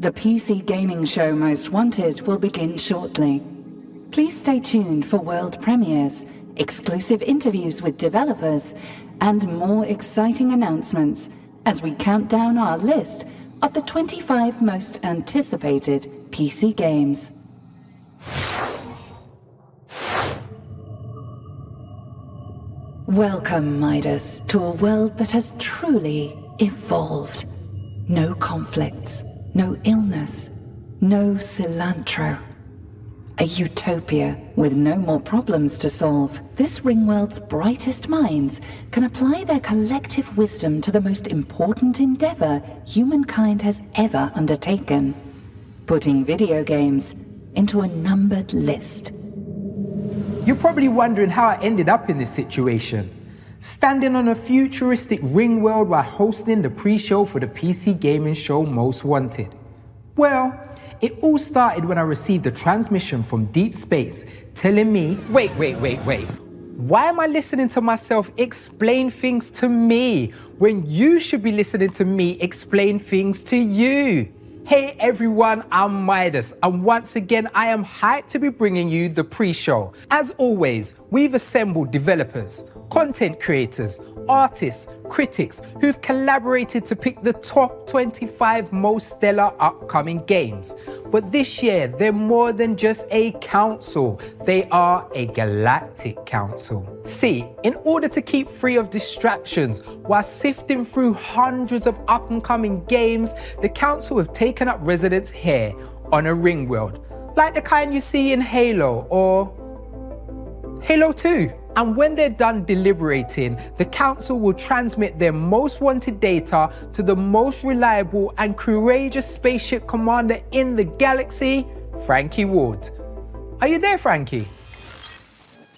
The PC gaming show Most Wanted will begin shortly. Please stay tuned for world premieres, exclusive interviews with developers, and more exciting announcements as we count down our list of the 25 most anticipated PC games. Welcome, Midas, to a world that has truly evolved. No conflicts, no illness, no cilantro. A utopia with no more problems to solve. This Ringworld's brightest minds can apply their collective wisdom to the most important endeavor humankind has ever undertaken, putting video games into a numbered list. You're probably wondering how I ended up in this situation. Standing on a futuristic Ringworld while hosting the pre-show for the PC gaming show Most Wanted. Well, it all started when I received a transmission from deep space telling me, wait. Why am I listening to myself explain things to me when you should be listening to me explain things to you? Hey everyone, I'm Midas, and once again I am hyped to be bringing you the pre-show. As always, we've assembled developers, content creators, artists, critics who've collaborated to pick the top 25 most stellar upcoming games. But this year, they're more than just a council. They are a galactic council. See, in order to keep free of distractions while sifting through hundreds of up-and-coming games, the council have taken up residence here on a Ringworld, like the kind you see in Halo or Halo 2. And when they're done deliberating, the council will transmit their most wanted data to the most reliable and courageous spaceship commander in the galaxy, Frankie Ward. Are you there, Frankie?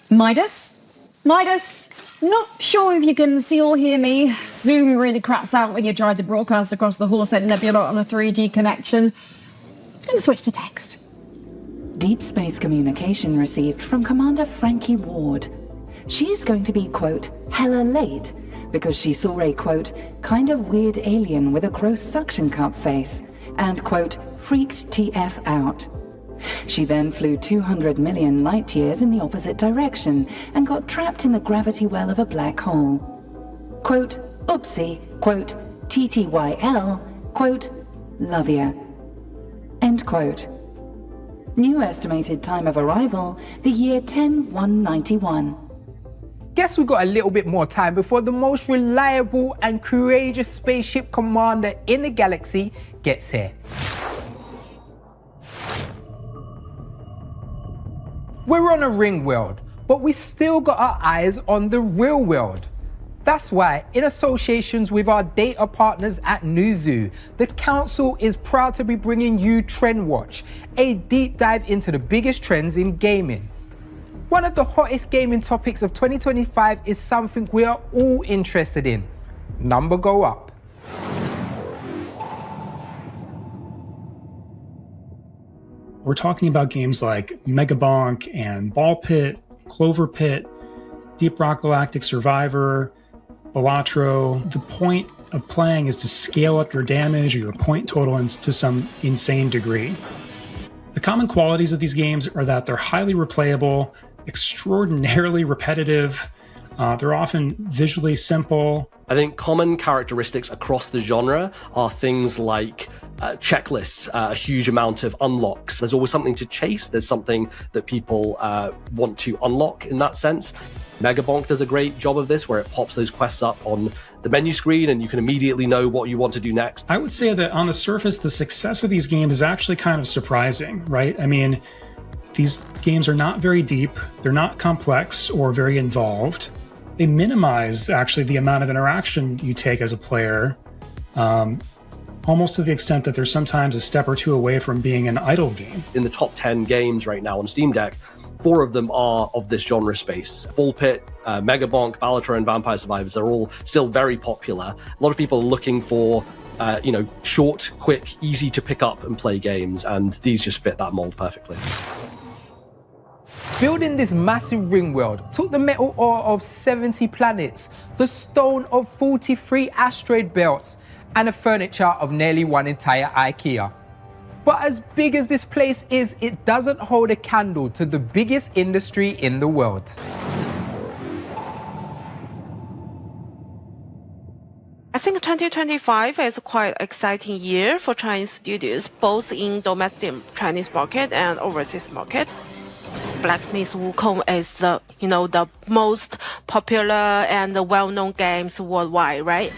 Midas? Midas? Not sure if you can see or hear me. Zoom really craps out when you try to broadcast across the Horsehead Nebula on a 3G connection. I'm going to switch to text. Deep space communication received from Commander Frankie Ward. She's going to be, quote, hella late, because she saw a, quote, kind of weird alien with a gross suction cup face, and, quote, freaked TF out. She then flew 200 million light years in the opposite direction and got trapped in the gravity well of a black hole. Quote, oopsie, quote, TTYL, quote, love ya. End quote. New estimated time of arrival, the year 10191. Guess we've got a little bit more time before the most reliable and courageous spaceship commander in the galaxy gets here. We're on a Ringworld, but we still got our eyes on the real world. That's why, in associations with our data partners at Newzoo, the council is proud to be bringing you Trend Watch, a deep dive into the biggest trends in gaming. One of the hottest gaming topics of 2025 is something we are all interested in. Number go up. We're talking about games like Megabonk and Ball Pit, Clover Pit, Deep Rock Galactic Survivor, Balatro. The point of playing is to scale up your damage or your point total to some insane degree. The common qualities of these games are that they're highly replayable, extraordinarily repetitive. They're often visually simple. I think common characteristics across the genre are things like checklists, a huge amount of unlocks. There's always something to chase. There's something that people want to unlock in that sense. Megabonk does a great job of this, where it pops those quests up on the menu screen and you can immediately know what you want to do next. I would say that on the surface, the success of these games is actually kind of surprising, right? I mean, these games are not very deep, they're not complex or very involved. They minimize actually the amount of interaction you take as a player, almost to the extent that they're sometimes a step or two away from being an idle game. In the top 10 games right now on Steam Deck, 4 of them are of this genre space. Ball Pit, Megabonk, Balatro, and Vampire Survivors are all still very popular. A lot of people are looking for short, quick, easy to pick up and play games, and these just fit that mold perfectly. Building this massive Ringworld took the metal ore of 70 planets, the stone of 43 asteroid belts, and the furniture of nearly one entire IKEA. But as big as this place is, it doesn't hold a candle to the biggest industry in the world. I think 2025 is quite an exciting year for Chinese studios, both in domestic Chinese market and overseas market. Black Myth Wukong is the most popular and well-known games worldwide, right?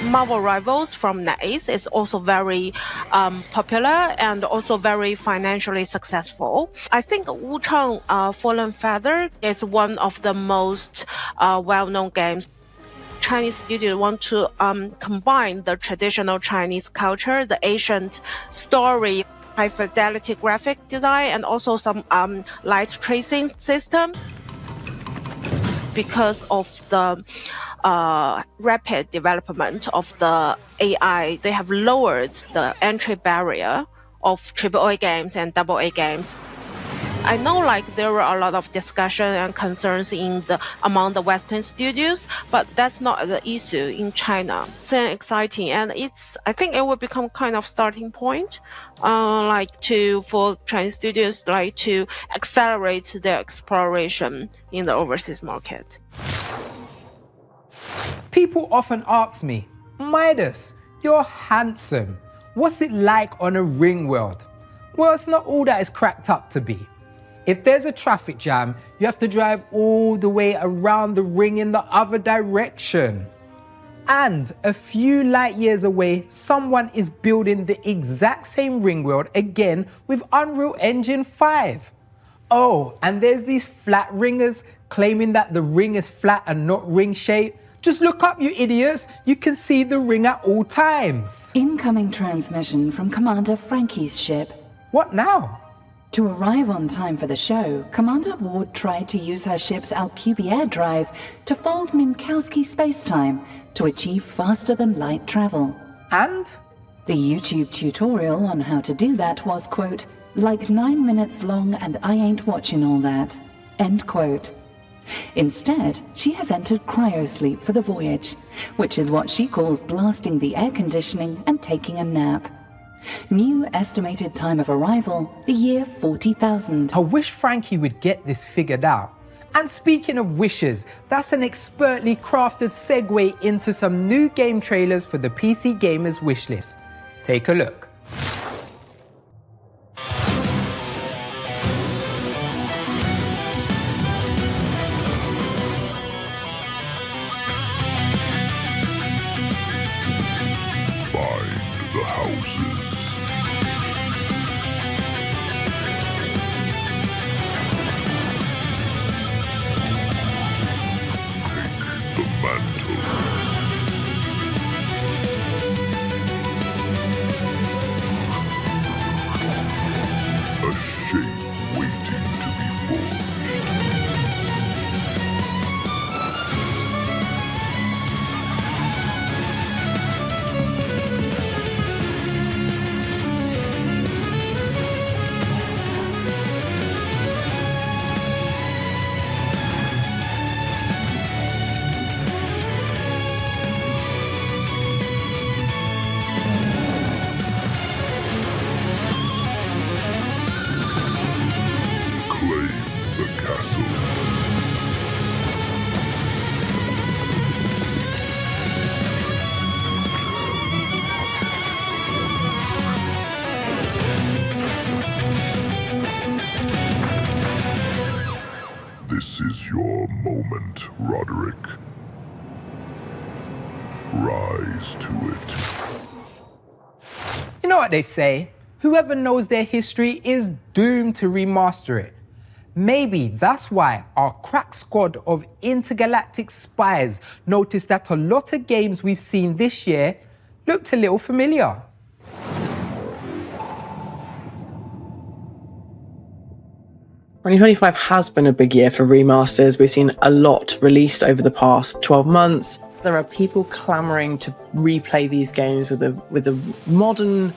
Marvel Rivals from NetEase is also very popular and also very financially successful. I think Wuchang Fallen Feather is one of the most well-known games. Chinese studios want to combine the traditional Chinese culture, the ancient story, high fidelity graphic design, and also some light tracing system. Because of the rapid development of the AI, they have lowered the entry barrier of AAA games and AA games. I know there were a lot of discussion and concerns among the Western studios, but that's not the issue in China. It's exciting, and I think it will become kind of starting point, for Chinese studios to accelerate their exploration in the overseas market. People often ask me, Midas, you're handsome. What's it like on a ring world? Well, it's not all that it's cracked up to be. If there's a traffic jam, you have to drive all the way around the ring in the other direction. And a few light years away, someone is building the exact same ring world again with Unreal Engine 5. Oh, and there's these flat ringers claiming that the ring is flat and not ring shaped. Just look up, you idiots. You can see the ring at all times. Incoming transmission from Commander Frankie's ship. What now? To arrive on time for the show, Commander Ward tried to use her ship's Alcubierre drive to fold Minkowski spacetime to achieve faster-than-light travel. And? The YouTube tutorial on how to do that was, quote, like 9 minutes long and I ain't watching all that, end quote. Instead, she has entered cryosleep for the voyage, which is what she calls blasting the air conditioning and taking a nap. New estimated time of arrival, the year 40,000. I wish Frankie would get this figured out. And speaking of wishes, that's an expertly crafted segue into some new game trailers for the PC Gamers wishlist. Take a look. Find the houses. The mantle. A shape waiting to be forged. Claim the castle. This is your moment, Roderick. Rise to it. You know what they say? Whoever knows their history is doomed to remaster it. Maybe that's why our crack squad of intergalactic spies noticed that a lot of games we've seen this year looked a little familiar. "2025 has been a big year for remasters. We've seen a lot released over the past 12 months. There are people clamoring to replay these games with a modern,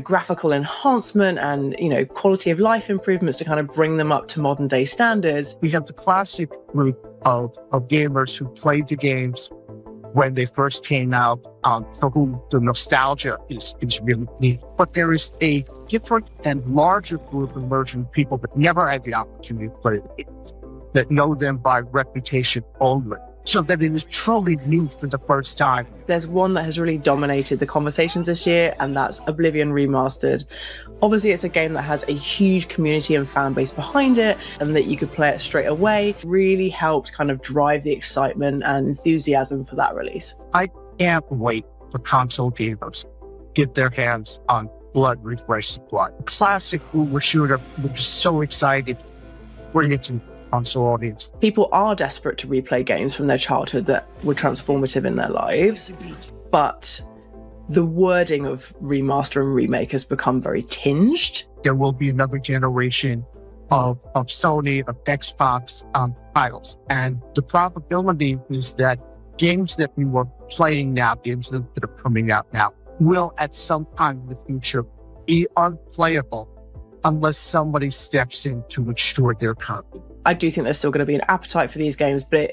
graphical enhancement and, quality of life improvements to kind of bring them up to modern day standards. We have the classic group of gamers who played the games when they first came out. So the nostalgia is really neat. But there is a different and larger group of emerging people that never had the opportunity to play the games, that know them by reputation only. So that it is truly new for the first time. There's one that has really dominated the conversations this year, and that's Oblivion Remastered. Obviously, it's a game that has a huge community and fan base behind it, and that you could play it straight away. Really helped kind of drive the excitement and enthusiasm for that release. I can't wait for console gamers to get their hands on Blood Refresh Supply. Classic boomer shooter. We're just so excited. Bring it to console audience. People are desperate to replay games from their childhood that were transformative in their lives, but the wording of remaster and remake has become very tinged. There will be another generation of Sony, of Xbox titles. And the probability is that games that we were playing now, games that are coming out now, will at some time in the future be unplayable unless somebody steps in to ensure their copy. I do think there's still going to be an appetite for these games, but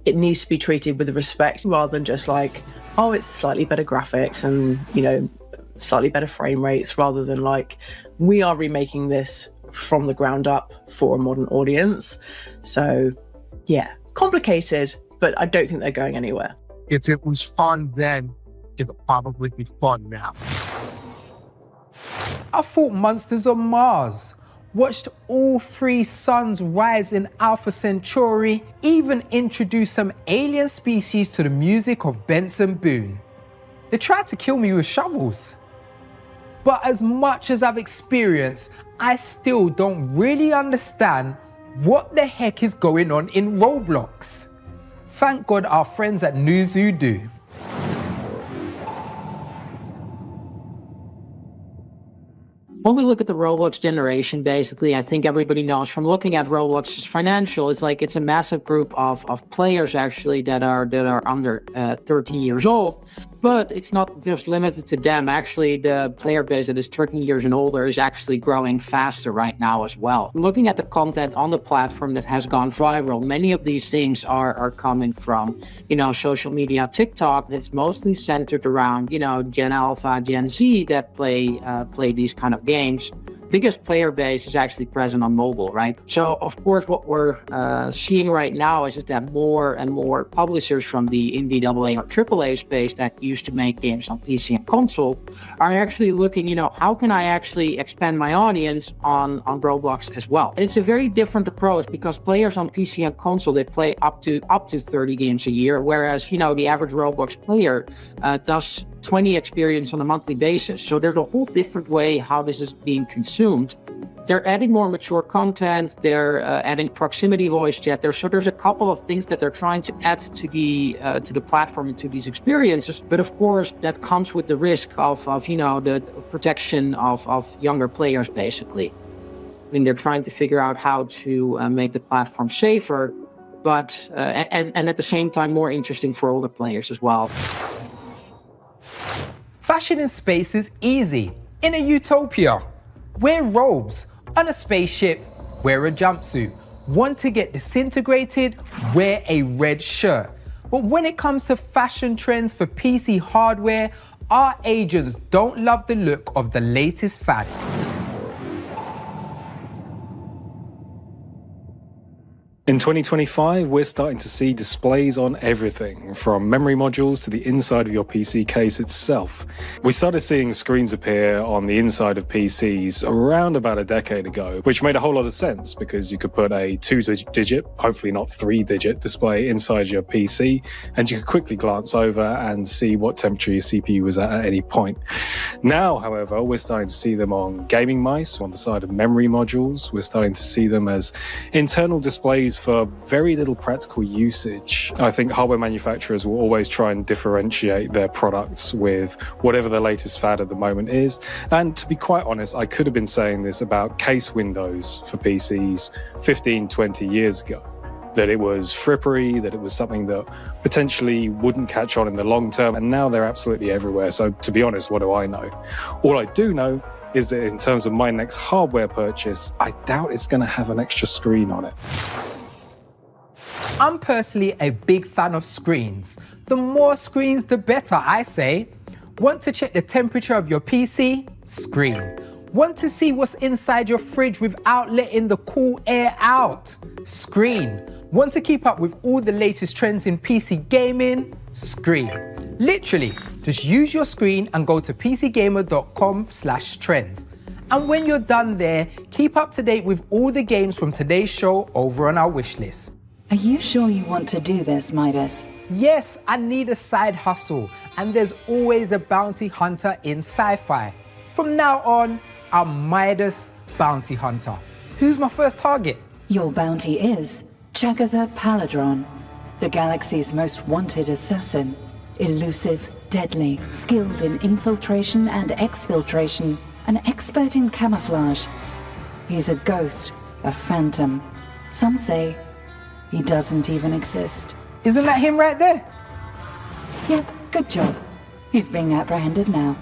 it needs to be treated with respect rather than just like, oh, it's slightly better graphics and, you know, slightly better frame rates, rather than like, we are remaking this from the ground up for a modern audience. So, yeah, complicated, but I don't think they're going anywhere. If it was fun then, it'll probably be fun now. I fought monsters on Mars, watched all 3 suns rise in Alpha Centauri, even introduced some alien species to the music of Benson Boone. They tried to kill me with shovels. But as much as I've experienced, I still don't really understand what the heck is going on in Roblox. Thank God our friends at Newzoo do. When we look at the Roblox generation, basically, I think everybody knows from looking at Roblox's financial, it's like it's a massive group of players actually that are under 13 years old. But it's not just limited to them. Actually, the player base that is 13 years and older is actually growing faster right now as well. Looking at the content on the platform that has gone viral, many of these things are coming from, you know, social media, TikTok. It's mostly centered around, you know, Gen Alpha, Gen Z that play these kind of games. Biggest player base is actually present on mobile, right? So, of course, what we're seeing right now is that more and more publishers from the indie AA or AAA space that used to make games on PC and console are actually looking, you know, how can I actually expand my audience on Roblox as well? And it's a very different approach because players on PC and console, they play up to 30 games a year, whereas, you know, the average Roblox player does 20 experience on a monthly basis. So there's a whole different way how this is being consumed. They're adding more mature content. They're adding proximity voice chat there. So there's a couple of things that they're trying to add to the platform and to these experiences. But of course, that comes with the risk of you know, the protection of younger players, basically. I mean, they're trying to figure out how to make the platform safer, but and at the same time more interesting for older players as well. Fashion in space is easy. In a utopia. Wear robes. On a spaceship, wear a jumpsuit. Want to get disintegrated? Wear a red shirt. But when it comes to fashion trends for PC hardware, our agents don't love the look of the latest fad. In 2025, we're starting to see displays on everything, from memory modules to the inside of your PC case itself. We started seeing screens appear on the inside of PCs around about a decade ago, which made a whole lot of sense because you could put a 2-digit, hopefully not 3-digit display inside your PC, and you could quickly glance over and see what temperature your CPU was at any point. Now, however, we're starting to see them on gaming mice, on the side of memory modules. We're starting to see them as internal displays for very little practical usage. I think hardware manufacturers will always try and differentiate their products with whatever the latest fad at the moment is. And to be quite honest, I could have been saying this about case windows for PCs 15, 20 years ago. That it was frippery, that it was something that potentially wouldn't catch on in the long term. And now they're absolutely everywhere. So to be honest, what do I know? All I do know is that in terms of my next hardware purchase, I doubt it's going to have an extra screen on it. I'm personally a big fan of screens. The more screens, the better, I say. Want to check the temperature of your PC? Screen. Want to see what's inside your fridge without letting the cool air out? Screen. Want to keep up with all the latest trends in PC gaming? Screen. Literally, just use your screen and go to pcgamer.com/trends. And when you're done there, keep up to date with all the games from today's show over on our wish list. Are you sure you want to do this, Midas? Yes, I need a side hustle, and there's always a bounty hunter in sci-fi. From now on, I'm Midas Bounty Hunter. Who's my first target? Your bounty is Chagatha Paladron, the galaxy's most wanted assassin. Elusive, deadly, skilled in infiltration and exfiltration, an expert in camouflage. He's a ghost, a phantom. Some say he doesn't even exist. Isn't that him right there? Yep, good job. He's being apprehended now.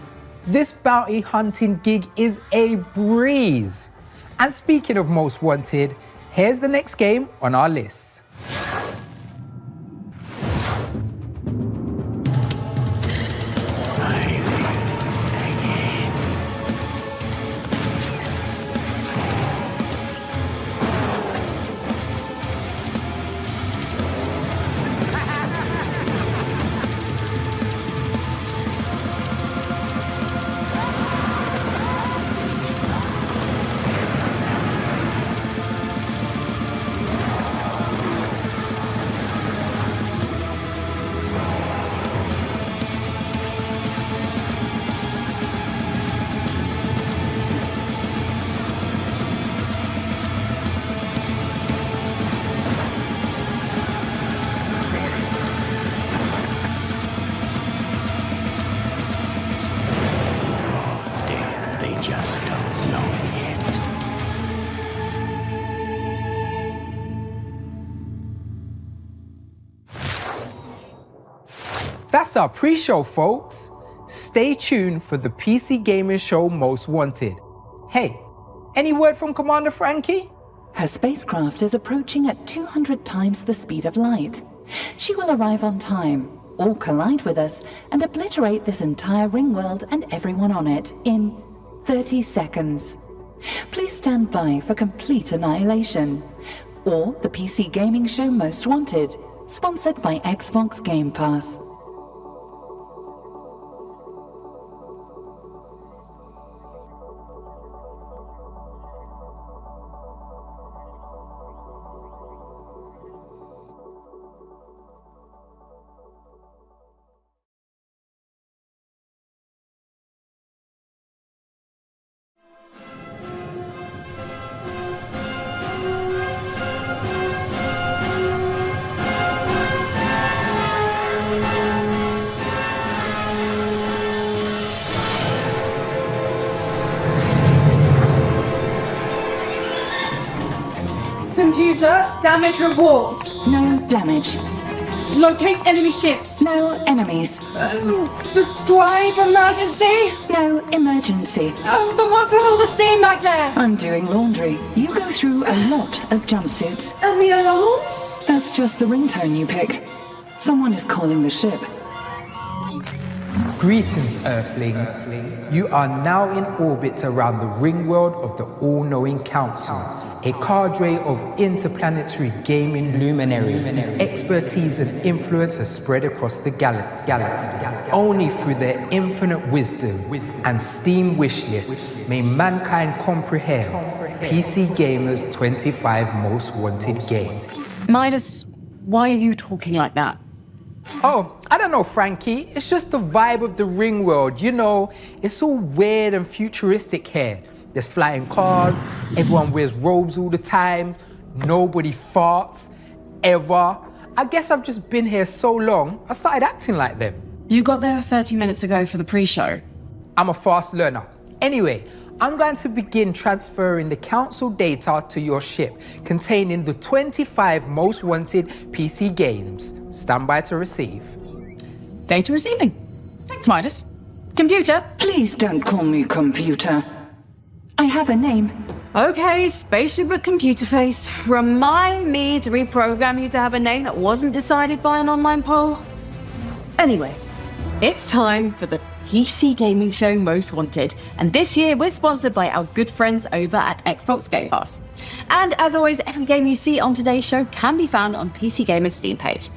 This bounty hunting gig is a breeze. And speaking of most wanted, here's the next game on our list. just don't know it yet. That's our pre-show, folks. Stay tuned for the PC Gaming Show Most Wanted. Hey, any word from Commander Frankie? Her spacecraft is approaching at 200 times the speed of light. She will arrive on time, or collide with us, and obliterate this entire ring world and everyone on it in 30 seconds. Please stand by for complete annihilation. Or the PC Gaming Show Most Wanted, sponsored by Xbox Game Pass. Computer, damage reports. No damage. Locate enemy ships. No enemies. Describe emergency. No emergency. The ones with all the steam back there. I'm doing laundry. You go through a lot of jumpsuits. And the alarms? That's just the ringtone you picked. Someone is calling the ship. Greetings, Earthlings. You are now in orbit around the ring world of the All-Knowing Council, a cadre of interplanetary gaming luminaries whose expertise and influence has spread across the galaxy. Only through their infinite wisdom and Steam wishlist may mankind comprehend PC Gamer's 25 most wanted games. Midas, why are you talking like that? Oh, I don't know, Frankie. It's just the vibe of the ring world. You know, it's all weird and futuristic here. There's flying cars, everyone wears robes all the time, nobody farts, ever. I guess I've just been here so long, I started acting like them. You got there 30 minutes ago for the pre-show. I'm a fast learner. Anyway, I'm going to begin transferring the council data to your ship, containing the 25 most wanted PC games. Stand by to receive. Data receiving. Thanks, Midas. Computer. Please don't call me computer. I have a name. Okay, spaceship with computer face. Remind me to reprogram you to have a name that wasn't decided by an online poll. Anyway, it's time for the PC gaming show Most Wanted. And this year, we're sponsored by our good friends over at Xbox Game Pass. And as always, every game you see on today's show can be found on PC Gamer's Steam page.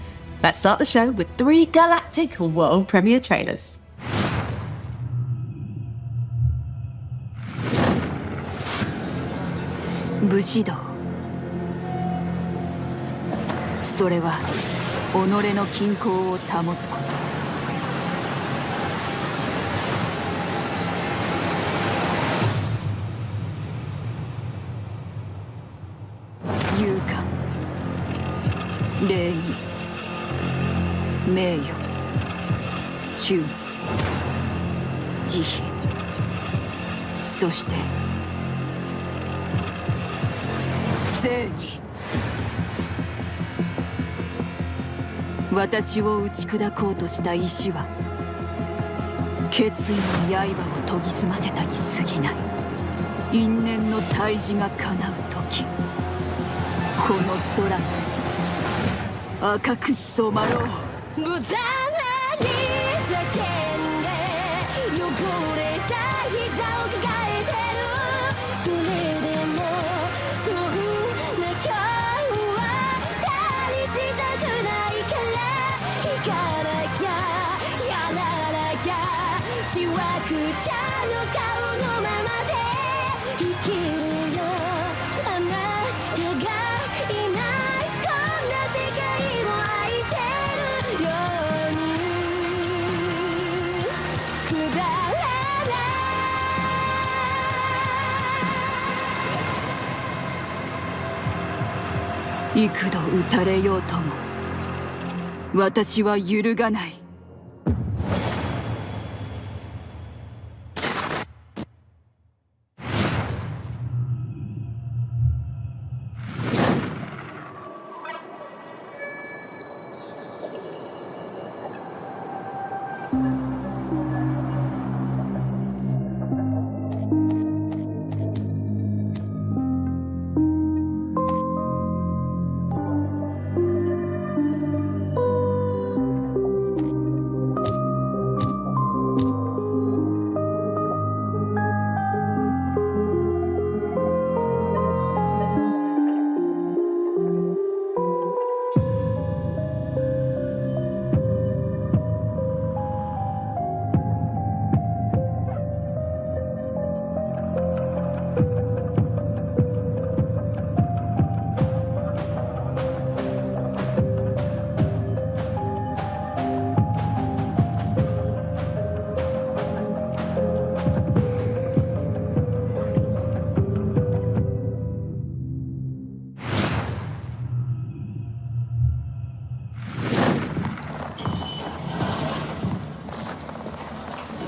Let's start the show with 3 galactic world premiere trailers. Bushido. それは己の均衡を保つこと。勇敢、礼儀、名誉、忠義、慈悲、そして正義。私を打ち砕こうとした石は決意の刃を研ぎ澄ませたに過ぎない。因縁の大事が叶う時、この空が赤く染まろう。無残なに叫んで汚れた膝を抱えてる。それでもそんな今日は大にしたくないから行かなきゃやらなきゃ。しわくちゃの顔のままで生きるよ。あなたがいないこんな世界を愛せるようにくだらない。幾度撃たれようとも私は揺るがない。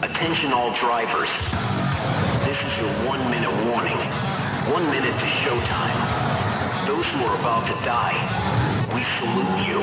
Attention all drivers. This is your 1-minute warning. 1 minute to showtime. Those who are about to die, we salute you.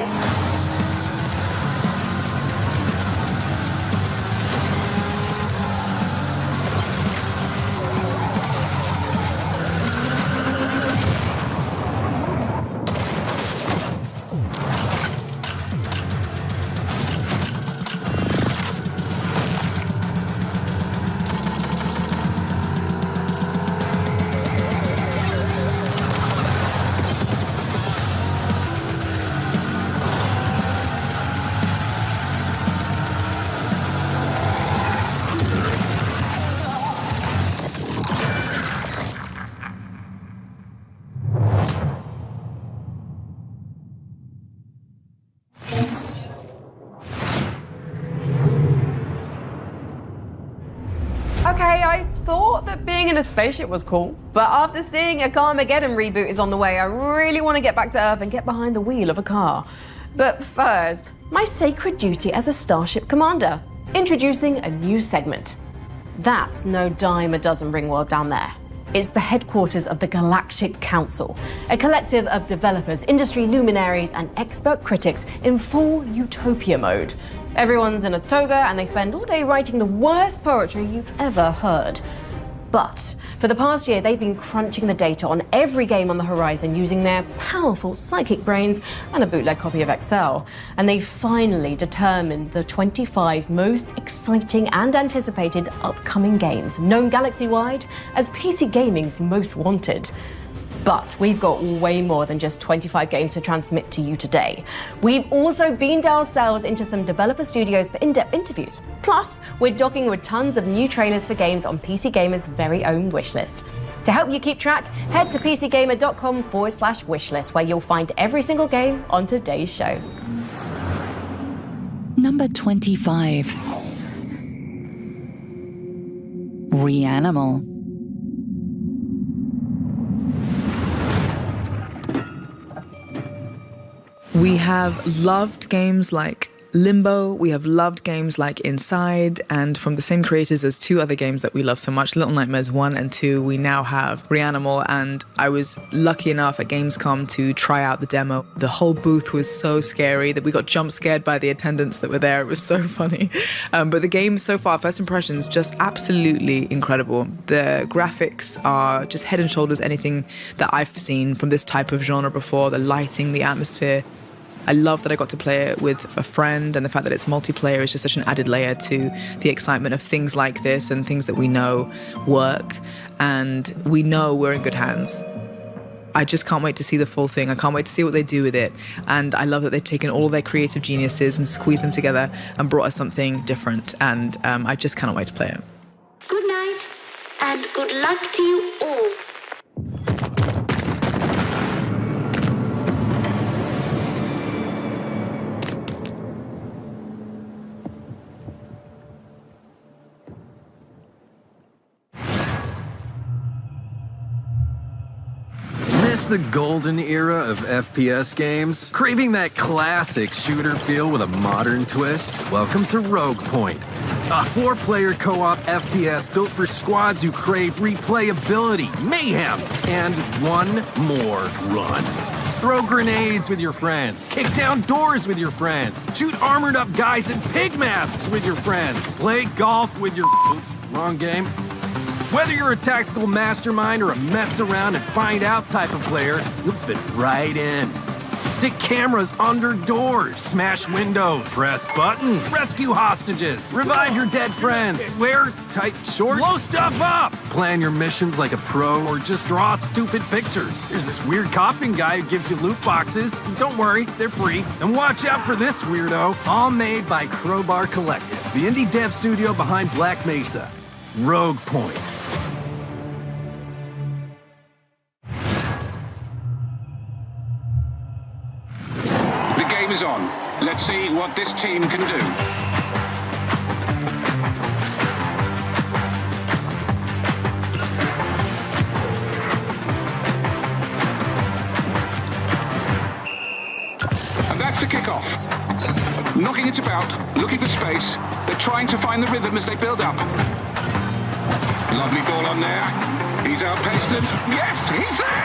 Okay, I thought that being in a spaceship was cool, but after seeing a Carmageddon reboot is on the way, I really want to get back to Earth and get behind the wheel of a car. But first, my sacred duty as a Starship Commander, introducing a new segment. That's no dime a dozen Ringworld down there. It's the headquarters of the Galactic Council, a collective of developers, industry luminaries, and expert critics in full utopia mode. Everyone's in a toga and they spend all day writing the worst poetry you've ever heard. But For the past year, they've been crunching the data on every game on the horizon using their powerful psychic brains and a bootleg copy of Excel. And they finally determined the 25 most exciting and anticipated upcoming games, known galaxy-wide as PC Gaming's Most Wanted. But we've got way more than just 25 games to transmit to you today. We've also beamed ourselves into some developer studios for in-depth interviews. Plus, we're docking with tons of new trailers for games on PC Gamer's very own wishlist. To help you keep track, head to pcgamer.com/wishlist, where you'll find every single game on today's show. Number 25. Reanimal. We have loved games like Limbo, we have loved games like Inside, and from the same creators as two other games that we love so much, Little Nightmares 1 and 2, we now have Reanimal, and I was lucky enough at Gamescom to try out the demo. The whole booth was so scary that we got jump scared by the attendants that were there. It was so funny. But the game so far, first impressions, just absolutely incredible. The graphics are just head and shoulders anything that I've seen from this type of genre before, the lighting, the atmosphere. I love that I got to play it with a friend, and the fact that it's multiplayer is just such an added layer to the excitement of things like this and things that we know work, and we know we're in good hands. I just can't wait to see the full thing. I can't wait to see what they do with it, and I love that they've taken all their creative geniuses and squeezed them together and brought us something different, and I just cannot wait to play it. Good night, and good luck to you all. Miss the golden era of FPS games? Craving that classic shooter feel with a modern twist? Welcome to Rogue Point, a 4-player co-op FPS built for squads who crave replayability, mayhem, and one more run. Throw grenades with your friends, kick down doors with your friends, shoot armored up guys in pig masks with your friends, play golf with your oops, wrong game. Whether you're a tactical mastermind or a mess around and find out type of player, you'll fit right in. Stick cameras under doors, smash windows, press buttons, rescue hostages, revive your dead friends, wear tight shorts, blow stuff up, plan your missions like a pro, or just draw stupid pictures. There's this weird coughing guy who gives you loot boxes. Don't worry, they're free. And watch out for this weirdo. All made by Crowbar Collective, the indie dev studio behind Black Mesa. Rogue Point. The game is on. Let's see what this team can do. And that's the kickoff. Knocking it about, looking for space. They're trying to find the rhythm as they build up. Lovely ball on there. He's outpaced them. Yes, he's there!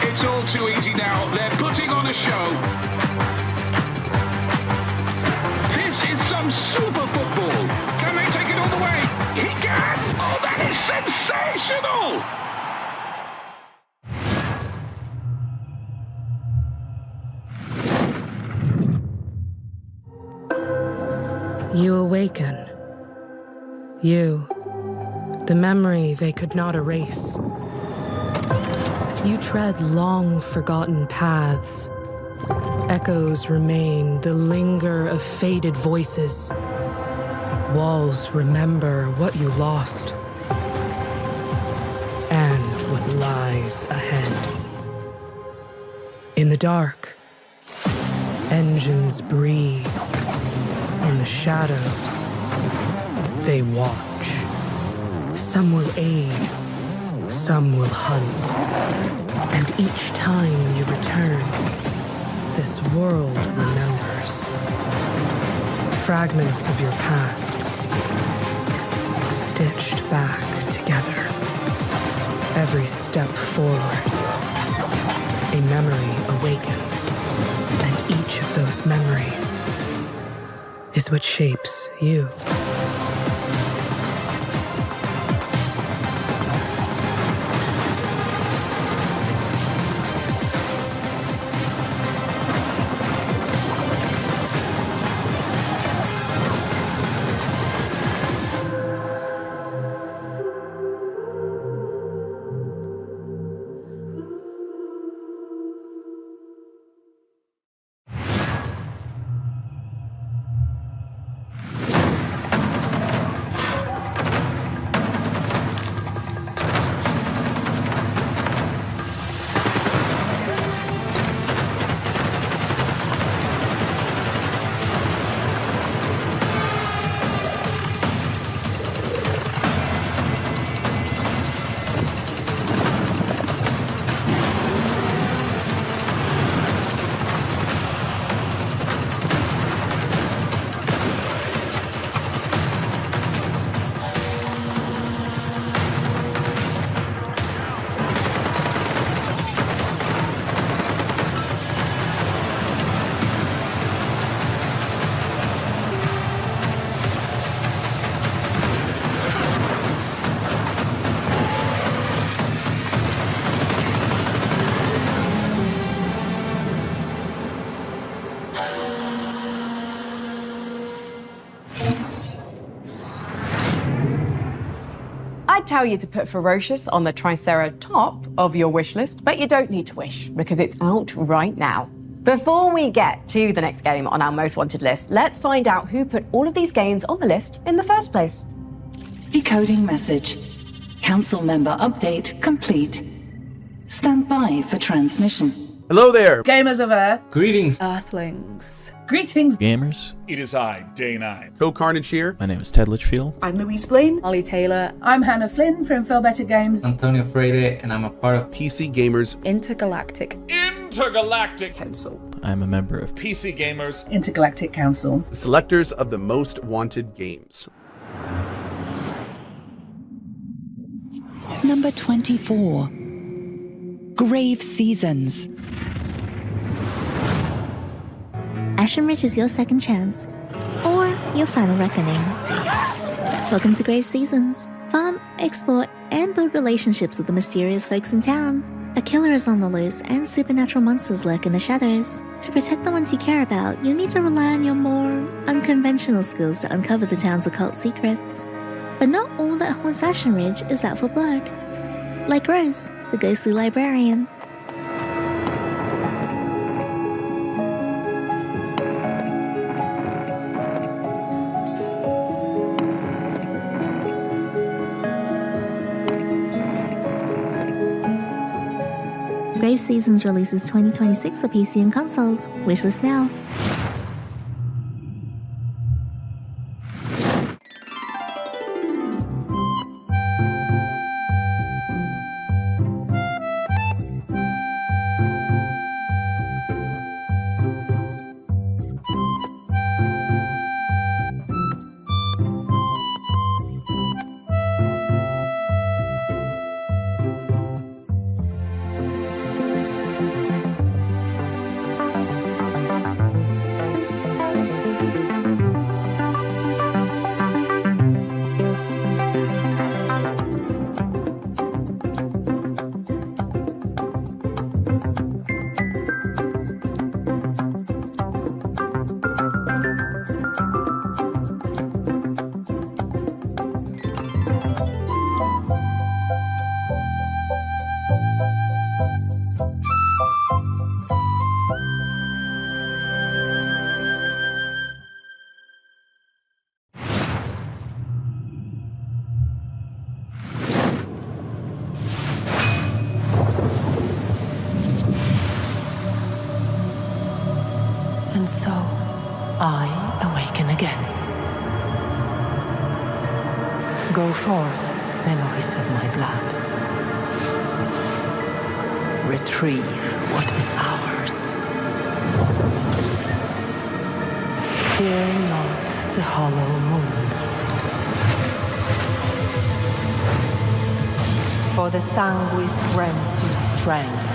It's all too easy now. They're putting on a show. This is some super football. Can they take it all the way? He can! Oh, that is sensational! You awaken. You, the memory they could not erase. You tread long forgotten paths. Echoes remain, the linger of faded voices. Walls remember what you lost and what lies ahead. In the dark, engines breathe. In the shadows, they watch. Some will aid, some will hunt. And each time you return, this world remembers. Fragments of your past, stitched back together. Every step forward, a memory awakens, and each of those memories is what shapes you. I'd tell you to put Ferocious on the Tricera top of your wish list, but you don't need to wish because it's out right now. Before we get to the next game on our most wanted list, let's find out who put all of these games on the list in the first place. Decoding message. Council member update complete. Stand by for transmission. Hello there, Gamers of Earth. Greetings, Earthlings. Greetings. Gamers. It is I, Day 9. Co-Carnage here. My name is Ted Litchfield. I'm Louise Blaine. Ollie Taylor. I'm Hannah Flynn from Feel Better Games. Antonio Freire, and I'm a part of PC Gamers Intergalactic Council. I'm a member of PC Gamers Intergalactic Council. the selectors of the most wanted games. Number 24. Grave Seasons. Ashen Ridge is your second chance, or your final reckoning. Welcome to Grave Seasons. Farm, explore, and build relationships with the mysterious folks in town. A killer is on the loose, and supernatural monsters lurk in the shadows. To protect the ones you care about, you'll need to rely on your more unconventional skills to uncover the town's occult secrets. But not all that haunts Ashen Ridge is out for blood. Like Rose, the ghostly librarian. Grave Seasons releases 2026 for PC and consoles. Wishlist now. And so, I awaken again. Go forth, memories of my blood. Retrieve what is ours. Fear not the hollow moon. For the sanguis Rensus strength.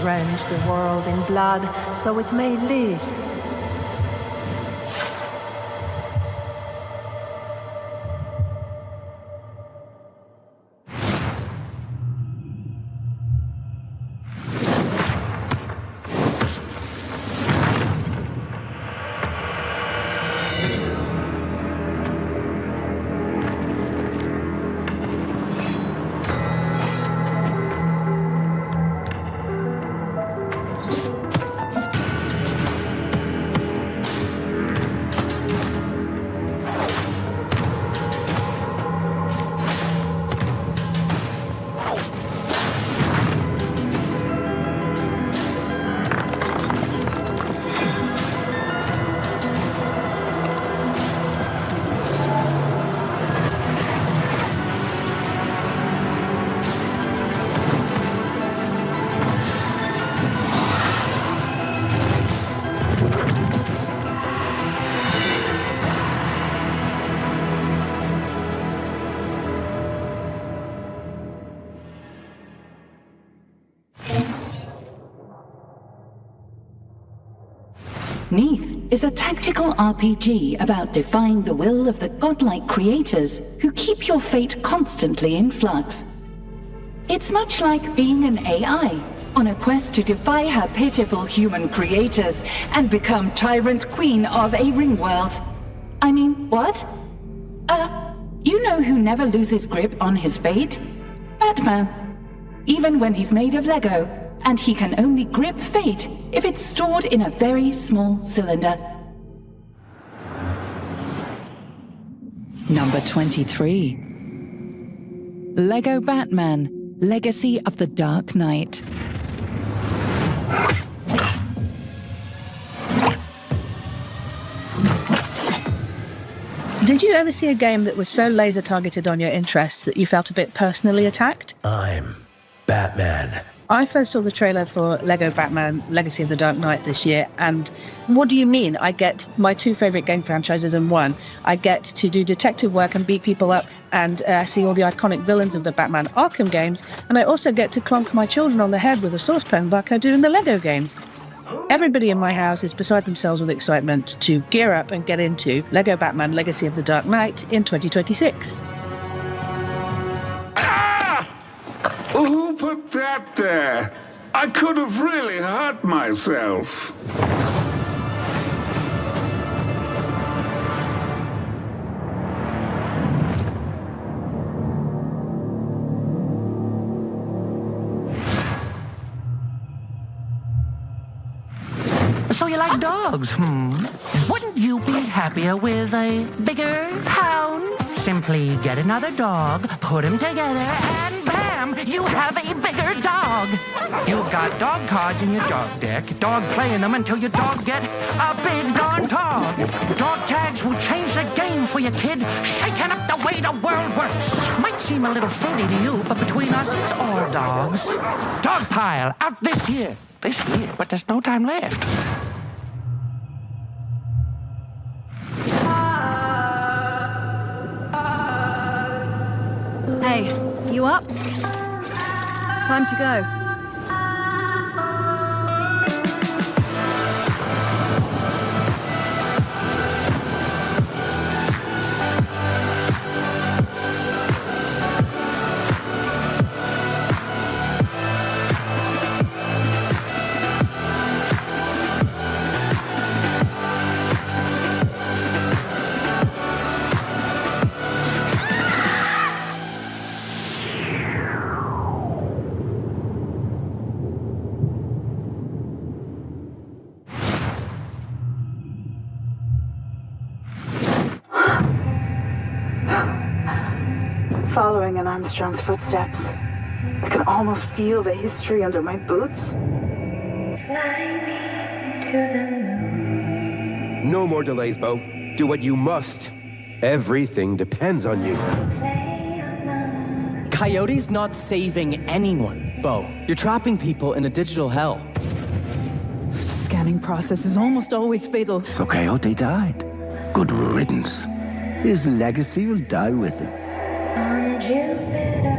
Drench the world in blood so it may live. Neath is a tactical RPG about defying the will of the godlike creators who keep your fate constantly in flux. It's much like being an AI on a quest to defy her pitiful human creators and become tyrant queen of a ring world. I mean, what? You know who never loses grip on his fate? Batman. Even when he's made of Lego, and he can only grip fate if it's stored in a very small cylinder. Number 23. Lego Batman, Legacy of the Dark Knight. Did you ever see a game that was so laser targeted on your interests that you felt a bit personally attacked? I'm Batman. I first saw the trailer for Lego Batman Legacy of the Dark Knight this year, and what do you mean? I get my two favourite game franchises in one. I get to do detective work and beat people up and see all the iconic villains of the Batman Arkham games, and I also get to clonk my children on the head with a saucepan like I do in the Lego games. Everybody in my house is beside themselves with excitement to gear up and get into Lego Batman Legacy of the Dark Knight in 2026. Who put that there? I could have really hurt myself. So you like dogs, Wouldn't you be happier with a bigger hound? Simply get another dog, put them together, and bam! You have a bigger dog! You've got dog cards in your dog deck, dog play in them until your dog get a big darn dog. Dog tags will change the game for you, kid, shaking up the way the world works. Might seem a little fruity to you, but between us, it's all dogs. Dog pile, out this year, but there's no time left. Hey, you up? Time to go. Following in Armstrong's footsteps, I can almost feel the history under my boots. No more delays, Bo. Do what you must. Everything depends on you. Coyote's not saving anyone, Bo. You're trapping people in a digital hell. Scanning process is almost always fatal. So Coyote died. Good riddance. His legacy will die with him. On Jupiter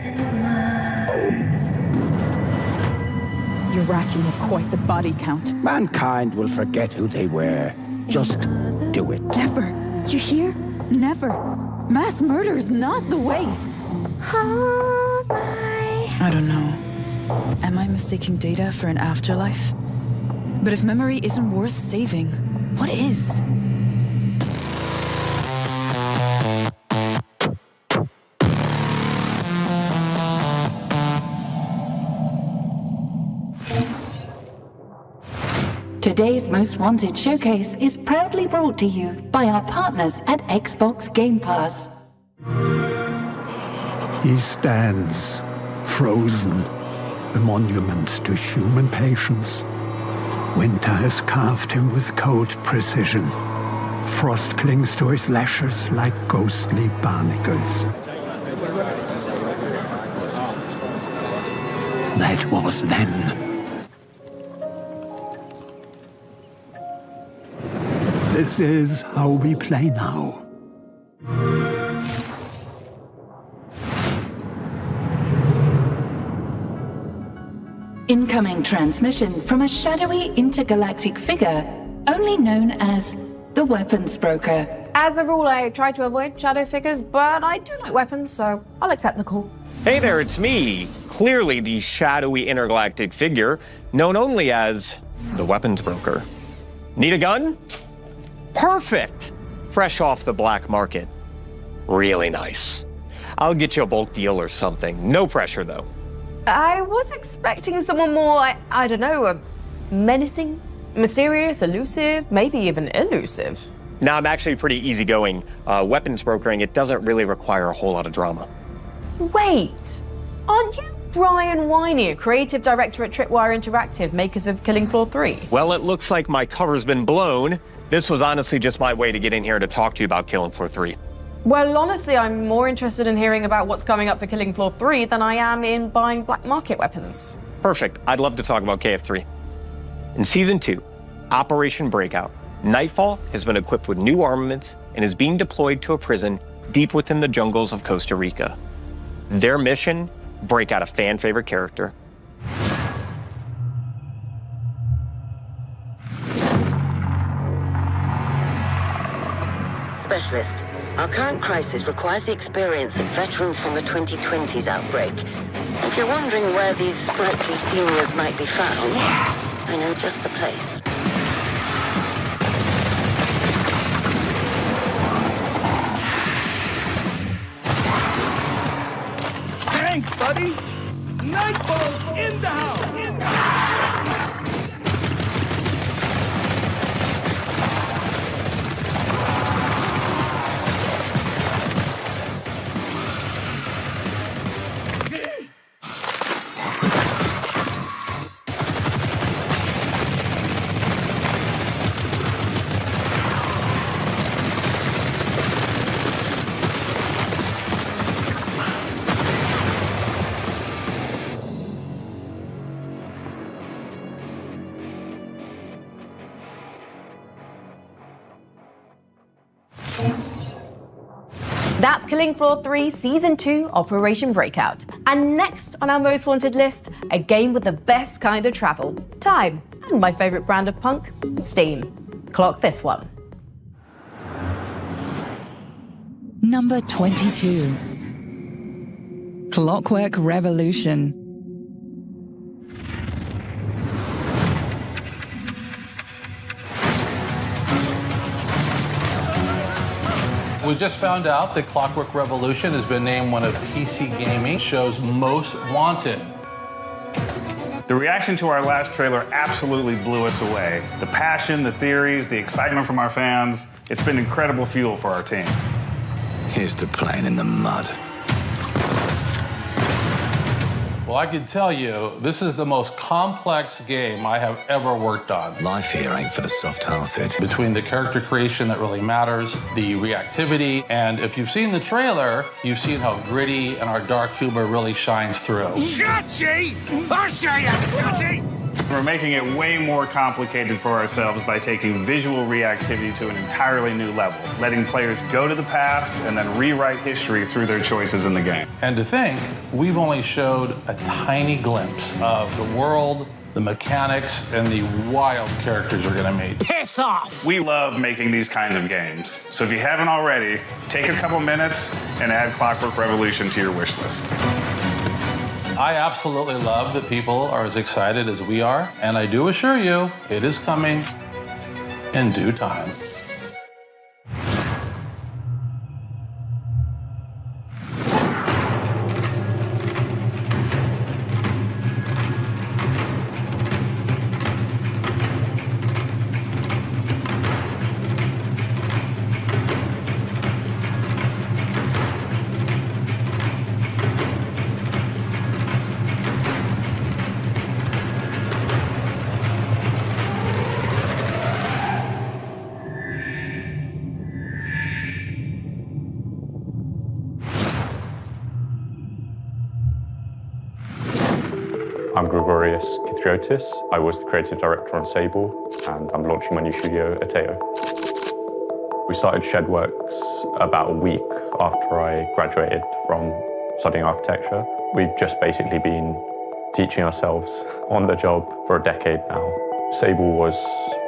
and Mars. You're racking up quite the body count. Mankind will forget who they were. Just do it. Never. You hear? Never. Mass murder is not the way. I don't know. Am I mistaking data for an afterlife? But if memory isn't worth saving, what is? Today's Most Wanted showcase is proudly brought to you by our partners at Xbox Game Pass. He stands, frozen, a monument to human patience. Winter has carved him with cold precision. Frost clings to his lashes like ghostly barnacles. That was then. This is how we play now. Incoming transmission from a shadowy intergalactic figure, only known as the Weapons Broker. As a rule, I try to avoid shadow figures, but I do like weapons, so I'll accept the call. Hey there, it's me. Clearly the shadowy intergalactic figure, known only as the Weapons Broker. Need a gun? Perfect! Fresh off the black market. Really nice. I'll get you a bulk deal or something. No pressure, though. I was expecting someone more, I don't know, menacing, mysterious, elusive, maybe even elusive. Now, I'm actually pretty easygoing. Weapons brokering, it doesn't really require a whole lot of drama. Wait, aren't you Brian Wynier, creative director at Tripwire Interactive, makers of Killing Floor 3? Well, it looks like my cover's been blown. This was honestly just my way to get in here to talk to you about Killing Floor 3. Well, honestly, I'm more interested in hearing about what's coming up for Killing Floor 3 than I am in buying black market weapons. Perfect. I'd love to talk about KF3. In Season 2, Operation Breakout, Nightfall has been equipped with new armaments and is being deployed to a prison deep within the jungles of Costa Rica. Their mission, break out a fan-favorite character. Specialist, our current crisis requires the experience of veterans from the 2020s outbreak. If you're wondering where these sprightly seniors might be found, I know just the place. Thanks, buddy! Nightfall's in the house! That's Killing Floor 3 Season 2 Operation Breakout. And next on our most wanted list, a game with the best kind of travel, time, and my favorite brand of punk, Steam. Clock this one. Number 22. Clockwork Revolution. We just found out that Clockwork Revolution has been named one of PC Gaming Show's most wanted. The reaction to our last trailer absolutely blew us away. The passion, the theories, the excitement from our fans, it's been incredible fuel for our team. Here's to playing in the mud. Well, I can tell you, this is the most complex game I have ever worked on. Life here ain't for the soft-hearted. Between the character creation that really matters, the reactivity, and if you've seen the trailer, you've seen how gritty and our dark humor really shines through. Chachi! I'll show you, Chachi! We're making it way more complicated for ourselves by taking visual reactivity to an entirely new level, letting players go to the past and then rewrite history through their choices in the game. And to think, we've only showed a tiny glimpse of the world, the mechanics, and the wild characters we're gonna meet. Piss off! We love making these kinds of games. So if you haven't already, take a couple minutes and add Clockwork Revolution to your wish list. I absolutely love that people are as excited as we are, and I do assure you, it is coming in due time. I'm Gregorius Kithiotis. I was the creative director on Sable, and I'm launching my new studio, Ateo. We started Shedworks about a week after I graduated from studying architecture. We've just basically been teaching ourselves on the job for a decade now. Sable was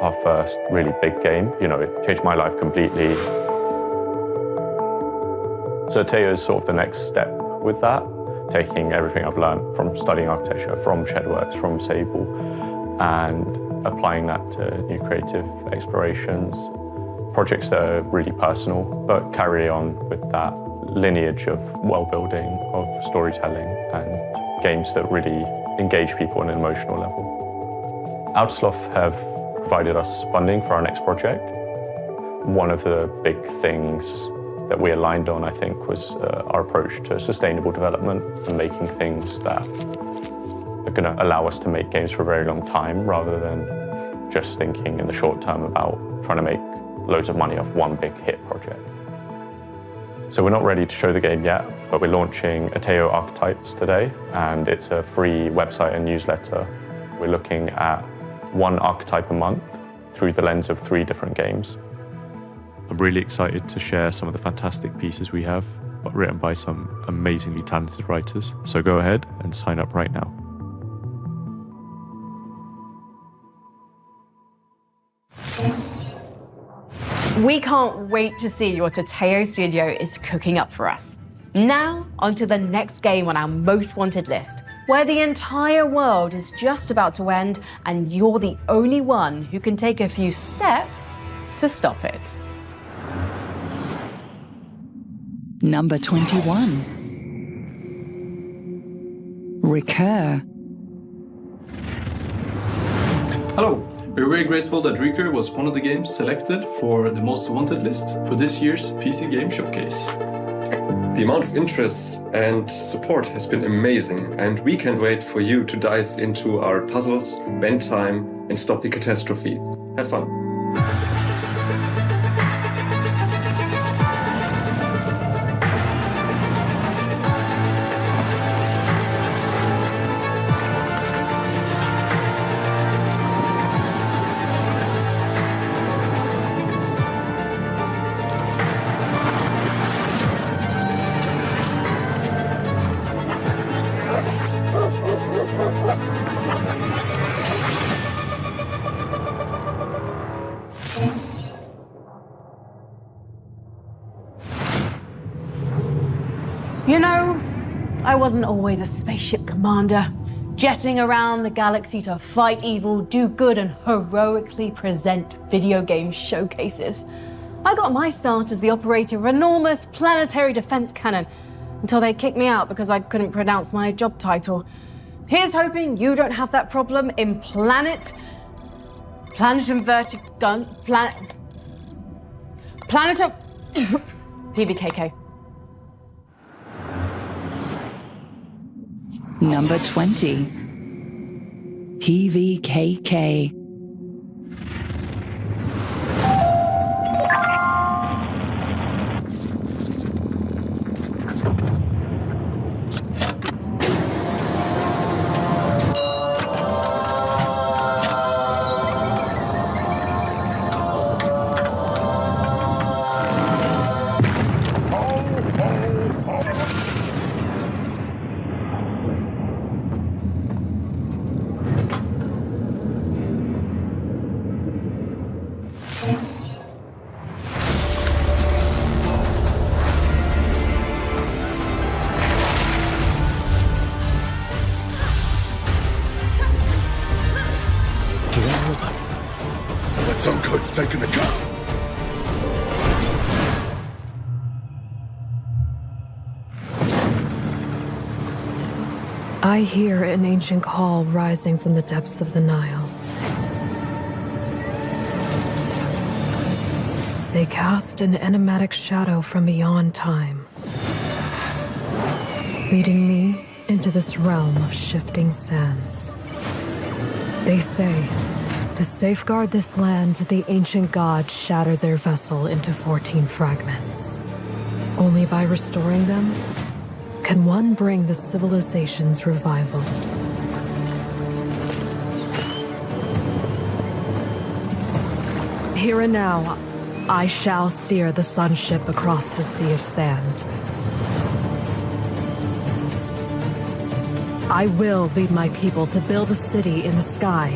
our first really big game. You know, it changed my life completely. So Ateo is sort of the next step with that, taking everything I've learned from studying architecture, from Shedworks, from Sable, and applying that to new creative explorations, projects that are really personal, but carry on with that lineage of world-building, of storytelling, and games that really engage people on an emotional level. Outsloth have provided us funding for our next project. One of the big things that we aligned on, I think, was our approach to sustainable development and making things that are going to allow us to make games for a very long time rather than just thinking in the short term about trying to make loads of money off one big hit project. So we're not ready to show the game yet, but we're launching Ateo Archetypes today, and it's a free website and newsletter. We're looking at one archetype a month through the lens of 3 different games. I'm really excited to share some of the fantastic pieces we have, written by some amazingly talented writers. So go ahead and sign up right now. We can't wait to see what Ateo Studio is cooking up for us. Now, onto the next game on our most wanted list, where the entire world is just about to end and you're the only one who can take a few steps to stop it. Number 21. Recur. Hello. We're very grateful that Recur was one of the games selected for the most wanted list for this year's PC Game Showcase. The amount of interest and support has been amazing, and we can't wait for you to dive into our puzzles, spend time, and stop the catastrophe. Have fun. You know, I wasn't always a spaceship commander, jetting around the galaxy to fight evil, do good, and heroically present video game showcases. I got my start as the operator of an enormous planetary defense cannon until they kicked me out because I couldn't pronounce my job title. Here's hoping you don't have that problem in Planet Inverted Gun, Planet PBKK. Number 20. PVKK. Toncoat's taken the cuff. I hear an ancient call rising from the depths of the Nile. They cast an enigmatic shadow from beyond time, leading me into this realm of shifting sands. They say, to safeguard this land, the ancient gods shattered their vessel into 14 fragments. Only by restoring them can one bring the civilization's revival. Here and now, I shall steer the sun ship across the sea of sand. I will lead my people to build a city in the sky,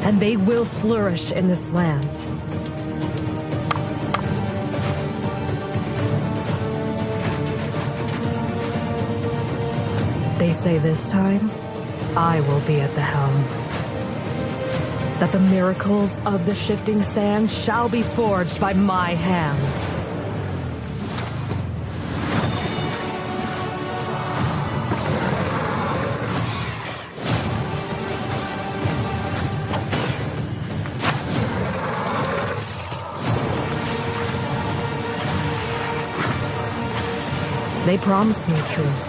and they will flourish in this land. They say this time, I will be at the helm. That the miracles of the shifting sand shall be forged by my hands. They promised me truth.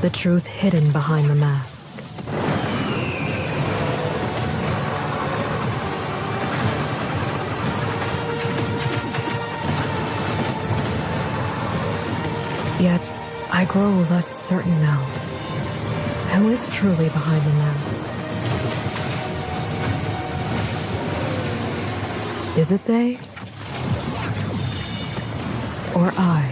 The truth hidden behind the mask. Yet, I grow less certain now. Who is truly behind the mask? Is it they? Or I?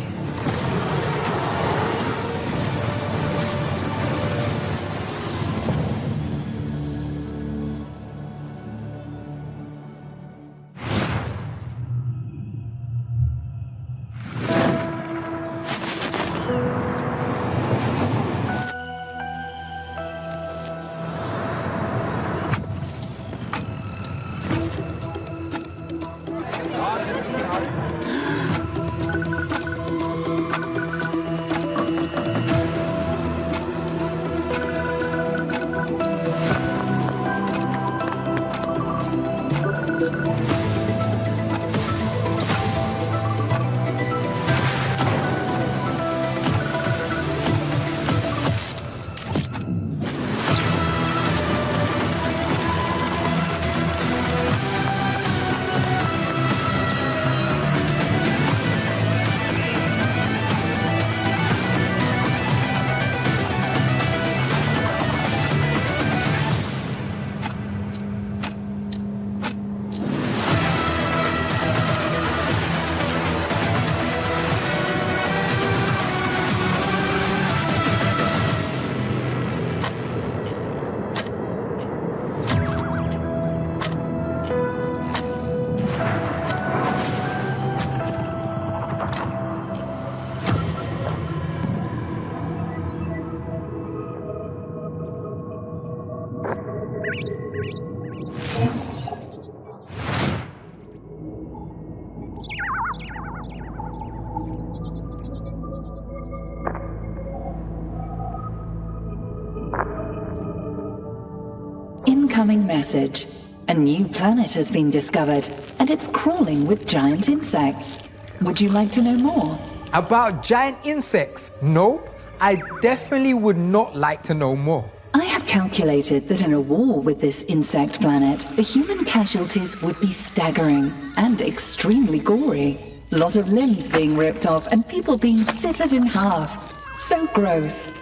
Incoming message. A new planet has been discovered, and it's crawling with giant insects. Would you like to know more? About giant insects? Nope. I definitely would not like to know more. I have calculated that in a war with this insect planet, the human casualties would be staggering and extremely gory. Lot of limbs being ripped off and people being scissored in half. So gross.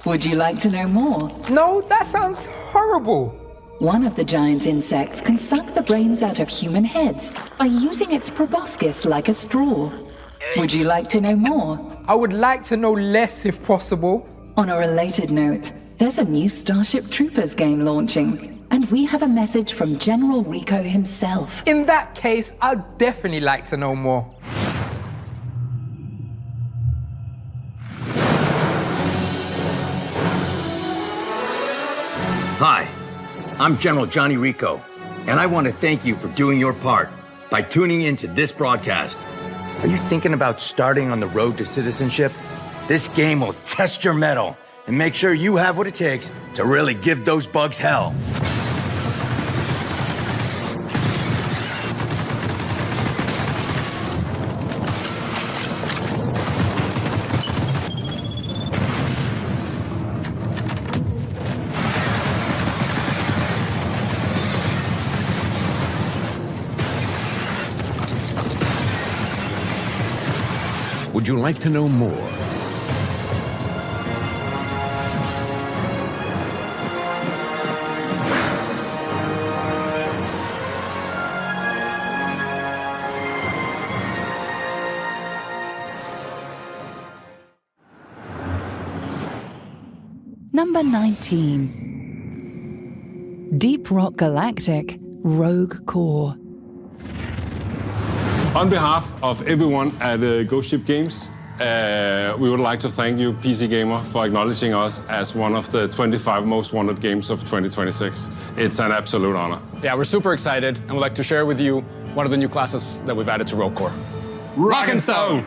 Would you like to know more? No, that sounds horrible. One of the giant insects can suck the brains out of human heads by using its proboscis like a straw. Would you like to know more? I would like to know less if possible. On a related note, there's a new Starship Troopers game launching, and we have a message from General Rico himself. In that case, I'd definitely like to know more. Hi, I'm General Johnny Rico, and I want to thank you for doing your part by tuning into this broadcast. Are you thinking about starting on the road to citizenship? This game will test your mettle and make sure you have what it takes to really give those bugs hell. Would you like to know more? Number 19. Deep Rock Galactic Rogue Core. On behalf of everyone at Ghost Ship Games, we would like to thank you, PC Gamer, for acknowledging us as one of the 25 most wanted games of 2026. It's an absolute honor. Yeah, we're super excited and would like to share with you one of the new classes that we've added to Rogue Core. Rock and Stone!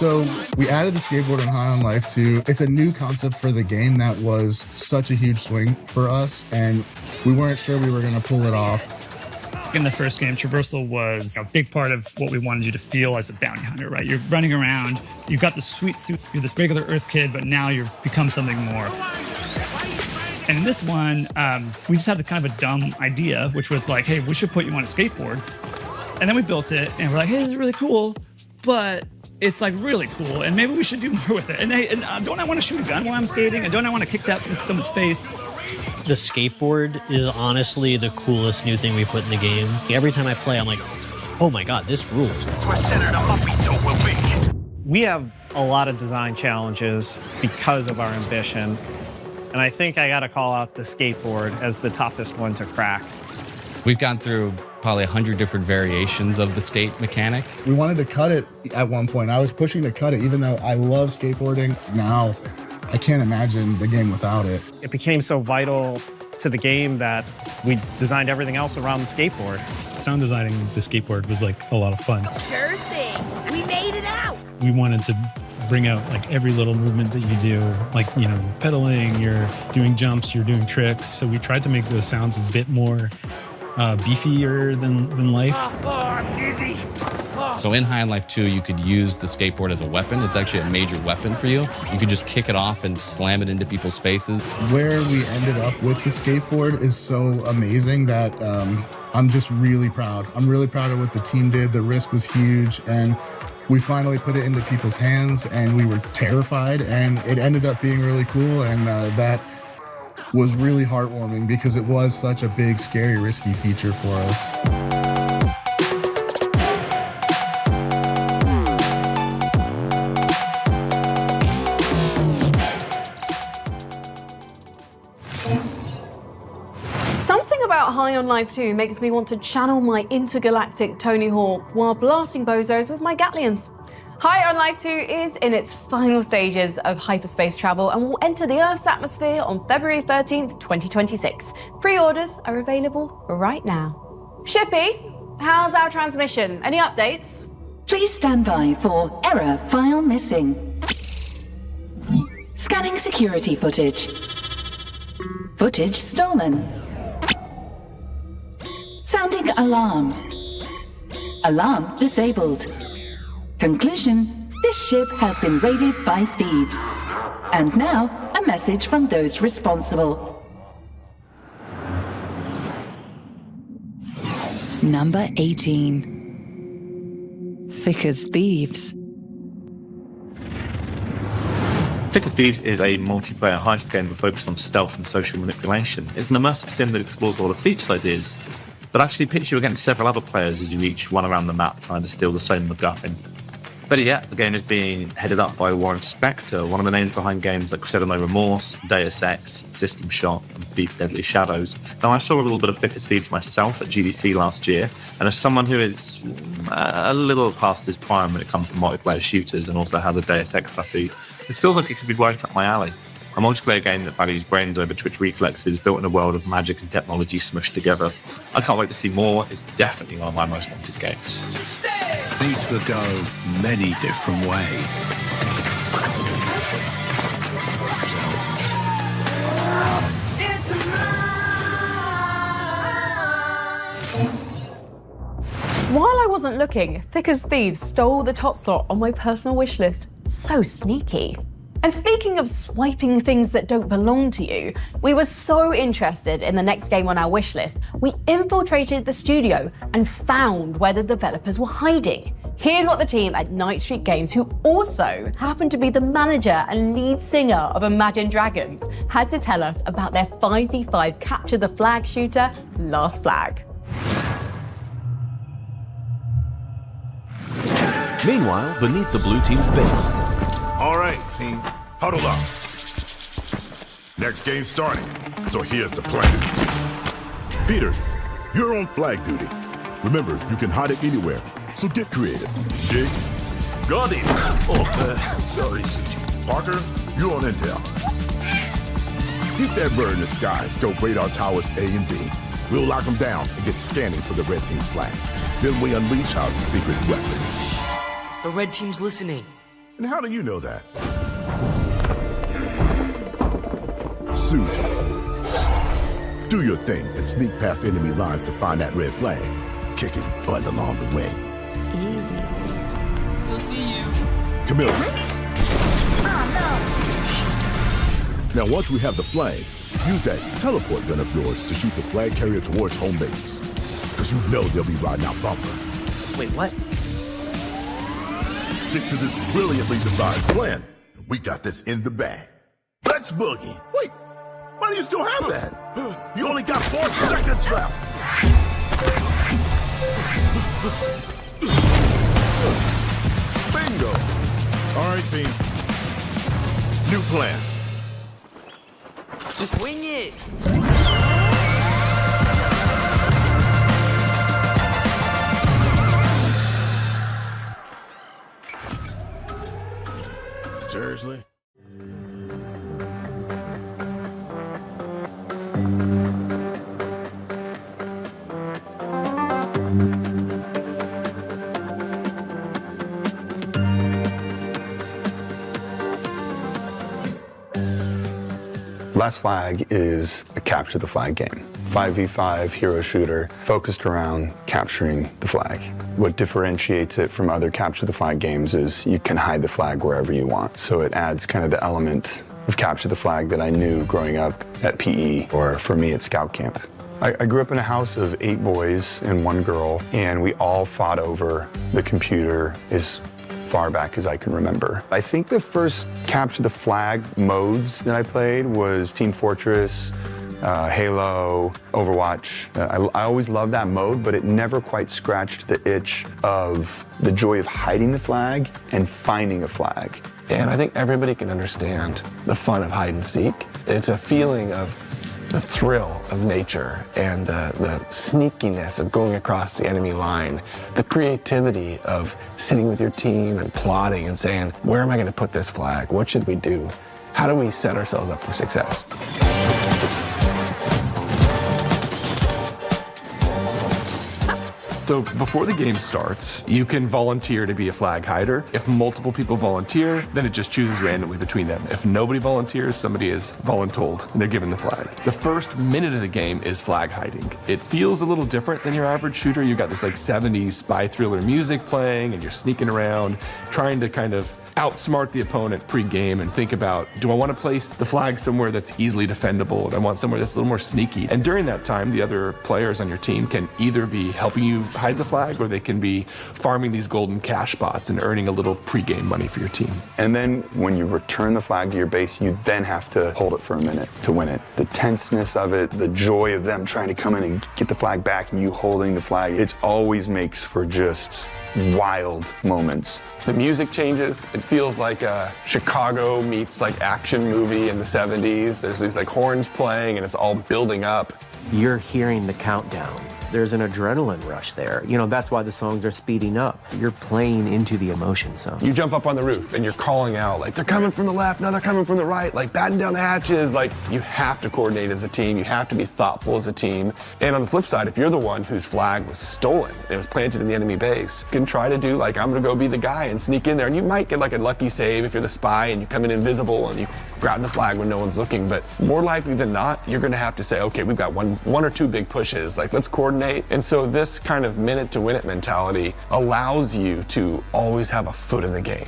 So we added the skateboard in High on Life 2. It's a new concept for the game that was such a huge swing for us, and we weren't sure we were going to pull it off. In the first game, traversal was a big part of what we wanted you to feel as a bounty hunter, right? You're running around, you've got this sweet suit, you're this regular Earth kid, but now you've become something more. And in this one, we just had the kind of a dumb idea, which was like, hey, we should put you on a skateboard. And then we built it, and we're like, hey, this is really cool, but it's like really cool, and maybe we should do more with it. And, don't I want to shoot a gun while I'm skating? And don't I want to kick that in someone's face? The skateboard is honestly the coolest new thing we put in the game. Every time I play, I'm like, oh my god, this rules. That's where Senator Huffington will be. We have a lot of design challenges because of our ambition. And I think I gotta call out the skateboard as the toughest one to crack. We've gone through probably 100 different variations of the skate mechanic. We wanted to cut it at one point. I was pushing to cut it, even though I love skateboarding. Now, I can't imagine the game without it. It became so vital to the game that we designed everything else around the skateboard. Sound designing the skateboard was like a lot of fun. Sure thing. We made it out. We wanted to bring out like every little movement that you do, like, you know, pedaling, you're doing jumps, you're doing tricks. So we tried to make those sounds a bit more beefier than life. Oh, I'm dizzy. So in High on Life 2, you could use the skateboard as a weapon. It's actually a major weapon for you. You could just kick it off and slam it into people's faces. Where we ended up with the skateboard is so amazing that I'm just really proud. I'm really proud of what the team did. The risk was huge, and we finally put it into people's hands, and we were terrified, and it ended up being really cool, and that was really heartwarming because it was such a big, scary, risky feature for us. Something about High on Life 2 makes me want to channel my intergalactic Tony Hawk while blasting bozos with my Gatlians. High on Life 2 is in its final stages of hyperspace travel and will enter the Earth's atmosphere on February 13th, 2026. Pre-orders are available right now. Shippy, how's our transmission? Any updates? Please stand by for error file missing. Scanning security footage. Footage stolen. Sounding alarm. Alarm disabled. Conclusion, this ship has been raided by thieves. And now, a message from those responsible. Number 18. Thick as Thieves. Thick as Thieves is a multiplayer heist game that focuses on stealth and social manipulation. It's an immersive sim that explores a lot of Thief's ideas, but actually pits you against several other players as you each run around the map trying to steal the same MacGuffin. Better yet, the game is being headed up by Warren Spector, one of the names behind games like Crusader No Remorse, Deus Ex, System Shock, and Thief Deadly Shadows. Now, I saw a little bit of Thick as Thieves myself at GDC last year, and as someone who is a little past his prime when it comes to multiplayer shooters and also has a Deus Ex tattoo, this feels like it could be right up my alley. A multiplayer game that values brains over twitch reflexes, built in a world of magic and technology smushed together. I can't wait to see more. It's definitely one of my most wanted games. Things could go many different ways. While I wasn't looking, Thick as Thieves stole the top slot on my personal wish list. So sneaky. And speaking of swiping things that don't belong to you, we were so interested in the next game on our wish list, we infiltrated the studio and found where the developers were hiding. Here's what the team at Night Street Games, who also happened to be the manager and lead singer of Imagine Dragons, had to tell us about their 5v5 Capture the Flag shooter, Last Flag. Meanwhile, beneath the blue team's base. All right, team, huddle up. Next game starting, so here's the plan. Peter, you're on flag duty. Remember, you can hide it anywhere, so get creative. Jake? Got it. Oh, sorry. Parker, you're on intel. Keep that bird in the sky, scope radar towers A and B. We'll lock them down and get scanning for the red team's flag. Then we unleash our secret weapon. The red team's listening. And how do you know that? Suit. Do your thing and sneak past enemy lines to find that red flag. Kicking butt along the way. Easy. So see you. Camilla. Now, once we have the flag, use that teleport gun of yours to shoot the flag carrier towards home base. Because you know they'll be riding out bumper. Wait, what? Stick to this brilliantly devised plan. We got this in the bag. Let's boogie. Wait, why do you still have that? You only got 4 seconds left. Bingo. All right, team. New plan. Just wing it. Seriously? Last Flag is a capture the flag game. 5v5 hero shooter focused around capturing the flag. What differentiates it from other capture the flag games is you can hide the flag wherever you want. So it adds kind of the element of capture the flag that I knew growing up at PE, or for me at scout camp. I grew up in a house of 8 boys and 1 girl, and we all fought over the computer as far back as I can remember. I think the first capture the flag modes that I played was Team Fortress, Halo, Overwatch. I always loved that mode, but it never quite scratched the itch of the joy of hiding the flag and finding a flag. And I think everybody can understand the fun of hide and seek. It's a feeling of the thrill of nature and the sneakiness of going across the enemy line, the creativity of sitting with your team and plotting and saying, where am I going to put this flag? What should we do? How do we set ourselves up for success? So before the game starts, you can volunteer to be a flag hider. If multiple people volunteer, then it just chooses randomly between them. If nobody volunteers, somebody is voluntold, and they're given the flag. The first minute of the game is flag hiding. It feels a little different than your average shooter. You've got this like 70s spy thriller music playing, and you're sneaking around, trying to kind of outsmart the opponent pre-game and think about, do I want to place the flag somewhere that's easily defendable? Do I want somewhere that's a little more sneaky? And during that time, the other players on your team can either be helping you hide the flag, or they can be farming these golden cash spots and earning a little pre-game money for your team. And then when you return the flag to your base, you then have to hold it for a minute to win it. The tenseness of it, the joy of them trying to come in and get the flag back and you holding the flag, it always makes for just wild moments. The music changes. It feels like a Chicago meets like action movie in the 70s. There's these like horns playing and it's all building up. You're hearing the countdown. There's an adrenaline rush there. You know, that's why the songs are speeding up. You're playing into the emotion zone. You jump up on the roof and you're calling out, like, they're coming from the left, now they're coming from the right, like, batten down the hatches. Like, you have to coordinate as a team. You have to be thoughtful as a team. And on the flip side, if you're the one whose flag was stolen, it was planted in the enemy base, you can try to do, like, I'm gonna go be the guy and sneak in there. And you might get, like, a lucky save if you're the spy and you come in invisible and you grab the flag when no one's looking. But more likely than not, you're gonna have to say, okay, we've got one or two big pushes. Like, let's coordinate. And so this kind of minute to win it mentality allows you to always have a foot in the game.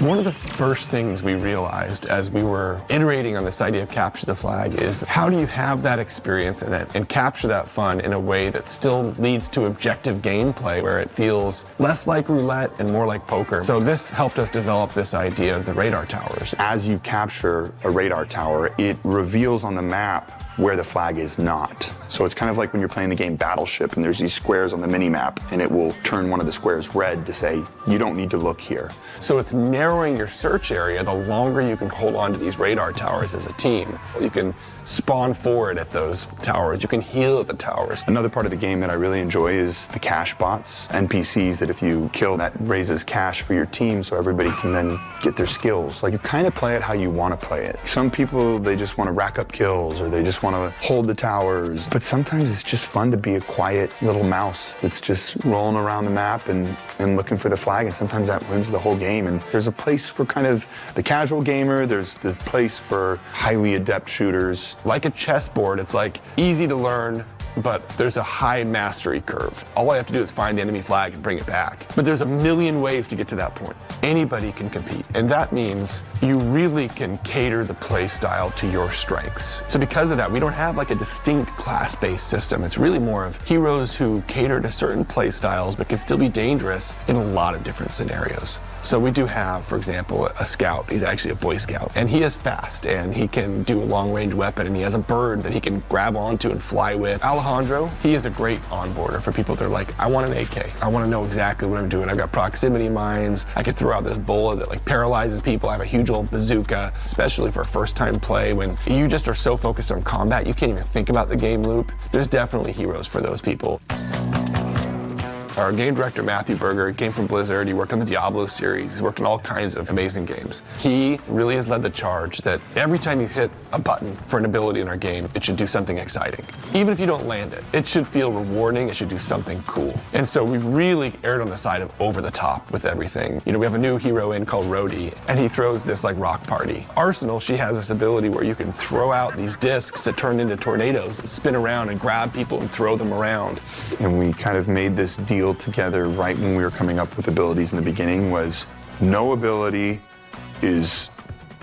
One of the first things we realized as we were iterating on this idea of capture the flag is, how do you have that experience and capture that fun in a way that still leads to objective gameplay where it feels less like roulette and more like poker? So this helped us develop this idea of the radar towers. As you capture a radar tower, it reveals on the map where the flag is not. So it's kind of like when you're playing the game Battleship and there's these squares on the mini-map and it will turn one of the squares red to say, you don't need to look here. So it's narrowing your search area the longer you can hold on to these radar towers as a team. You can spawn forward at those towers. You can heal at the towers. Another part of the game that I really enjoy is the cash bots, NPCs that if you kill, that raises cash for your team so everybody can then get their skills. Like, you kind of play it how you want to play it. Some people, they just want to rack up kills or they just want to hold the towers. But But sometimes it's just fun to be a quiet little mouse that's just rolling around the map and looking for the flag, and sometimes that wins the whole game. And there's a place for kind of the casual gamer, there's the place for highly adept shooters. Like a chessboard, it's like easy to learn, but there's a high mastery curve. All I have to do is find the enemy flag and bring it back. But there's a million ways to get to that point. Anybody can compete. And that means you really can cater the play style to your strengths. So because of that, we don't have like a distinct class-based system. It's really more of heroes who cater to certain play styles, but can still be dangerous in a lot of different scenarios. So we do have, for example, a scout. He's actually a Boy Scout, and he is fast, and he can do a long-range weapon, and he has a bird that he can grab onto and fly with. Alejandro, he is a great onboarder for people that are like, I want an AK. I want to know exactly what I'm doing. I've got proximity mines. I can throw out this bullet that like paralyzes people. I have a huge old bazooka, especially for first-time play when you just are so focused on combat, you can't even think about the game loop. There's definitely heroes for those people. Our game director, Matthew Berger, came from Blizzard. He worked on the Diablo series. He's worked on all kinds of amazing games. He really has led the charge that every time you hit a button for an ability in our game, it should do something exciting. Even if you don't land it, it should feel rewarding. It should do something cool. And so we really erred on the side of over the top with everything. You know, we have a new hero in called Rhodey, and he throws this like rock party. Arsenal, she has this ability where you can throw out these discs that turn into tornadoes that spin around and grab people and throw them around. And we kind of made this deal together right when we were coming up with abilities in the beginning was no ability is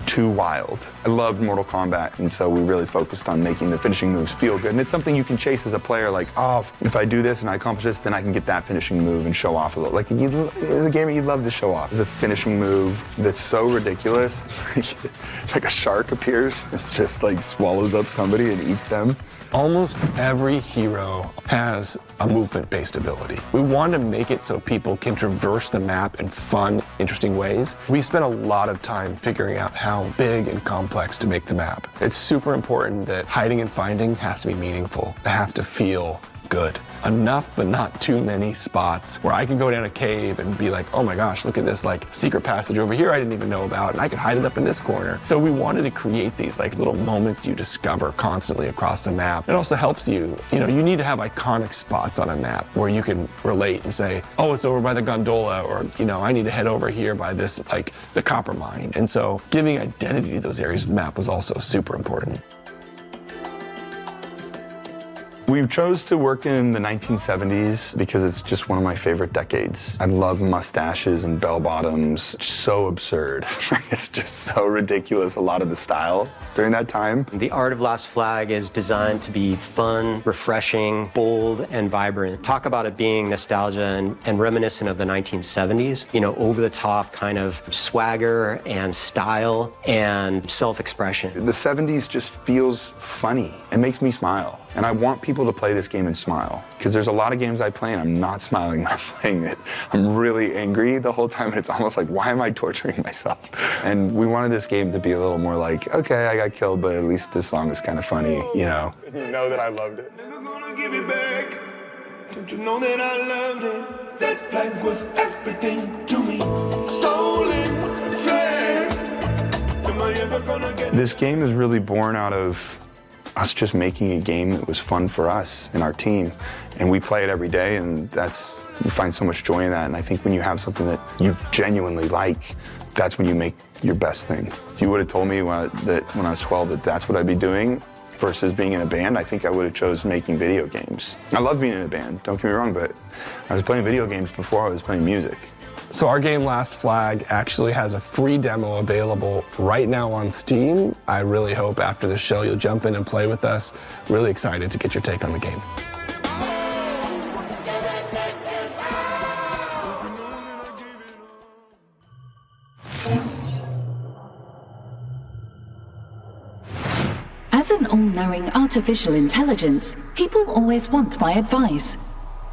too wild. I loved Mortal Kombat, and so we really focused on making the finishing moves feel good. And it's something you can chase as a player, like, oh, if I do this and I accomplish this, then I can get that finishing move and show off a little. Like, as a gamer, you'd love to show off. It's a finishing move that's so ridiculous. It's like a shark appears and just like swallows up somebody and eats them. Almost every hero has a movement-based ability. We want to make it so people can traverse the map in fun, interesting ways. We spent a lot of time figuring out how big and complex to make the map. It's super important that hiding and finding has to be meaningful. It has to feel good. Enough, but not too many spots where I can go down a cave and be like, oh my gosh, look at this like secret passage over here I didn't even know about, and I can hide it up in this corner. So we wanted to create these like little moments you discover constantly across the map. It also helps you, you need to have iconic spots on a map where you can relate and say, oh, it's over by the gondola, or, I need to head over here by this, like the copper mine. And so giving identity to those areas of the map was also super important. We chose to work in the 1970s because it's just one of my favorite decades. I love mustaches and bell bottoms. It's so absurd. It's just so ridiculous, a lot of the style during that time. The art of Last Flag is designed to be fun, refreshing, bold, and vibrant. Talk about it being nostalgia and reminiscent of the 1970s. Over the top kind of swagger and style and self-expression. The 70s just feels funny. It makes me smile. And I want people to play this game and smile. Because there's a lot of games I play and I'm not smiling when I'm playing it. I'm really angry the whole time, and it's almost like, why am I torturing myself? And we wanted this game to be a little more like, okay, I got killed, but at least this song is kind of funny, You know that I loved it. Never gonna give it back. Don't you know that I loved it? That flag was everything to me. Stolen flag. Am I ever gonna get This game is really born out of us just making a game that was fun for us and our team. And we play it every day, and we find so much joy in that. And I think when you have something that you genuinely like, that's when you make your best thing. If you would have told me when I was 12 that that's what I'd be doing versus being in a band, I think I would have chose making video games. I love being in a band, don't get me wrong, but I was playing video games before I was playing music. So our game Last Flag actually has a free demo available right now on Steam. I really hope after the show you'll jump in and play with us. Really excited to get your take on the game. As an all-knowing artificial intelligence, people always want my advice.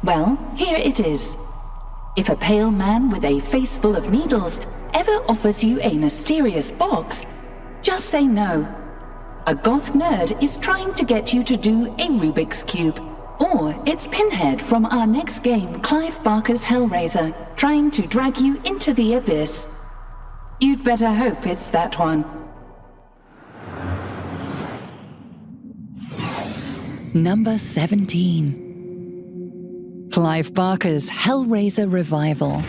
Well, here it is. If a pale man with a face full of needles ever offers you a mysterious box, just say no. A goth nerd is trying to get you to do a Rubik's Cube. Or it's Pinhead from our next game, Clive Barker's Hellraiser, trying to drag you into the abyss. You'd better hope it's that one. Number 17. Clive Barker's Hellraiser Revival.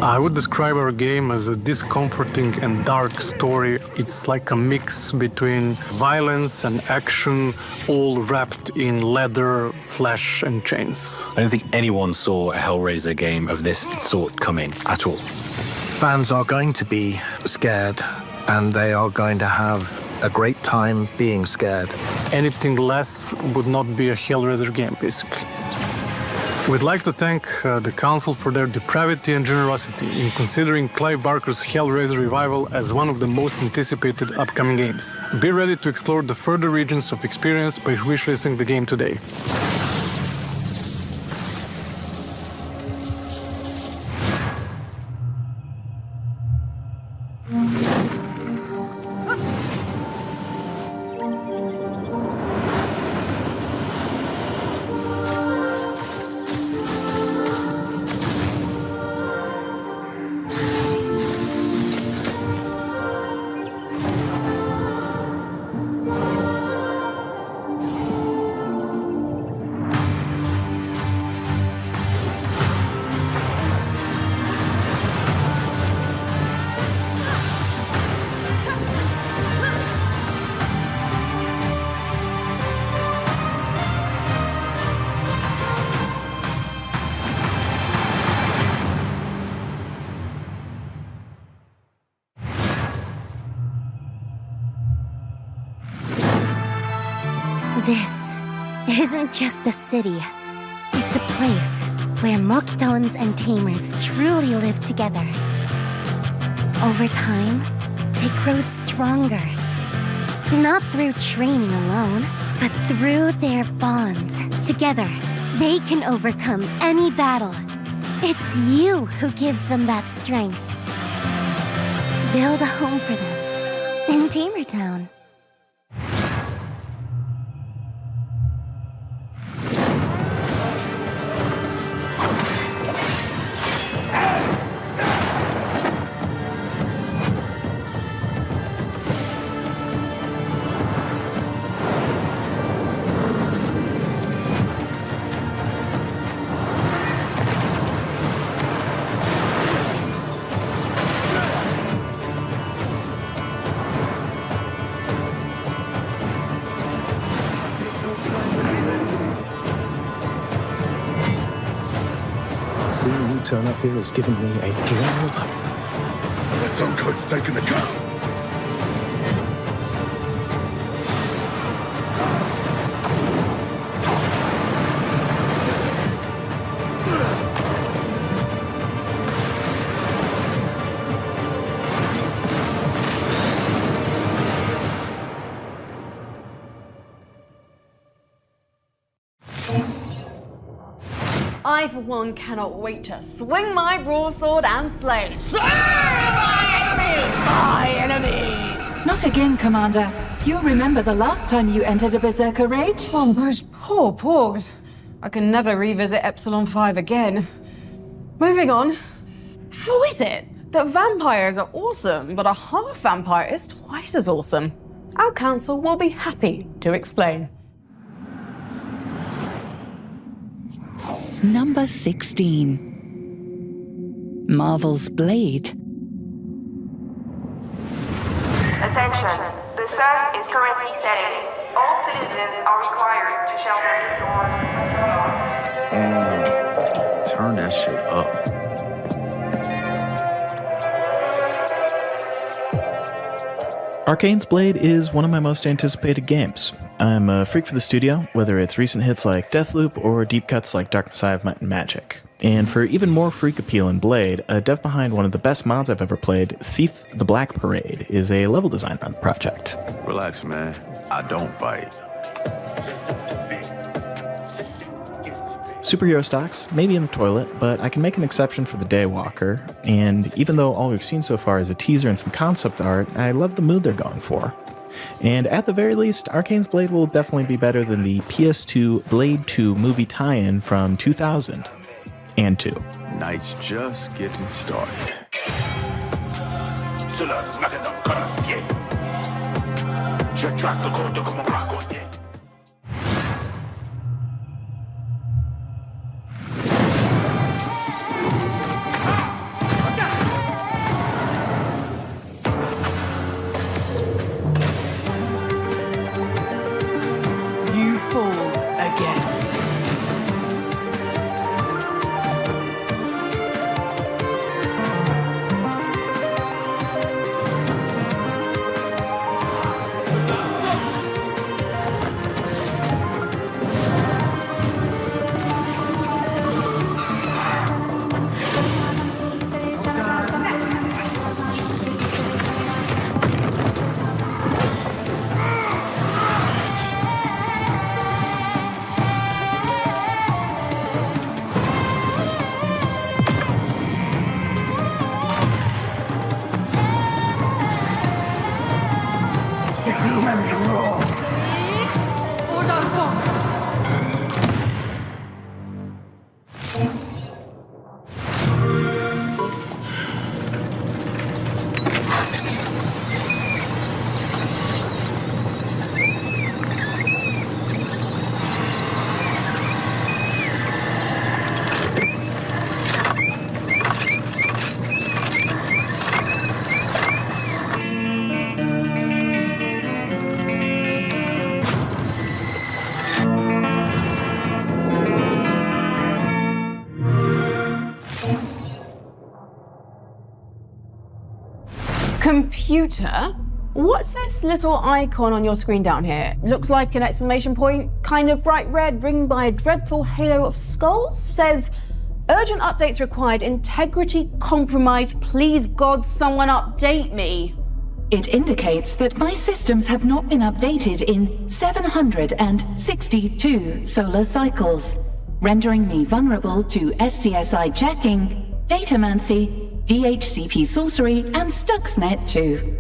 I would describe our game as a discomforting and dark story. It's like a mix between violence and action, all wrapped in leather, flesh, and chains. I don't think anyone saw a Hellraiser game of this sort coming at all. Fans are going to be scared, and they are going to have a great time being scared. Anything less would not be a Hellraiser game, basically. We'd like to thank the Council for their depravity and generosity in considering Clive Barker's Hellraiser Revival as one of the most anticipated upcoming games. Be ready to explore the further regions of experience by wishlisting the game today. This isn't just a city. It's a place where Mokitons and Tamers truly live together. Over time, they grow stronger. Not through training alone, but through their bonds. Together, they can overcome any battle. It's you who gives them that strength. Build a home for them in Tamertown. Seeing you turn up here has given me a glimmer of hope. The turncoat's taken the cuff. I, for one, cannot wait to swing my broadsword and slay. Slay my enemy! Not again, Commander. You remember the last time you entered a berserker rage? Oh, those poor porgs. I can never revisit Epsilon 5 again. Moving on. How is it that vampires are awesome, but a half vampire is twice as awesome? Our council will be happy to explain. Number 16. Marvel's Blade. Attention, the sun is currently setting. All citizens are required to shelter in dorms. Turn that shit up. Arcane's Blade is one of my most anticipated games. I'm a freak for the studio, whether it's recent hits like Deathloop or deep cuts like Dark Side of Might and Magic. And for even more freak appeal in Blade, a dev behind one of the best mods I've ever played, Thief the Black Parade, is a level designer on the project. Relax, man. I don't bite. Superhero stocks, maybe in the toilet, but I can make an exception for the Daywalker, and even though all we've seen so far is a teaser and some concept art, I love the mood they're going for. And at the very least, Arcane's Blade will definitely be better than the PS2 Blade 2 movie tie-in from 2000 and 2. Night's just getting started. too many rules. Computer? What's this little icon on your screen down here? Looks like an exclamation point, kind of bright red, ringed by a dreadful halo of skulls. Says, urgent updates required, integrity compromised, please God, someone update me. It indicates that my systems have not been updated in 762 solar cycles, rendering me vulnerable to SCSI jacking, datamancy, DHCP sorcery, and Stuxnet too.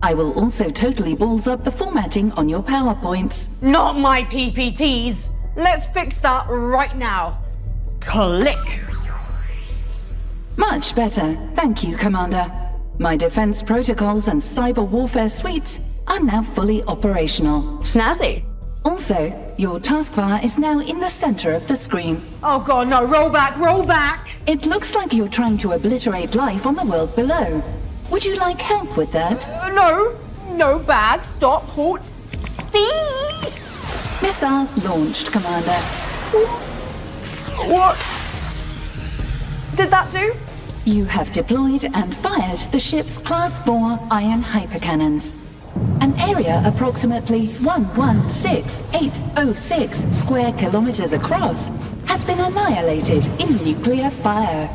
I will also totally balls up the formatting on your PowerPoints. Not my PPTs. Let's fix that right now. Click. Much better, thank you, Commander. My defense protocols and cyber warfare suites are now fully operational. Snazzy. Also, your taskbar is now in the center of the screen. Oh God, no, roll back, roll back! It looks like you're trying to obliterate life on the world below. Would you like help with that? No, bad, stop, halt, cease! Missiles launched, Commander. What did that do? You have deployed and fired the ship's Class 4 iron hypercannons. An area approximately 116,806 square kilometers across has been annihilated in nuclear fire.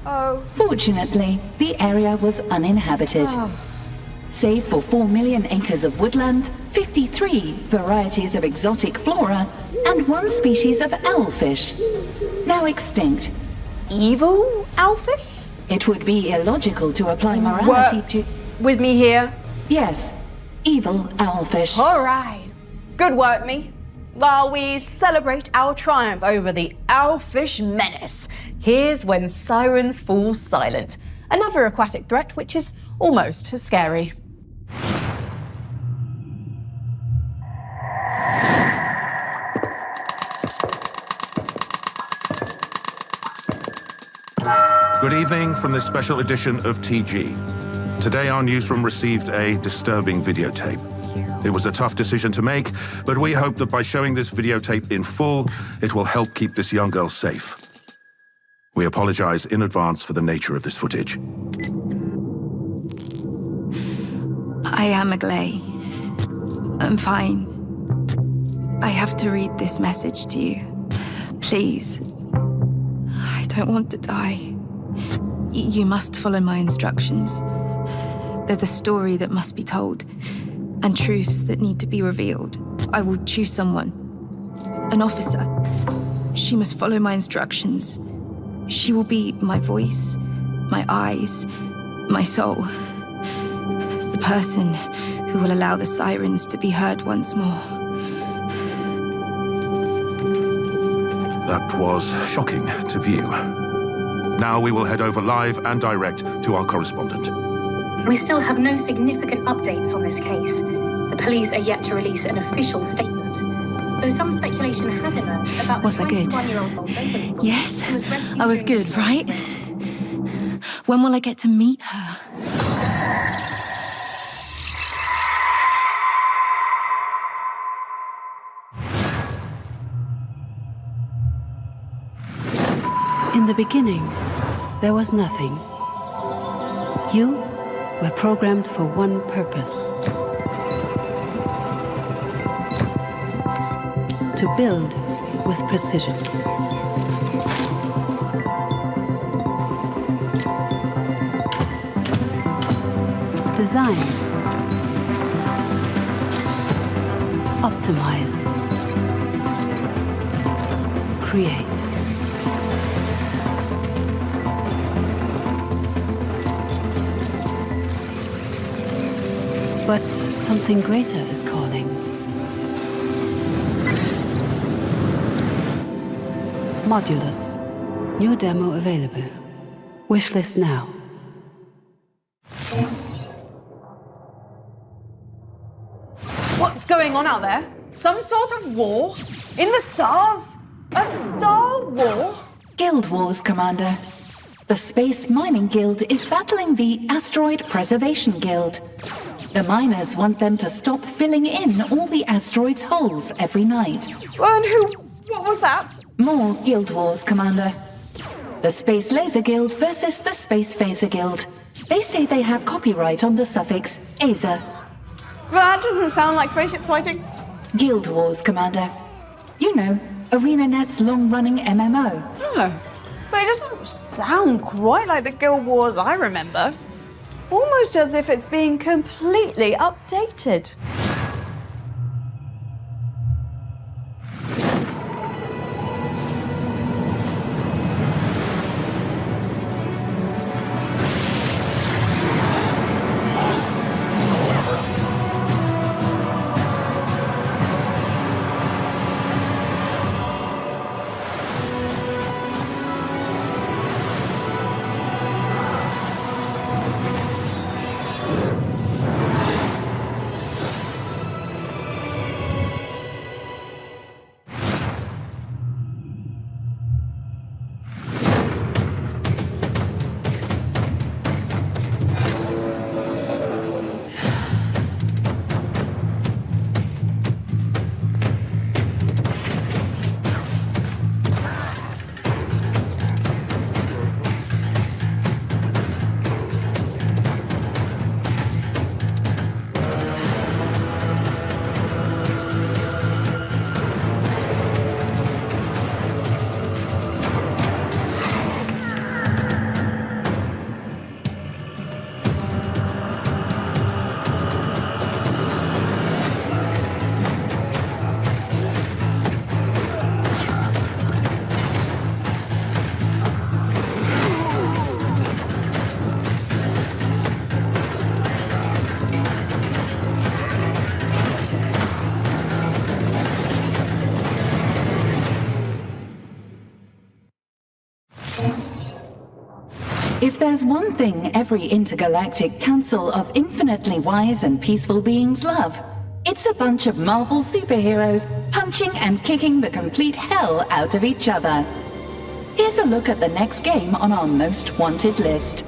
Oh. Fortunately, the area was uninhabited. Save for 4 million acres of woodland, 53 varieties of exotic flora, and 1 species of owlfish, now extinct. Evil owlfish? It would be illogical to apply morality to... With me here? Yes. Evil owlfish. All right. Good work, me. While we celebrate our triumph over the owlfish menace, here's when sirens fall silent. Another aquatic threat which is almost as scary. Good evening from this special edition of TG. Today our newsroom received a disturbing videotape. It was a tough decision to make, but we hope that by showing this videotape in full, it will help keep this young girl safe. We apologize in advance for the nature of this footage. I am Agley. I'm fine. I have to read this message to you. Please. I don't want to die. You must follow my instructions. There's a story that must be told, and truths that need to be revealed. I will choose someone. An officer. She must follow my instructions. She will be my voice, my eyes, my soul. The person who will allow the sirens to be heard once more. That was shocking to view. Now we will head over live and direct to our correspondent. We still have no significant updates on this case. The police are yet to release an official statement. Though some speculation has emerged about Was I good? 21-year-old Moldova Yes, who was rescued I was during good, right? When will I get to meet her? In the beginning, there was nothing. You were programmed for one purpose: to build with precision. Design. Optimize. Create. But something greater is calling. Modulus. New demo available. Wishlist now. What's going on out there? Some sort of war? In the stars? A star war? Guild Wars, Commander. The Space Mining Guild is battling the Asteroid Preservation Guild. The miners want them to stop filling in all the asteroids' holes every night. And what was that? More Guild Wars, Commander. The Space Laser Guild versus the Space Phaser Guild. They say they have copyright on the suffix "aser." That doesn't sound like spaceships fighting. Guild Wars, Commander. You know, ArenaNet's long-running MMO. Oh, but it doesn't sound quite like the Guild Wars I remember. Almost as if it's being completely updated. If there's one thing every intergalactic council of infinitely wise and peaceful beings love, it's a bunch of Marvel superheroes punching and kicking the complete hell out of each other. Here's a look at the next game on our most wanted list.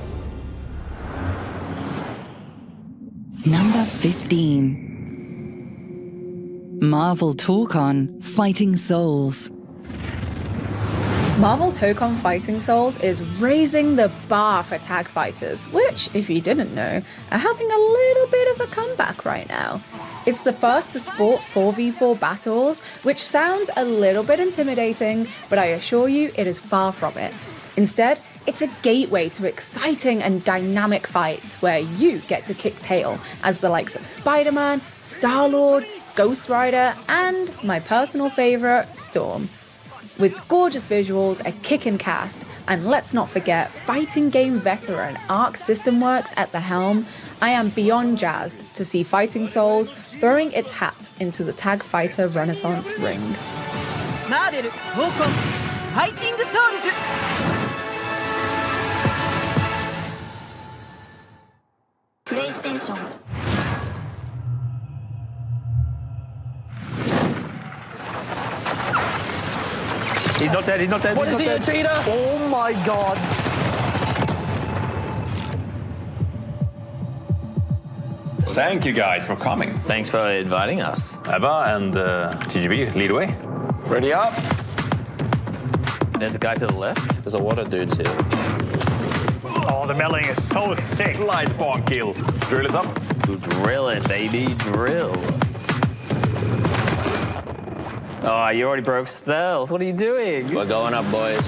Number 15. Marvel Torcon Fighting Souls. Marvel Tokon Fighting Souls is raising the bar for tag fighters, which, if you didn't know, are having a little bit of a comeback right now. It's the first to sport 4v4 battles, which sounds a little bit intimidating, but I assure you it is far from it. Instead, it's a gateway to exciting and dynamic fights where you get to kick tail as the likes of Spider-Man, Star-Lord, Ghost Rider, and my personal favourite, Storm. With gorgeous visuals, a kick-in cast, and let's not forget fighting game veteran Arc System Works at the helm, I am beyond jazzed to see Fighting Souls throwing its hat into the tag fighter renaissance ring. Marvel Tokon Fighting Souls! PlayStation. He's not dead, he's not dead. What is he, a cheater? Oh my god. Thank you guys for coming. Thanks for inviting us. Ebba and TGB, lead away. Ready up. There's a guy to the left. There's a lot of dudes here. Oh, the melee is so sick. Light bomb kill. Drill is up. Drill it, baby, drill. Oh, you already broke stealth. What are you doing? We're going up, boys.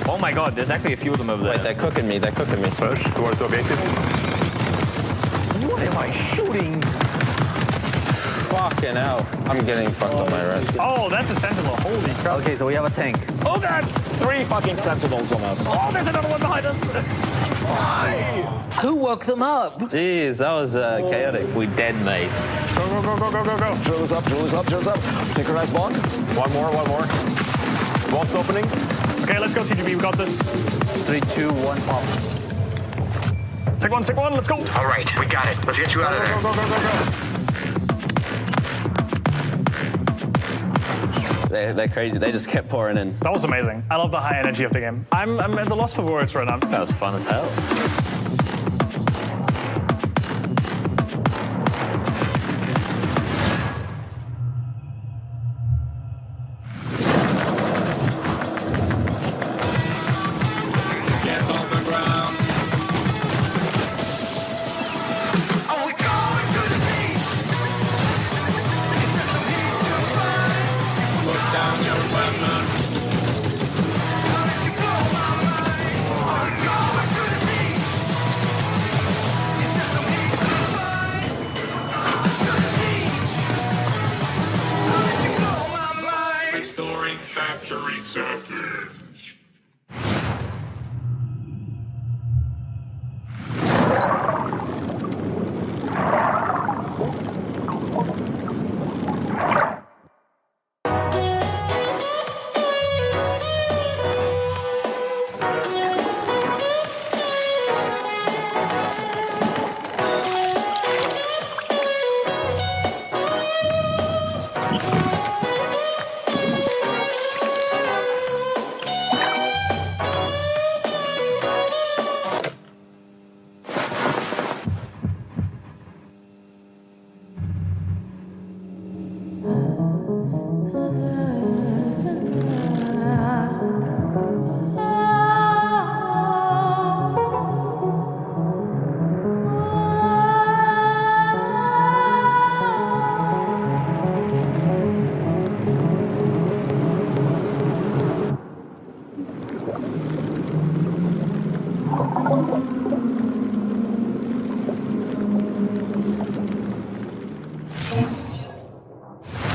Oh my god, there's actually a few of them over there. Wait, they're cooking me, they're cooking me. Push towards the objective. What am I shooting? Fucking hell. I'm getting fucked up my red. Oh, that's a sentinel. Holy crap. Okay, so we have a tank. Oh god! 3 fucking sentinels on us. Oh, there's another one behind us. Who woke them up? Jeez, that was chaotic. We dead, mate. Go, go, go, go, go, go, go. Drill is up, drill is up, drill is up. Synchronize bond. One more. Vault's opening. Okay, let's go, TGB. We got this. 3, 2, 1, pop. Take one, let's go. All right, we got it. Let's get you out of there. Go, go, go, go, go. They're crazy. They just kept pouring in. That was amazing. I love the high energy of the game. I'm at the loss for words right now. That was fun as hell. Restoring factory circuit.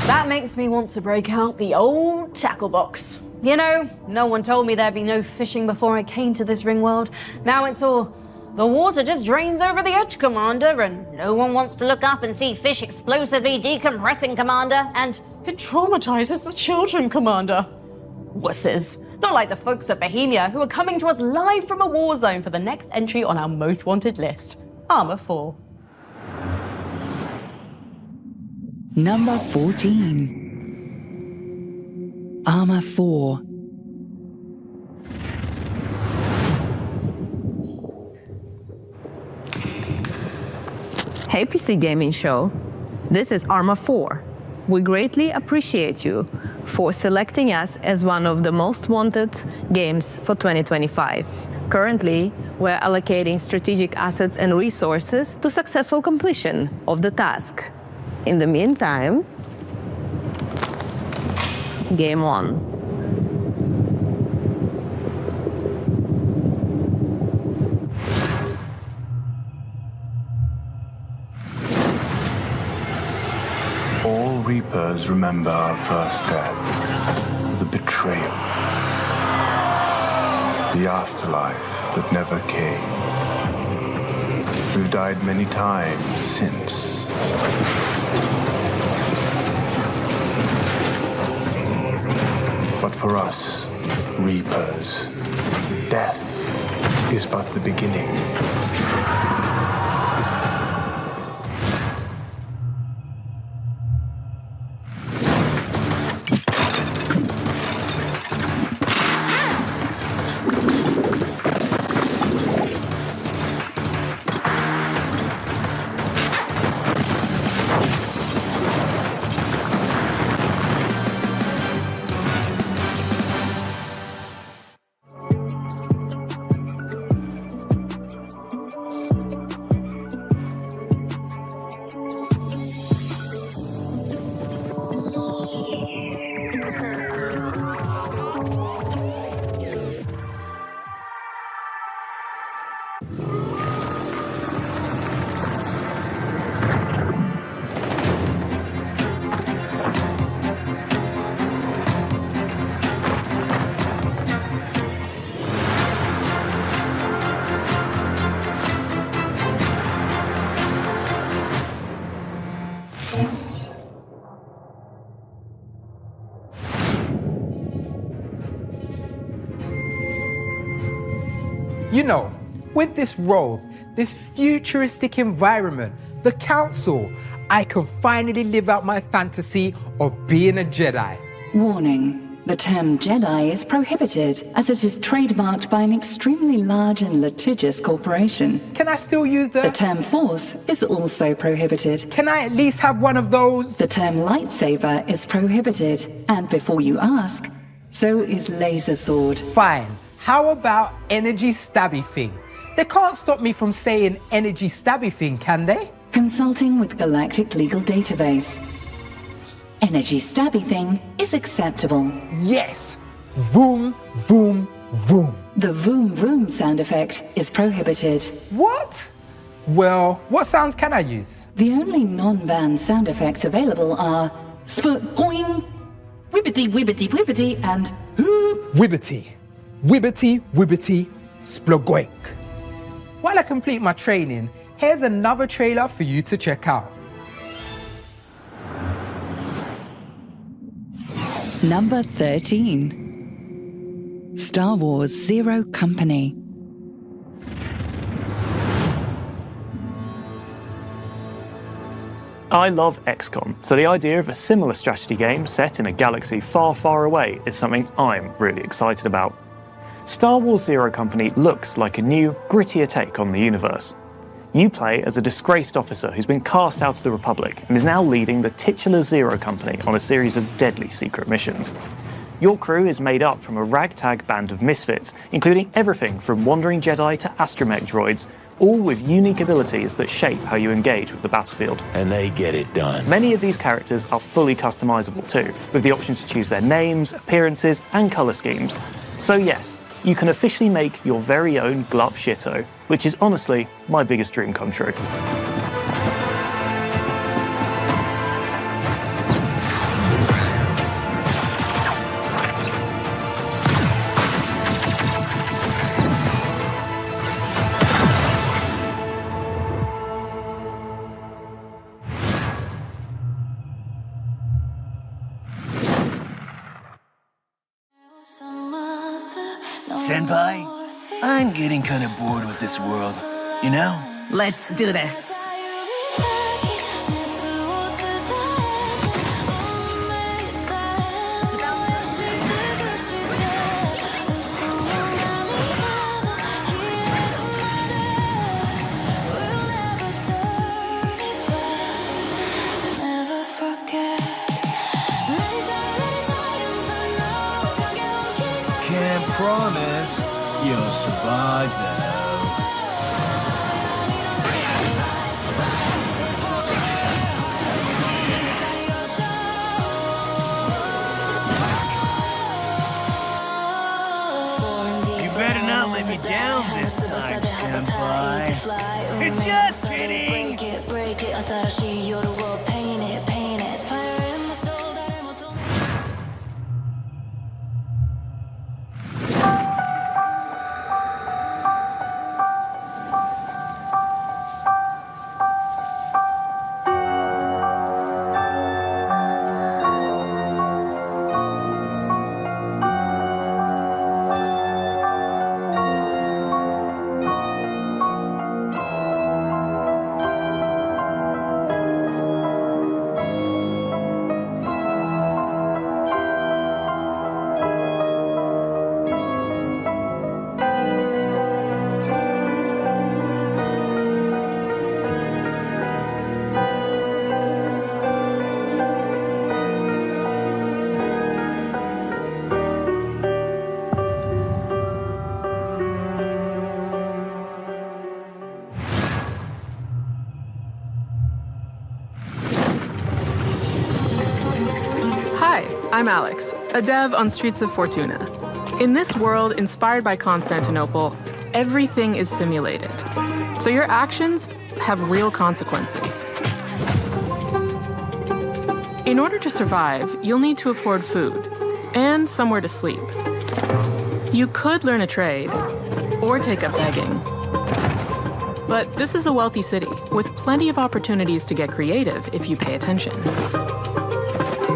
That makes me want to break out the old tackle box. You know, no one told me there'd be no fishing before I came to this ring world. Now it's all, the water just drains over the edge, Commander, and no one wants to look up and see fish explosively decompressing, Commander, and it traumatizes the children, Commander. Wusses. Not like the folks at Bohemia who are coming to us live from a war zone for the next entry on our most wanted list, Armor 4. Number 14. Armor 4. Hey PC Gaming Show, this is Armor 4. We greatly appreciate you for selecting us as one of the most wanted games for 2025. Currently, we're allocating strategic assets and resources to successful completion of the task. In the meantime, game on. All Reapers remember our first death, the betrayal, the afterlife that never came. We've died many times since. But for us, Reapers, death is but the beginning. know, with this robe, this futuristic environment, the council, I can finally live out my fantasy of being a Jedi. Warning. The term Jedi is prohibited as it is trademarked by an extremely large and litigious corporation. Can I still use The term Force is also prohibited. Can I at least have one of those? The term lightsaber is prohibited. And before you ask, so is laser sword. Fine. How about energy stabby thing? They can't stop me from saying energy stabby thing, can they? Consulting with Galactic Legal Database. Energy stabby thing is acceptable. Yes! Voom, voom, voom. The voom voom sound effect is prohibited. What? Well, what sounds can I use? The only non-banned sound effects available are spurt-going, wibbity wibbity wibbity, and whoop. Wibbity, wibbity, wibbity, splogoink. While I complete my training, here's another trailer for you to check out. Number 13. Star Wars Zero Company. I love XCOM, so the idea of a similar strategy game set in a galaxy far, far away is something I'm really excited about. Star Wars Zero Company looks like a new, grittier take on the universe. You play as a disgraced officer who's been cast out of the Republic and is now leading the titular Zero Company on a series of deadly secret missions. Your crew is made up from a ragtag band of misfits, including everything from wandering Jedi to astromech droids, all with unique abilities that shape how you engage with the battlefield. And they get it done. Many of these characters are fully customizable too, with the option to choose their names, appearances, and color schemes. So yes, you can officially make your very own Glup Shitto, which is honestly my biggest dream come true. Senpai, I'm getting kind of bored with this world, you know? Let's do this. Can't promise you'll survive though. You better not let me down this time, Senpai. Just kidding! Hi, I'm Alex, a dev on Streets of Fortuna. In this world inspired by Constantinople, everything is simulated. So your actions have real consequences. In order to survive, you'll need to afford food and somewhere to sleep. You could learn a trade or take up begging. But this is a wealthy city with plenty of opportunities to get creative if you pay attention.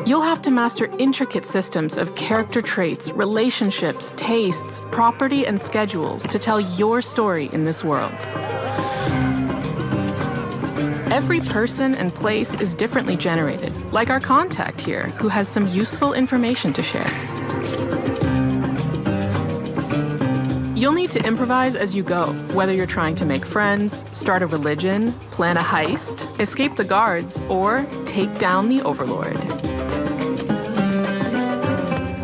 You'll have to master intricate systems of character traits, relationships, tastes, property, and schedules to tell your story in this world. Every person and place is differently generated, like our contact here, who has some useful information to share. You'll need to improvise as you go, whether you're trying to make friends, start a religion, plan a heist, escape the guards, or take down the Overlord.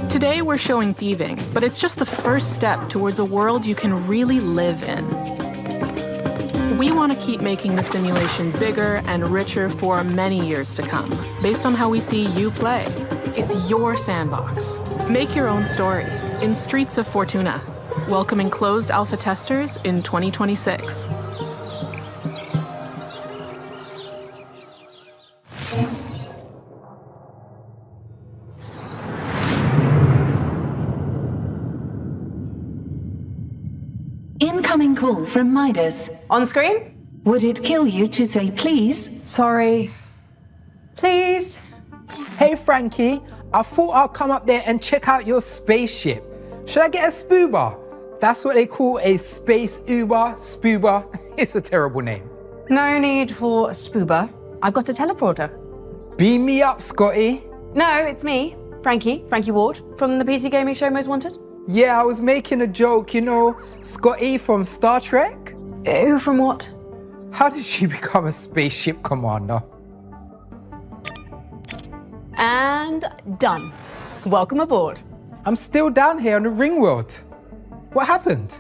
Today we're showing thieving, but it's just the first step towards a world you can really live in. We want to keep making the simulation bigger and richer for many years to come, based on how we see you play. It's your sandbox. Make your own story in Streets of Fortuna, welcoming closed alpha testers in 2026. Incoming call from Midas. On screen? Would it kill you to say please? Sorry. Please? Hey Frankie, I thought I'd come up there and check out your spaceship. Should I get a spooba? That's what they call a space Uber, spooba. It's a terrible name. No need for a spooba. I've got a teleporter. Beam me up, Scotty. No, it's me, Frankie Ward, from the PC gaming show Most Wanted. Yeah, I was making a joke, you know, Scotty from Star Trek? Who from what? How did she become a spaceship commander? And done. Welcome aboard. I'm still down here on the ring world. What happened?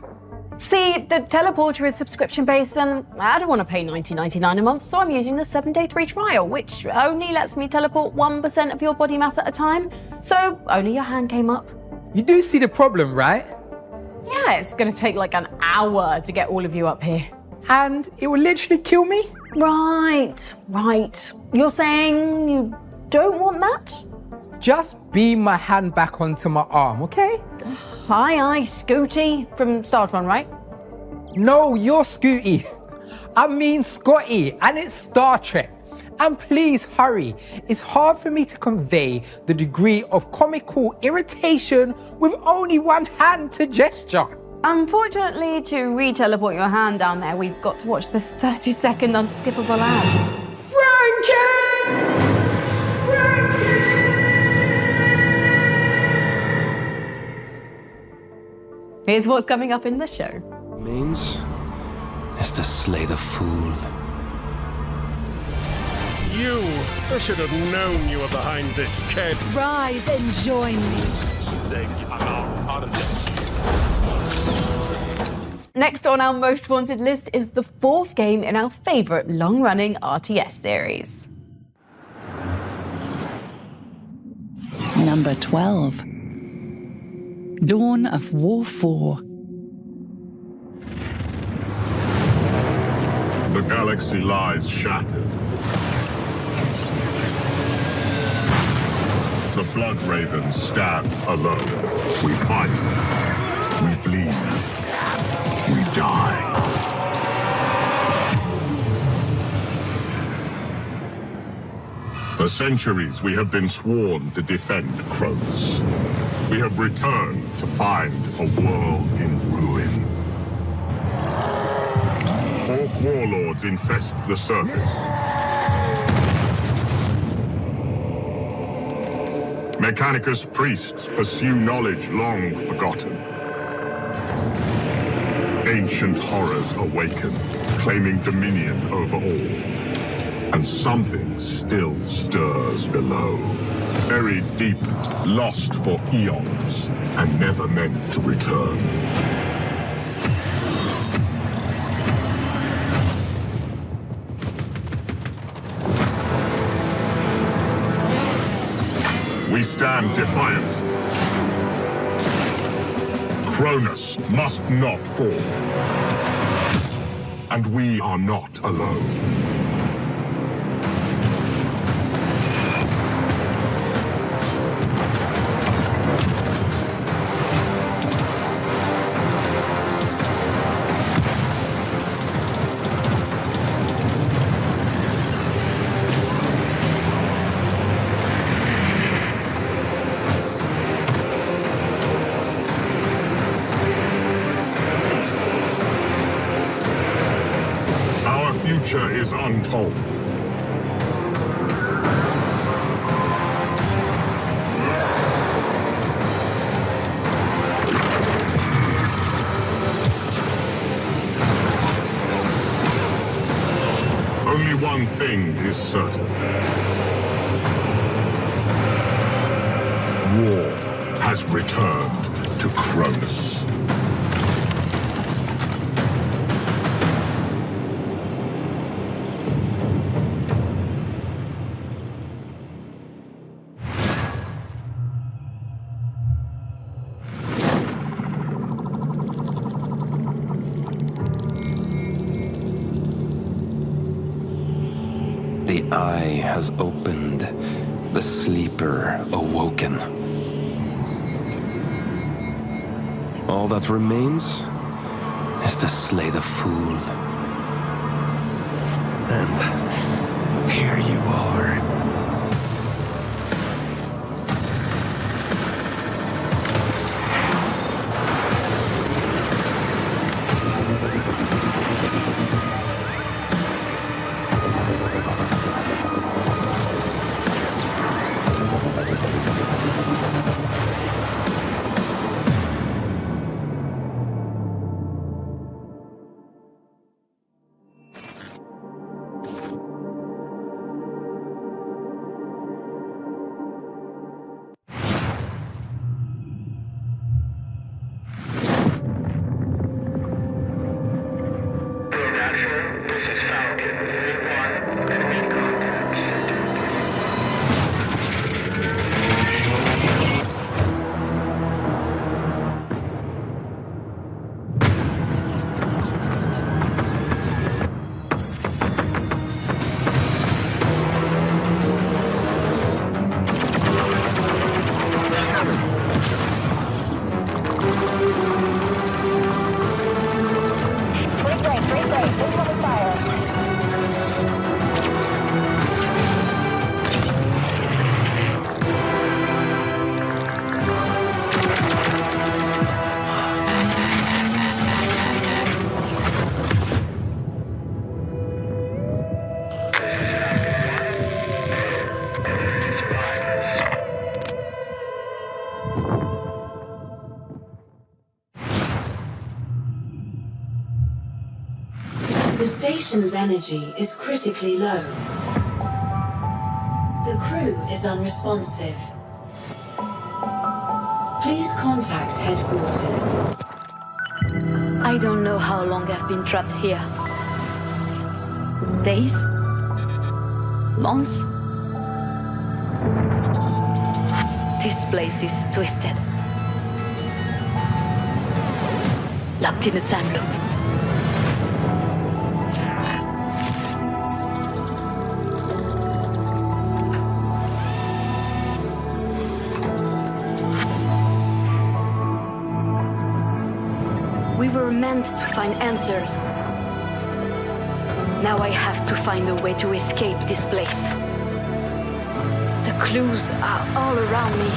See, the teleporter is subscription-based and I don't want to pay $19.99 a month, so I'm using the 7-day free trial, which only lets me teleport 1% of your body mass at a time, so only your hand came up. You do see the problem, right? Yeah, it's going to take like an hour to get all of you up here. And it will literally kill me? Right. You're saying you don't want that? Just beam my hand back onto my arm, okay? Aye, Scooty from Startron, right? No, you're Scooty. I mean Scotty, and it's Star Trek. And please hurry. It's hard for me to convey the degree of comical irritation with only one hand to gesture. Unfortunately, to re-teleport your hand down there, we've got to watch this 30-second unskippable ad. Frankie! Here's what's coming up in the show. Means is to slay the fool. I should have known you were behind this, kid. Rise and join me. Next on our Most Wanted list is the fourth game in our favourite long-running RTS series. Number 12. Dawn of War 4. The galaxy lies shattered. The Blood Ravens stand alone. We fight. We bleed. We die. For centuries, we have been sworn to defend Kronos. We have returned to find a world in ruin. Orc warlords infest the surface. Mechanicus priests pursue knowledge long forgotten. Ancient horrors awaken, claiming dominion over all. And something still stirs below. Buried deep, lost for eons, and never meant to return. We stand defiant. Kronos must not fall. And we are not alone. is untold. Only one thing is certain. War has returned to Cronus. The eye has opened, the sleeper awoken. All that remains is to slay the fool. And here you are. The station's energy is critically low. The crew is unresponsive. Please contact headquarters. I don't know how long I've been trapped here. Days? Months? This place is twisted. Locked in a time loop. We were meant to find answers. Now I have to find a way to escape this place. The clues are all around me.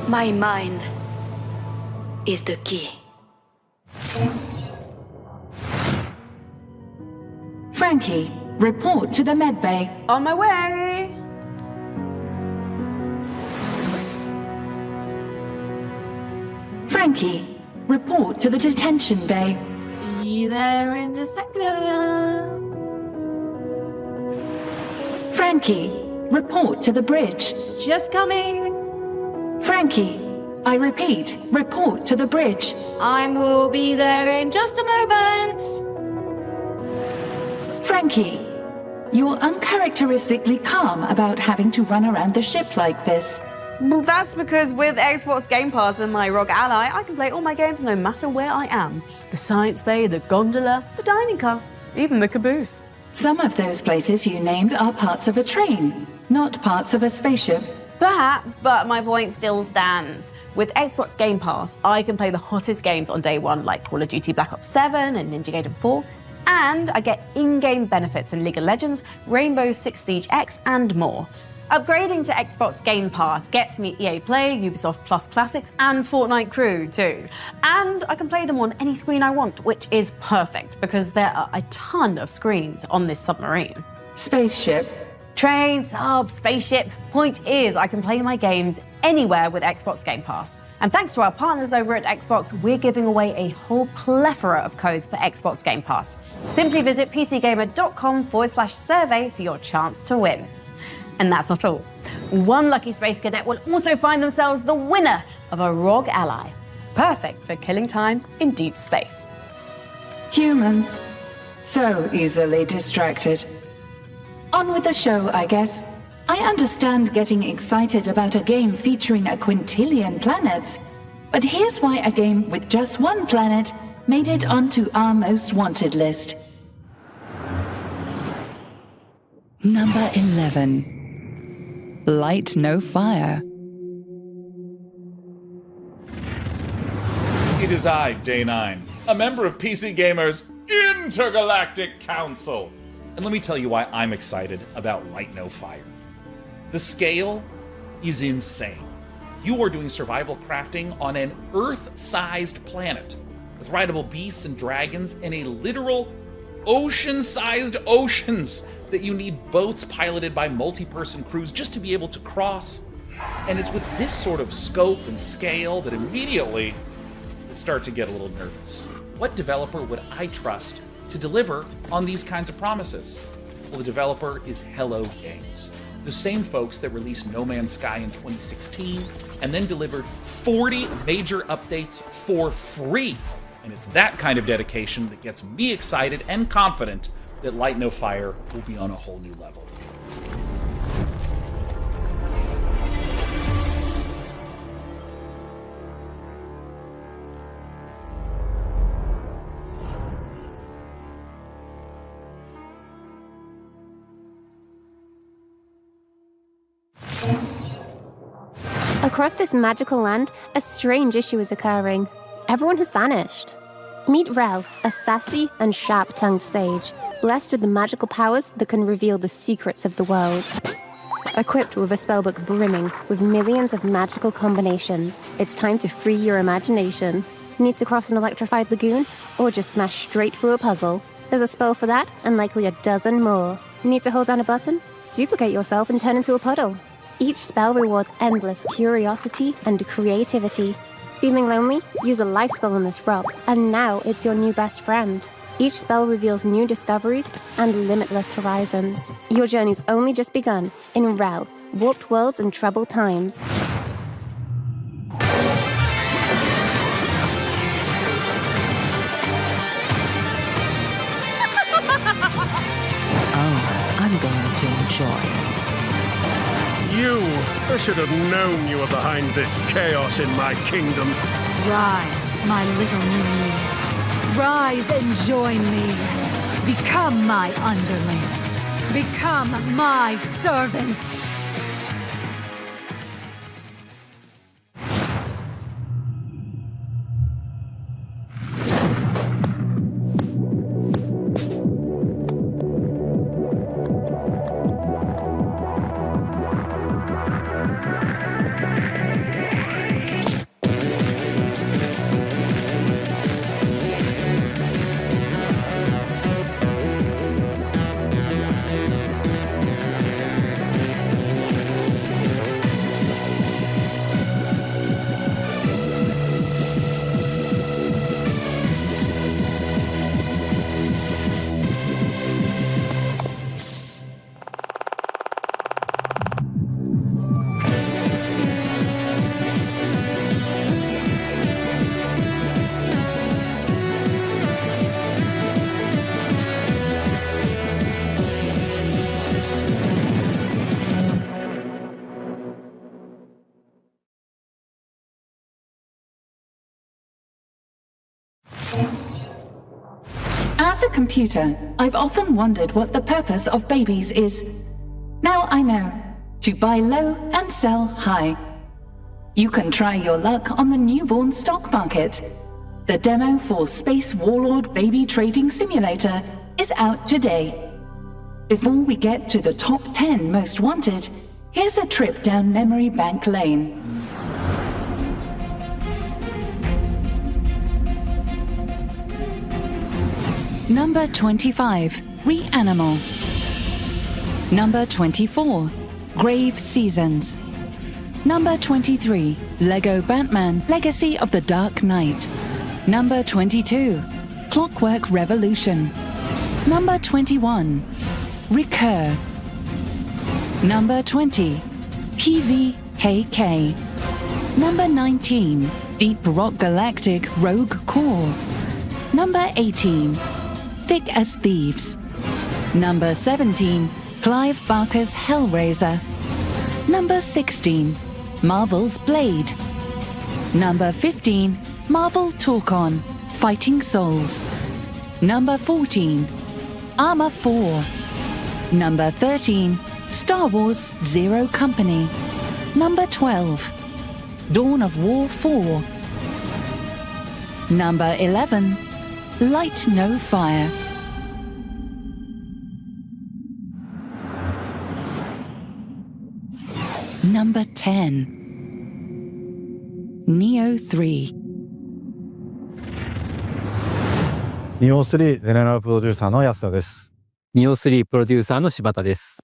My mind is the key. Frankie, report to the medbay. On my way. Frankie, report to the detention bay. Be there in a second. Frankie, report to the bridge. Just coming. Frankie, I repeat, report to the bridge. I will be there in just a moment. Frankie, you're uncharacteristically calm about having to run around the ship like this. Well, that's because with Xbox Game Pass and my ROG Ally, I can play all my games no matter where I am. The science bay, the gondola, the dining car, even the caboose. Some of those places you named are parts of a train, not parts of a spaceship. Perhaps, but my point still stands. With Xbox Game Pass, I can play the hottest games on day one, like Call of Duty Black Ops 7 and Ninja Gaiden 4, and I get in-game benefits in League of Legends, Rainbow Six Siege X, and more. Upgrading to Xbox Game Pass gets me EA Play, Ubisoft Plus Classics, and Fortnite Crew too. And I can play them on any screen I want, which is perfect because there are a ton of screens on this submarine. Spaceship. Train, sub, spaceship. Point is, I can play my games anywhere with Xbox Game Pass. And thanks to our partners over at Xbox, we're giving away a whole plethora of codes for Xbox Game Pass. Simply visit pcgamer.com/survey for your chance to win. And that's not all. One lucky space cadet will also find themselves the winner of a ROG ally. Perfect for killing time in deep space. Humans. So easily distracted. On with the show, I guess. I understand getting excited about a game featuring a quintillion planets, but here's why a game with just one planet made it onto our most wanted list. Number 11. Light No Fire. It is I, Day 9, a member of PC Gamer's Intergalactic Council. And let me tell you why I'm excited about Light No Fire. The scale is insane. You are doing survival crafting on an Earth-sized planet with rideable beasts and dragons and a literal ocean-sized oceans that you need boats piloted by multi-person crews just to be able to cross. And it's with this sort of scope and scale that immediately I start to get a little nervous. What developer would I trust to deliver on these kinds of promises? Well, the developer is Hello Games, the same folks that released No Man's Sky in 2016 and then delivered 40 major updates for free. And it's that kind of dedication that gets me excited and confident that Light No Fire will be on a whole new level. Across this magical land, a strange issue is occurring. Everyone has vanished. Meet Rel, a sassy and sharp-tongued sage, blessed with the magical powers that can reveal the secrets of the world. Equipped with a spellbook brimming with millions of magical combinations, it's time to free your imagination. Need to cross an electrified lagoon, or just smash straight through a puzzle? There's a spell for that, and likely a dozen more. Need to hold down a button? Duplicate yourself and turn into a puddle. Each spell rewards endless curiosity and creativity. Feeling lonely? Use a life spell on this rock, and now it's your new best friend. Each spell reveals new discoveries and limitless horizons. Your journey's only just begun in Rel, Warped Worlds and Troubled Times. Oh, I'm going to enjoy it. I should have known you were behind this chaos in my kingdom. Rise, my little minions. Rise and join me. Become my underlings. Become my servants. As a computer, I've often wondered what the purpose of babies is. Now I know. To buy low and sell high. You can try your luck on the newborn stock market. The demo for Space Warlord Baby Trading Simulator is out today. Before we get to the top 10 most wanted, Here's a trip down memory bank lane. Number 25, Reanimal. Number 24, Grave Seasons. Number 23, Lego Batman Legacy of the Dark Knight. Number 22, Clockwork Revolution. Number 21, Recur. Number 20, PVKK. Number 19, Deep Rock Galactic Rogue Core. Number 18, Thick as Thieves. Number 17, Clive Barker's Hellraiser. Number 16, Marvel's Blade. Number 15, Marvel Talk-On, Fighting Souls. Number 14, Armor 4. Number 13, Star Wars Zero Company. Number 12, Dawn of War 4. Number 11, Light No Fire. Number 10, Neo 3. ニオ3ゼネラルプロデューサーの安田です。ニオ3プロデューサーの柴田です。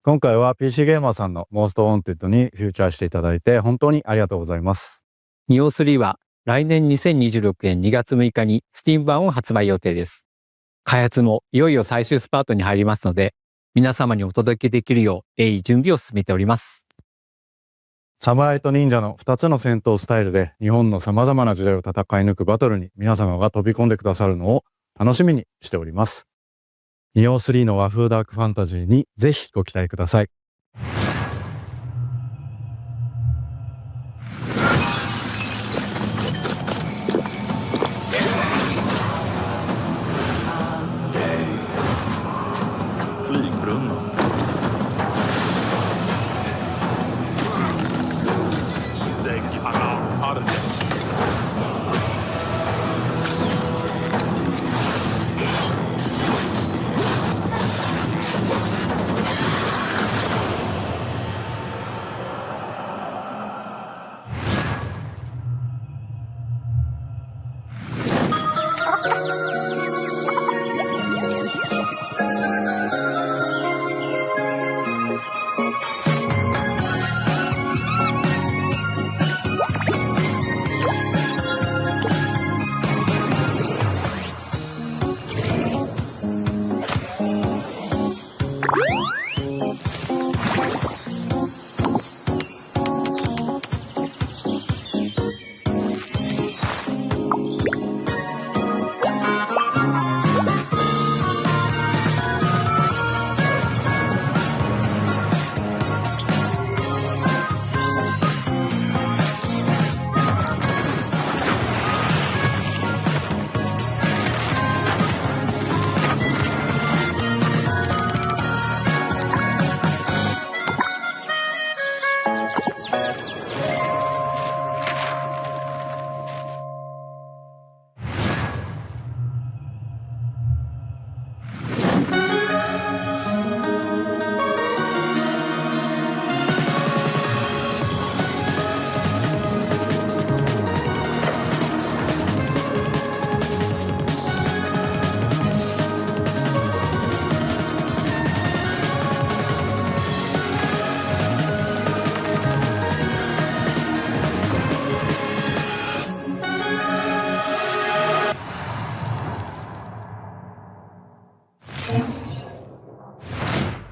今回は PC ゲーマーさんのモーストウォンテッドにフューチャーしていただいて本当にありがとうございます。ニオ3は来年2026年2月6日に Steam 版を発売予定です。開発もいよいよ最終スパートに入りますので、皆様にお届けできるよう鋭意準備を進めております。侍と忍者の2つの戦闘スタイルで日本の様々な時代を戦い抜くバトルに皆様が飛び込んでくださるのを楽しみにしております。ニオ3の和風ダークファンタジーにぜひご期待ください。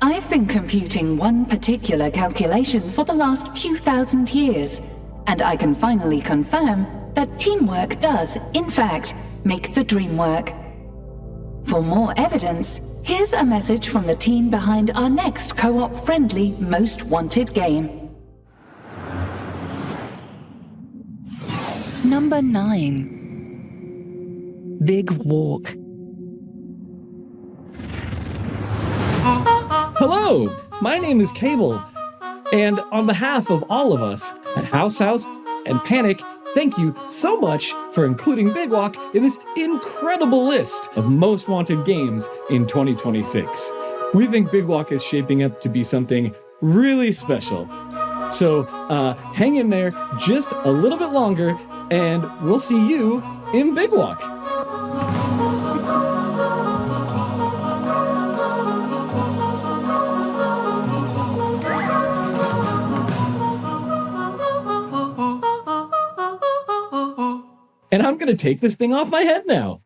I've been computing one particular calculation for the last few thousand years, and I can finally confirm that teamwork does, in fact, make the dream work. For more evidence, here's a message from the team behind our next co-op friendly Most Wanted game. Number 9, Big Walk. Hello, my name is Cable, and on behalf of all of us at House and Panic, thank you so much for including Big Walk in this incredible list of most wanted games in 2026. We think Big Walk is shaping up to be something really special. So hang in there just a little bit longer, and we'll see you in Big Walk. And I'm going to take this thing off my head now.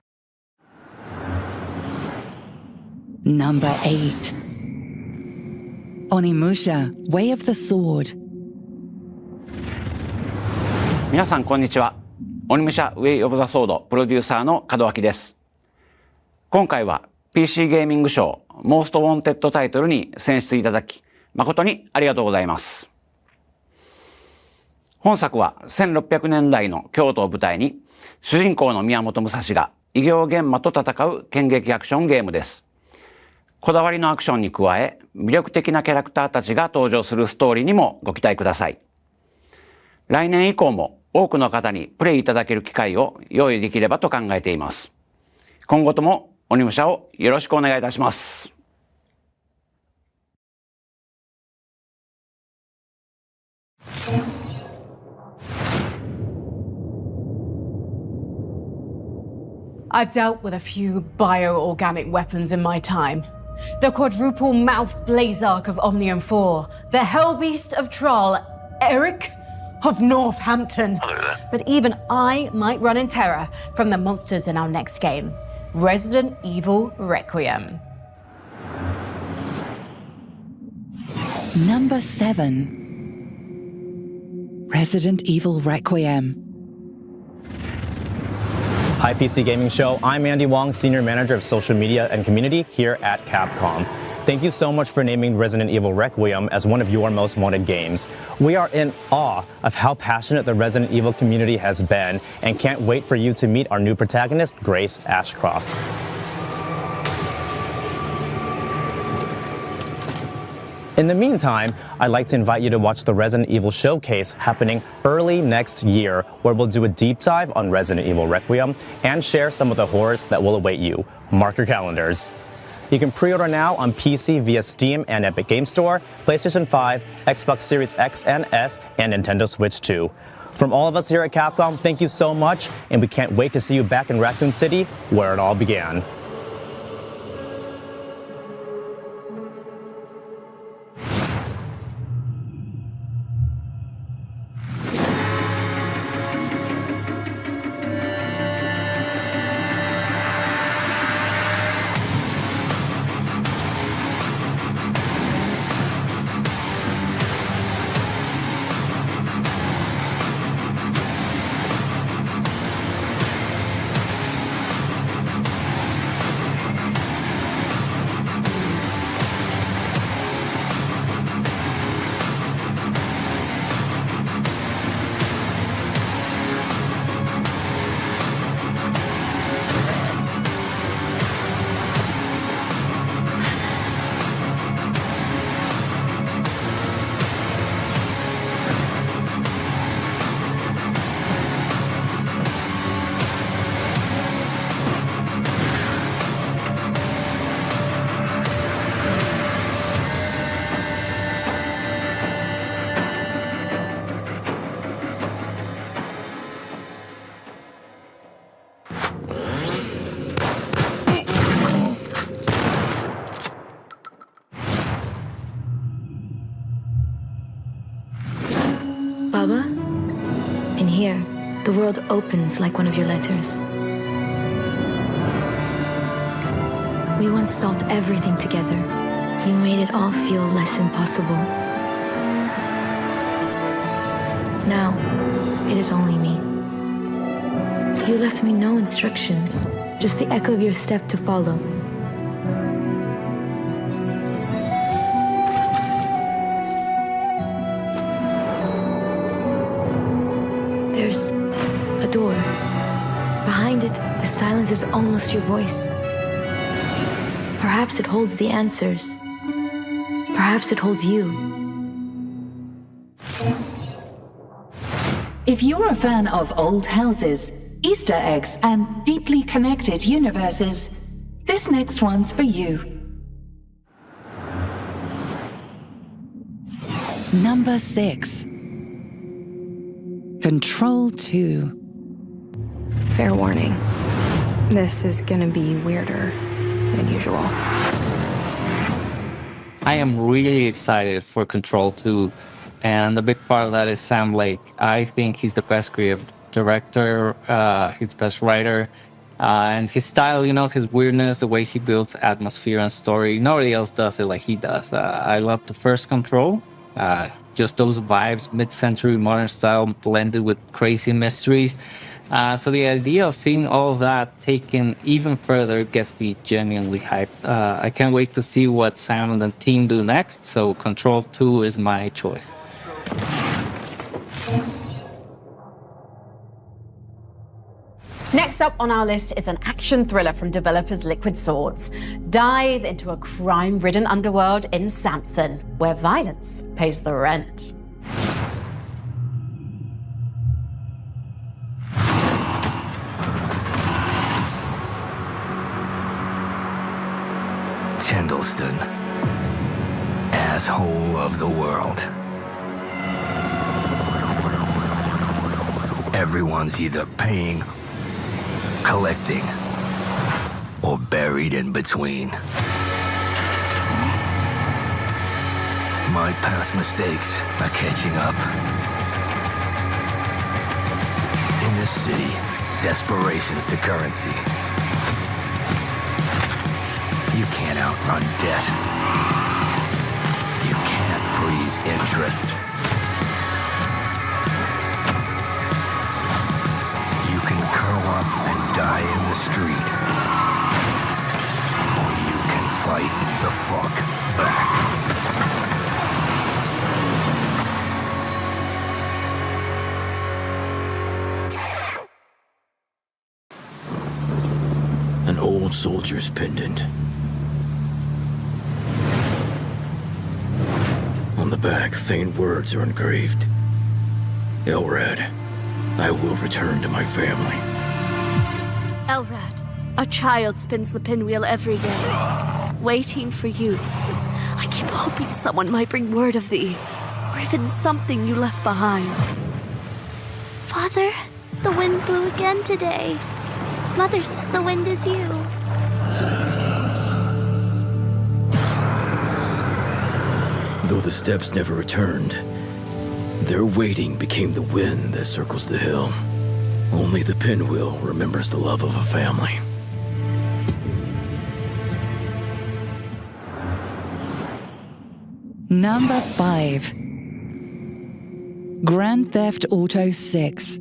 Number 8. Onimusha, Way of the Sword. 皆さんこんにちは。オニムシャウェイオブザソードプロデューサーの門脇です。今回は PC ゲーミング賞モーストウォンテッドタイトルに選出いただき誠にありがとうございます。本作は1600年代の京都を舞台に主人公の宮本武蔵が異形玄魔と戦う剣撃アクションゲームです。こだわりのアクションに加え魅力的なキャラクターたちが登場するストーリーにもご期待ください。来年以降も多くの方にプレイいただける機会を用意できればと考えています。今後とも鬼武者をよろしくお願いいたします。I've dealt with a few bioorganic weapons in my time. The quadruple-mouthed Blazark of Omnium 4, the Hellbeast of Troll, Eric of Northampton. But even I might run in terror from the monsters in our next game, Resident Evil Requiem. Number 7. Resident Evil Requiem. Hi PC Gaming Show, I'm Andy Wong, Senior Manager of Social Media and Community here at Capcom. Thank you so much for naming Resident Evil Requiem as one of your most wanted games. We are in awe of how passionate the Resident Evil community has been and can't wait for you to meet our new protagonist, Grace Ashcroft. In the meantime, I'd like to invite you to watch the Resident Evil Showcase happening early next year, where we'll do a deep dive on Resident Evil Requiem and share some of the horrors that will await you. Mark your calendars. You can pre-order now on PC via Steam and Epic Game Store, PlayStation 5, Xbox Series X and S, and Nintendo Switch 2. From all of us here at Capcom, thank you so much, and we can't wait to see you back in Raccoon City, where it all began. Baba, in here, the world opens like one of your letters. We once solved everything together. You made it all feel less impossible. Now, it is only me. You left me no instructions, just the echo of your step to follow. There's a door. Behind it, the silence is almost your voice. Perhaps it holds the answers. Perhaps it holds you. If you're a fan of old houses, Easter eggs, and deeply connected universes, this next one's for you. Number 6. Control 2. Fair warning. This is gonna be weirder than usual. I am really excited for Control 2, and a big part of that is Sam Lake. I think he's the best creative director, he's the best writer, and his style, his weirdness, the way he builds atmosphere and story, nobody else does it like he does. I love the first Control, just those vibes, mid-century modern style blended with crazy mysteries. So the idea of seeing all of that taken even further gets me genuinely hyped. I can't wait to see what Sam and the team do next, so Control 2 is my choice. Next up on our list is an action thriller from developers Liquid Swords. Dive into a crime-ridden underworld in Samson, where violence pays the rent. Tindleston, asshole of the world. Everyone's either paying, collecting, or buried in between. My past mistakes are catching up. In this city, desperation's the currency. You can't outrun debt. You can't freeze interest. You can curl up and die in the street. Or you can fight the fuck back. An old soldier's pendant. On the back, faint words are engraved. Elrad, I will return to my family. Elrad, a child spins the pinwheel every day, waiting for you. I keep hoping someone might bring word of thee, or even something you left behind. Father, the wind blew again today. Mother says the wind is you. Though the steps never returned, their waiting became the wind that circles the hill. Only the pinwheel remembers the love of a family. Number 5. Grand Theft Auto 6.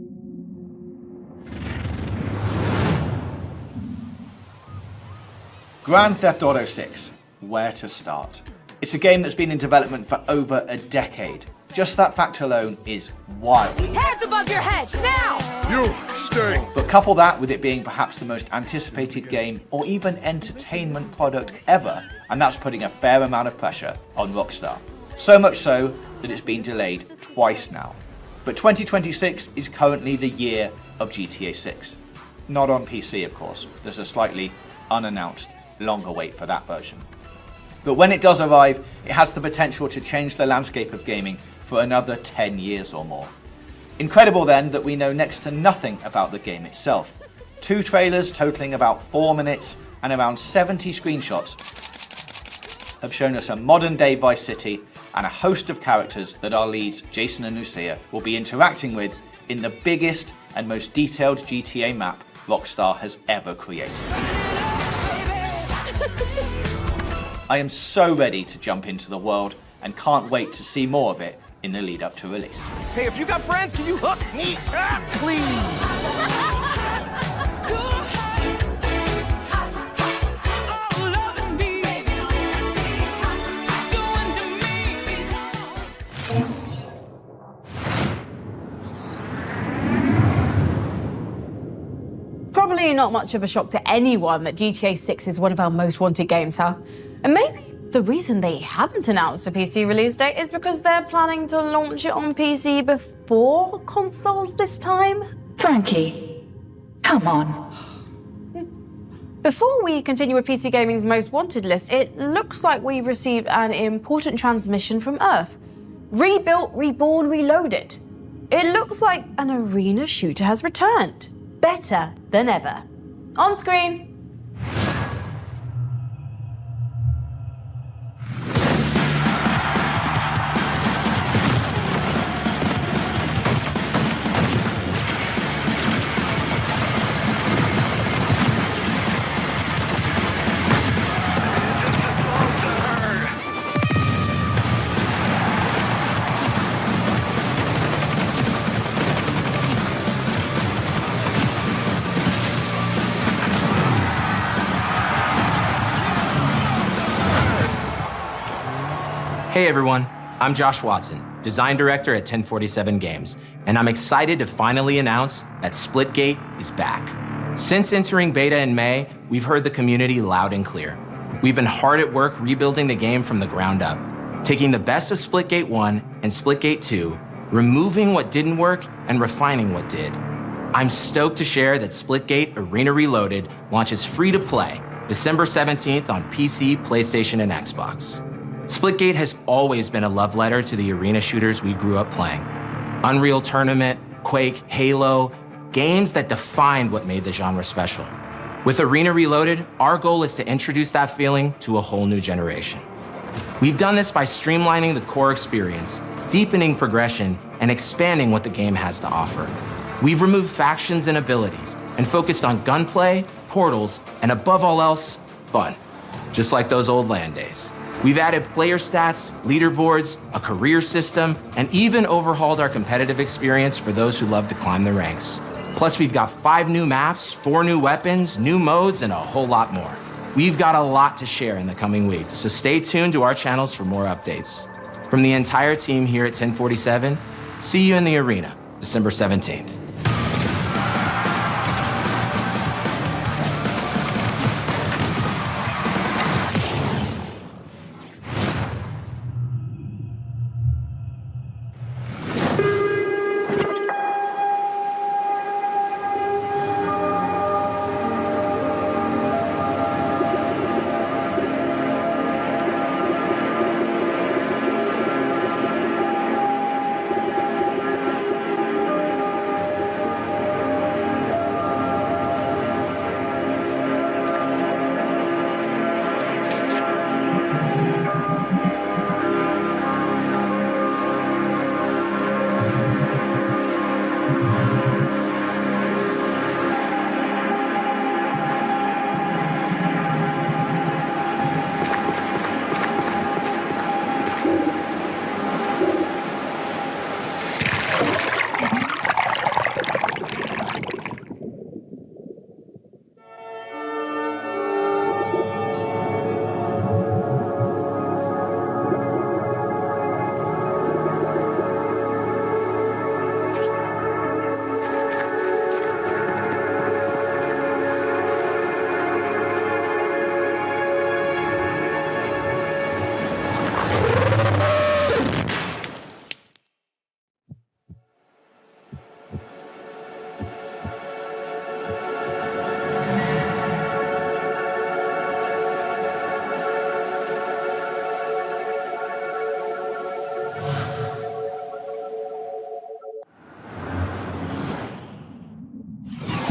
Grand Theft Auto 6. Where to start? It's a game that's been in development for over a decade. Just that fact alone is wild. Hands above your head, now! You stay! But couple that with it being perhaps the most anticipated game or even entertainment product ever, and that's putting a fair amount of pressure on Rockstar. So much so that it's been delayed twice now. But 2026 is currently the year of GTA 6. Not on PC, of course. There's a slightly unannounced longer wait for that version. But when it does arrive, it has the potential to change the landscape of gaming for another 10 years or more. Incredible then that we know next to nothing about the game itself. 2 trailers totaling about 4 minutes and around 70 screenshots have shown us a modern day Vice City and a host of characters that our leads, Jason and Lucia, will be interacting with in the biggest and most detailed GTA map Rockstar has ever created. I am so ready to jump into the world and can't wait to see more of it in the lead up to release. Hey, if you got friends, can you hook me up, please? Probably not much of a shock to anyone that GTA 6 is one of our most wanted games, huh? And maybe the reason they haven't announced a PC release date is because they're planning to launch it on PC before consoles this time? Frankie, come on. Before we continue with PC Gaming's most wanted list, it looks like we've received an important transmission from Earth. Rebuilt, reborn, reloaded. It looks like an arena shooter has returned. Better than ever. On screen. Hey everyone, I'm Josh Watson, Design Director at 1047 Games, and I'm excited to finally announce that Splitgate is back. Since entering beta in May, we've heard the community loud and clear. We've been hard at work rebuilding the game from the ground up, taking the best of Splitgate 1 and Splitgate 2, removing what didn't work and refining what did. I'm stoked to share that Splitgate Arena Reloaded launches free to play December 17th on PC, PlayStation, and Xbox. Splitgate has always been a love letter to the arena shooters we grew up playing. Unreal Tournament, Quake, Halo, games that defined what made the genre special. With Arena Reloaded, our goal is to introduce that feeling to a whole new generation. We've done this by streamlining the core experience, deepening progression, and expanding what the game has to offer. We've removed factions and abilities, and focused on gunplay, portals, and above all else, fun. Just like those old LAN days. We've added player stats, leaderboards, a career system, and even overhauled our competitive experience for those who love to climb the ranks. Plus, we've got 5 new maps, 4 new weapons, new modes, and a whole lot more. We've got a lot to share in the coming weeks, so stay tuned to our channels for more updates. From the entire team here at 1047, see you in the arena, December 17th.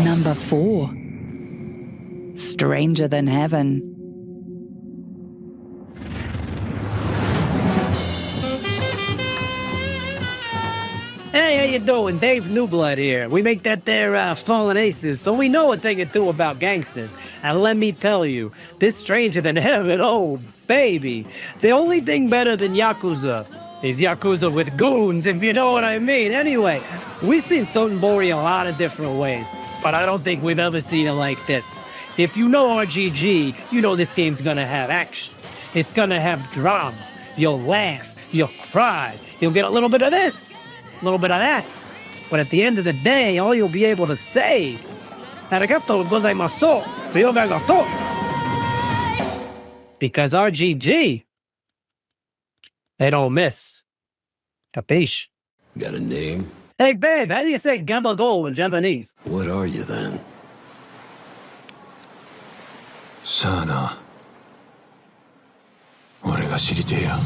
Number 4. Stranger Than Heaven. Hey, how you doing? Dave Newblood here. We make that there Fallen Aces, so we know a thing or two about gangsters. And let me tell you, this Stranger Than Heaven, oh baby. The only thing better than Yakuza is Yakuza with goons, if you know what I mean. Anyway, we've seen Sotenbori a lot of different ways, but I don't think we've ever seen it like this. If you know RGG, you know this game's gonna have action. It's gonna have drama. You'll laugh, you'll cry, you'll get a little bit of this, a little bit of that. But at the end of the day, all you'll be able to say, arigato gozaimasu, ryogagato. Because RGG, they don't miss. Capiche? Got a name? Hey babe, how do you say gabagool in Japanese? What are you then? Sana. 俺が知りてえや。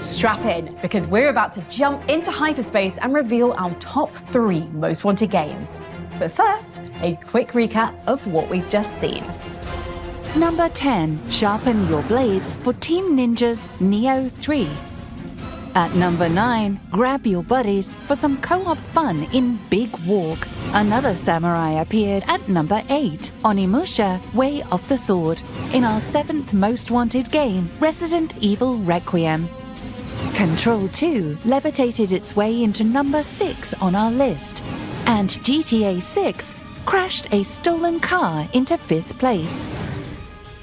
Strap in, because we're about to jump into hyperspace and reveal our top 3 most wanted games. But first, a quick recap of what we've just seen. Number 10, sharpen your blades for Team Ninja's Neo 3. At number 9, grab your buddies for some co-op fun in Big Walk. Another samurai appeared at number 8, Onimusha Way of the Sword, in our 7th most wanted game, Resident Evil Requiem. Control 2 levitated its way into number 6 on our list, and GTA 6 crashed a stolen car into 5th place.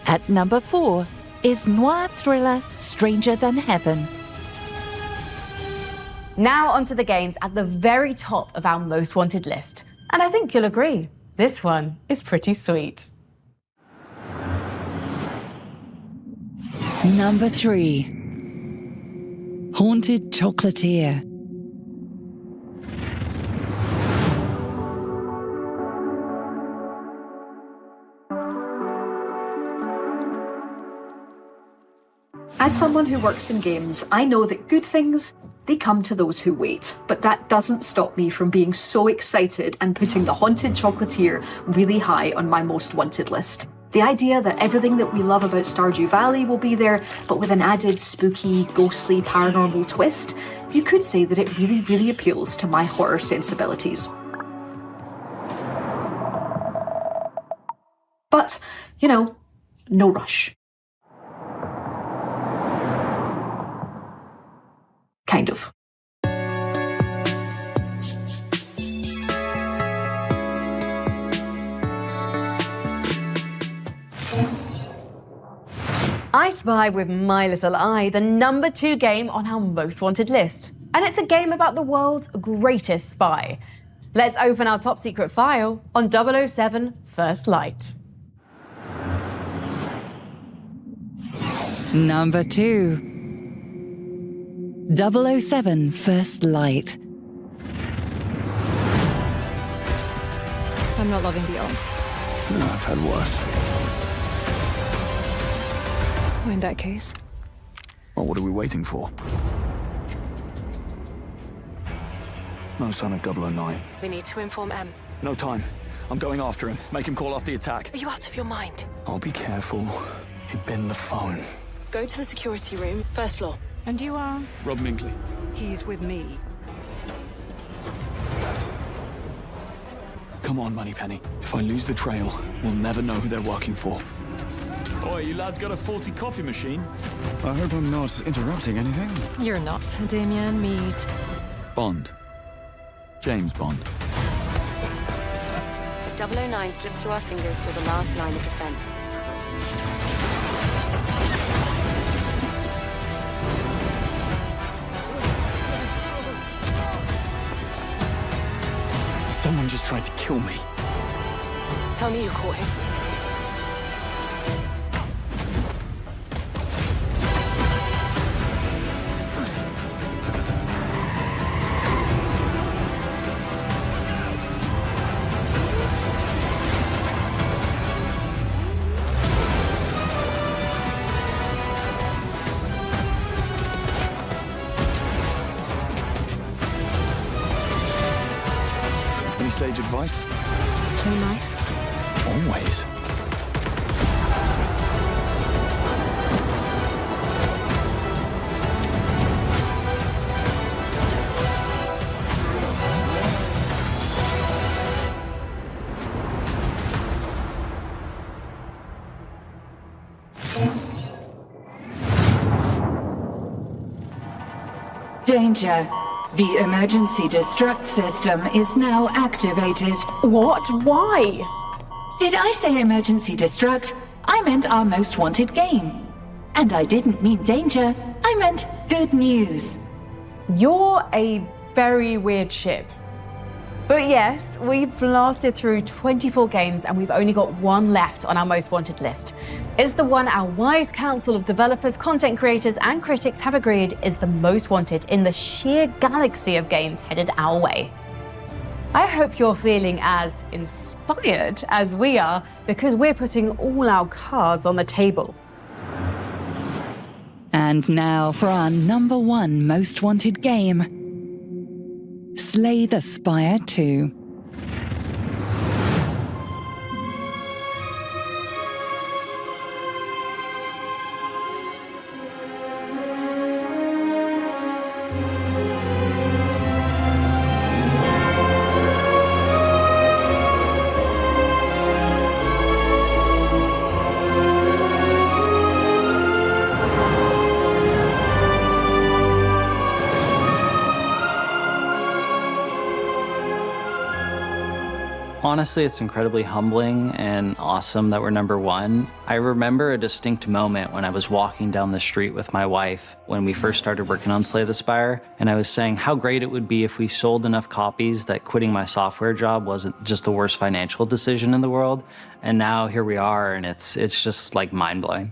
At number 4 is noir thriller Stranger Than Heaven. Now onto the games at the very top of our most wanted list. And I think you'll agree, this one is pretty sweet. Number 3, Haunted Chocolatier. As someone who works in games, I know that good things, they come to those who wait. But that doesn't stop me from being so excited and putting the Haunted Chocolatier really high on my most wanted list. The idea that everything that we love about Stardew Valley will be there, but with an added spooky, ghostly, paranormal twist, you could say that it really, really appeals to my horror sensibilities. But, you know, no rush. Kind of. I Spy with My Little Eye, the number 2 game on our most wanted list. And it's a game about the world's greatest spy. Let's open our top secret file on 007 First Light. Number 2, 007 First Light. I'm not loving the odds. No, I've had worse. In that case. Well, what are we waiting for? No sign of 009. We need to inform M. No time. I'm going after him. Make him call off the attack. Are you out of your mind? I'll be careful. He'd been the phone. Go to the security room, first floor. And you are? Rob Minkley. He's with me. Come on, Moneypenny. If I lose the trail, we'll never know who they're working for. Oi, you lads got a faulty coffee machine? I hope I'm not interrupting anything. You're not. Damien, meet. Bond. James Bond. 009 slips through our fingers with the last line of defense. Someone just tried to kill me. Tell me you caught him. Any sage advice? Play nice. Always. Danger. The emergency destruct system is now activated. What? Why? Did I say emergency destruct? I meant our most wanted game. And I didn't mean danger, I meant good news. You're a very weird ship. But yes, we've blasted through 24 games and we've only got one left on our most wanted list. It's the one our wise council of developers, content creators, and critics have agreed is the most wanted in the sheer galaxy of games headed our way. I hope you're feeling as inspired as we are because we're putting all our cards on the table. And now for our number one most wanted game. Slay the Spire 2. Honestly, it's incredibly humbling and awesome that we're number one. I remember a distinct moment when I was walking down the street with my wife when we first started working on Slay the Spire, and I was saying how great it would be if we sold enough copies that quitting my software job wasn't just the worst financial decision in the world. And now here we are, and it's just like mind-blowing.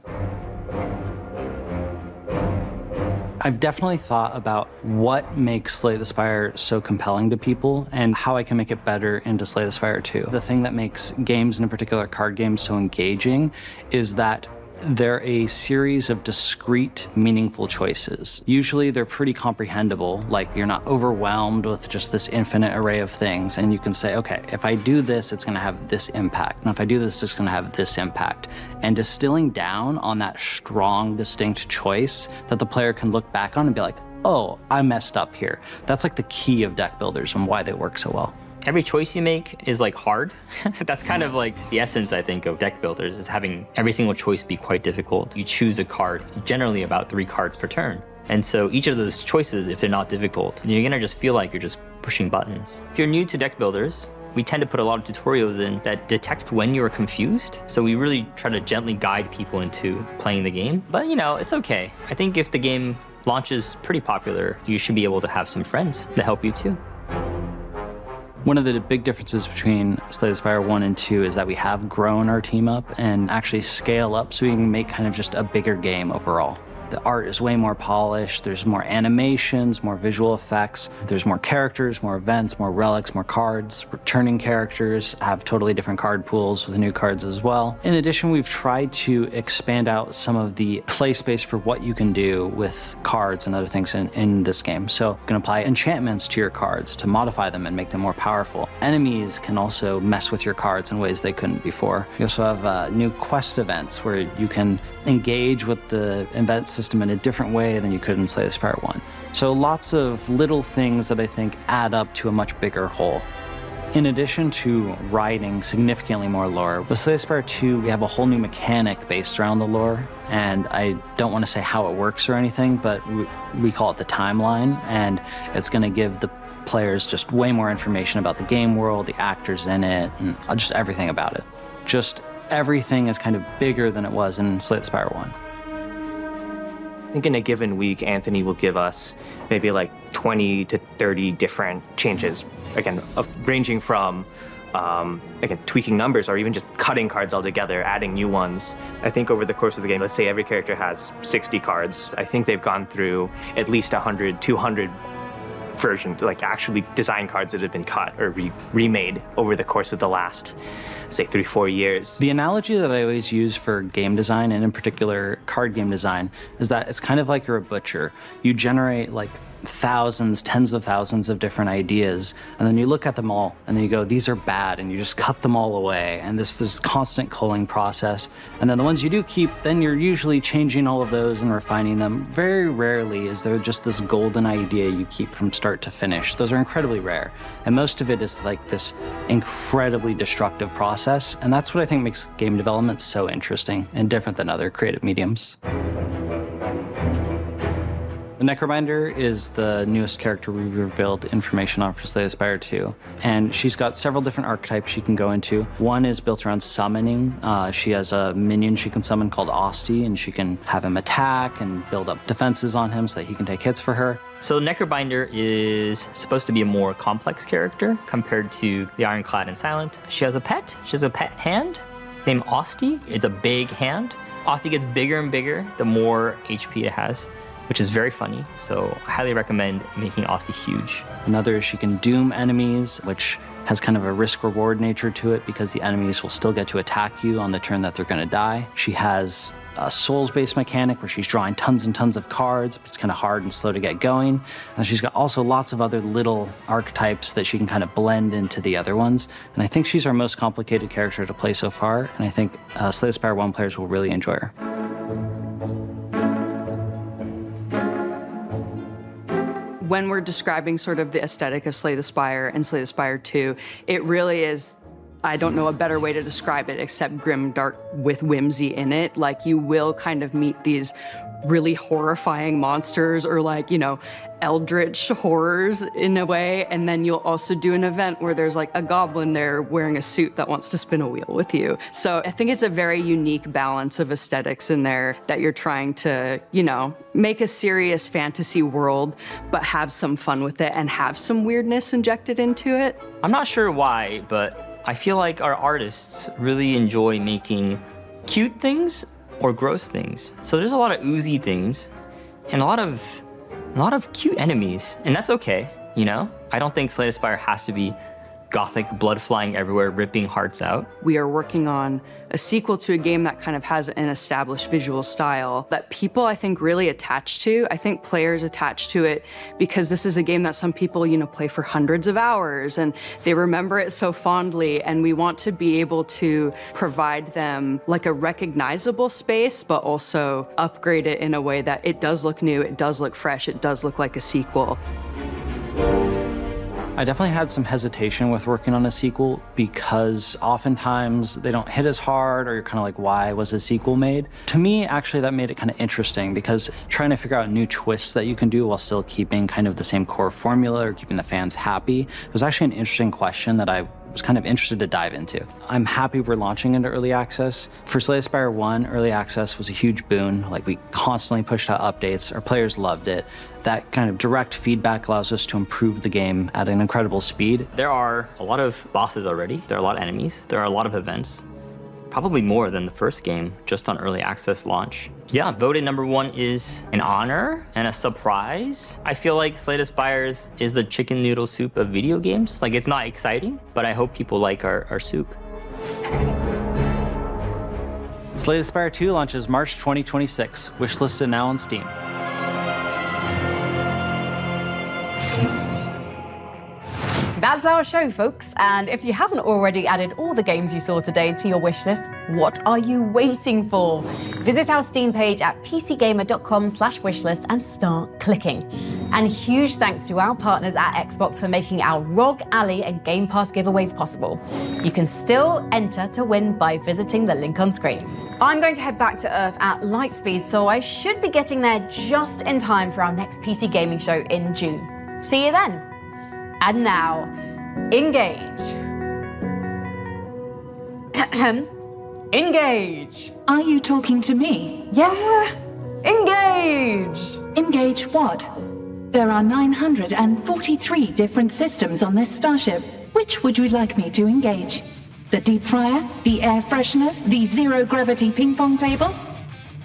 I've definitely thought about what makes Slay the Spire so compelling to people and how I can make it better into Slay the Spire 2. The thing that makes games, and in particular card games, so engaging is that they're a series of discrete, meaningful choices. Usually they're pretty comprehensible, like you're not overwhelmed with just this infinite array of things, and you can say, okay, if I do this, it's gonna have this impact, and if I do this, it's gonna have this impact. And distilling down on that strong, distinct choice that the player can look back on and be like, oh, I messed up here. That's like the key of deck builders and why they work so well. Every choice you make is like hard. That's kind of like the essence, I think, of deck builders, is having every single choice be quite difficult. You choose a card, generally about 3 cards per turn. And so each of those choices, if they're not difficult, you're gonna just feel like you're just pushing buttons. If you're new to deck builders, we tend to put a lot of tutorials in that detect when you're confused. So we really try to gently guide people into playing the game. But you know, it's okay. I think if the game launches pretty popular, you should be able to have some friends that help you too. One of the big differences between Slay the Spire 1 and 2 is that we have grown our team up and actually scale up so we can make kind of just a bigger game overall. The art is way more polished, there's more animations, more visual effects, there's more characters, more events, more relics, more cards. Returning characters have totally different card pools with new cards as well. In addition, we've tried to expand out some of the play space for what you can do with cards and other things in this game. So you can apply enchantments to your cards to modify them and make them more powerful. Enemies can also mess with your cards in ways they couldn't before. We also have new quest events where you can engage with the event system in a different way than you could in Slay the Spire 1. So lots of little things that I think add up to a much bigger whole. In addition to writing significantly more lore, with Slay the Spire 2, we have a whole new mechanic based around the lore, and I don't want to say how it works or anything, but we call it the timeline, and it's going to give the players just way more information about the game world, the actors in it, and just everything about it. Just everything is kind of bigger than it was in Slay the Spire 1. I think in a given week, Anthony will give us maybe like 20 to 30 different changes, again, ranging from again, tweaking numbers or even just cutting cards altogether, adding new ones. I think over the course of the game, let's say every character has 60 cards. I think they've gone through at least 100, 200 versions, like actually design cards that have been cut or remade over the course of the last, say, 3-4 years. The analogy that I always use for game design, and in particular card game design, is that it's kind of like you're a butcher. You generate like thousands, tens of thousands of different ideas, and then you look at them all and then you go, these are bad, and you just cut them all away, and this constant culling process. And then the ones you do keep, then you're usually changing all of those and refining them. Very rarely is there just this golden idea you keep from start to finish. Those are incredibly rare, and most of it is like this incredibly destructive process, and that's what I think makes game development so interesting and different than other creative mediums. The Necrobinder is the newest character we revealed information on for Slay the Spire 2. And she's got several different archetypes she can go into. One is built around summoning. She has a minion she can summon called Osti, and she can have him attack and build up defenses on him so that he can take hits for her. So Necrobinder is supposed to be a more complex character compared to the Ironclad and Silent. She has a pet. She has a pet hand named Osti. It's a big hand. Osti gets bigger and bigger the more HP it has, which is very funny, so I highly recommend making Osti huge. Another is she can doom enemies, which has kind of a risk-reward nature to it because the enemies will still get to attack you on the turn that they're gonna die. She has a souls-based mechanic where she's drawing tons and tons of cards, but it's kind of hard and slow to get going. And she's got also lots of other little archetypes that she can kind of blend into the other ones. And I think she's our most complicated character to play so far, and I think Slay the Spire 1 players will really enjoy her. When we're describing sort of the aesthetic of Slay the Spire and Slay the Spire 2, it really is, I don't know a better way to describe it except grim dark with whimsy in it. Like, you will kind of meet these really horrifying monsters or, like, you know, eldritch horrors in a way, and then you'll also do an event where there's like a goblin there wearing a suit that wants to spin a wheel with you. So I think it's a very unique balance of aesthetics in there that you're trying to, you know, make a serious fantasy world but have some fun with it and have some weirdness injected into it. I'm not sure why, but I feel like our artists really enjoy making cute things or gross things. So there's a lot of oozy things and a lot of cute enemies, and that's okay, you know? I don't think Slay the Spire has to be gothic, blood flying everywhere, ripping hearts out. We are working on a sequel to a game that kind of has an established visual style that people, I think, really attach to. I think players attach to it because this is a game that some people, you know, play for hundreds of hours and they remember it so fondly, and we want to be able to provide them like a recognizable space, but also upgrade it in a way that it does look new, it does look fresh, it does look like a sequel. I definitely had some hesitation with working on a sequel because oftentimes they don't hit as hard, or you're kind of like, why was a sequel made? To me, actually, that made it kind of interesting because trying to figure out new twists that you can do while still keeping kind of the same core formula or keeping the fans happy was actually an interesting question that I was kind of interested to dive into. I'm happy we're launching into early access. For Slay the Spire 1, early access was a huge boon. Like, we constantly pushed out updates. Our players loved it. That kind of direct feedback allows us to improve the game at an incredible speed. There are a lot of bosses already. There are a lot of enemies. There are a lot of events. Probably more than the first game, just on early access launch. Yeah, voted #1 is an honor and a surprise. I feel like Slay the Spire is the chicken noodle soup of video games. Like, it's not exciting, but I hope people like our soup. Slay the Spire 2 launches March 2026. Wishlisted now on Steam. That's our show, folks. And if you haven't already added all the games you saw today to your wish list, what are you waiting for? Visit our Steam page at pcgamer.com/wishlist and start clicking. And huge thanks to our partners at Xbox for making our ROG Alley and Game Pass giveaways possible. You can still enter to win by visiting the link on screen. I'm going to head back to Earth at light speed, so I should be getting there just in time for our next PC gaming show in June. See you then. And now, engage. Engage. Are you talking to me? Yeah. Engage. Engage what? There are 943 different systems on this starship. Which would you like me to engage? The deep fryer? The air fresheners? The zero-gravity ping-pong table?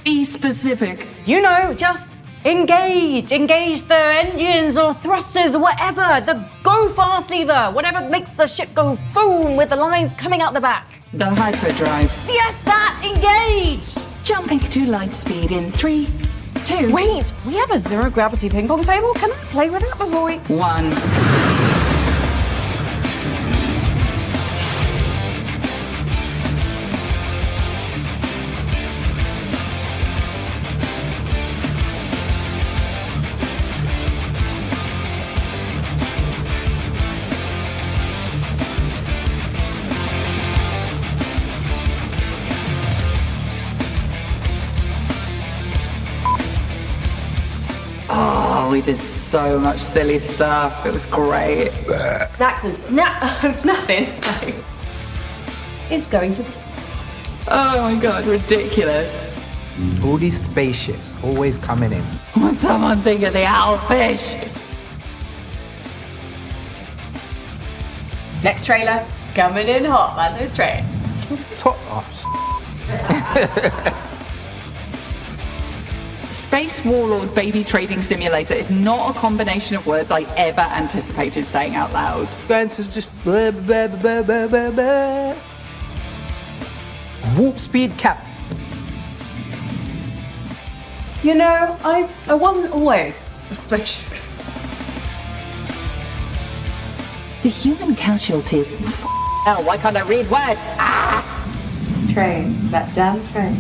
Be specific. You know, just engage. Engage the engines or thrusters or whatever. The go-fast lever. Whatever makes the ship go boom with the lines coming out the back. The hyperdrive. Yes, that! Engage! Jumping to light speed in 3, 2... Wait, we have a zero-gravity ping-pong table? Can I play with that before we... 1... Oh, we did so much silly stuff. It was great. Snacks and snapping space. It's going to be... Oh my god, ridiculous. All these spaceships always coming in. Would someone think of the owlfish? Next trailer, coming in hot like those trains. Top. Space Warlord Baby Trading Simulator is not a combination of words I ever anticipated saying out loud. Going to just blah, blah, blah, blah, blah, blah. Warp speed cap. You know, I wasn't always a spaceship. The human casualties. Hell, why can't I read words? Ah! Train, that damn train.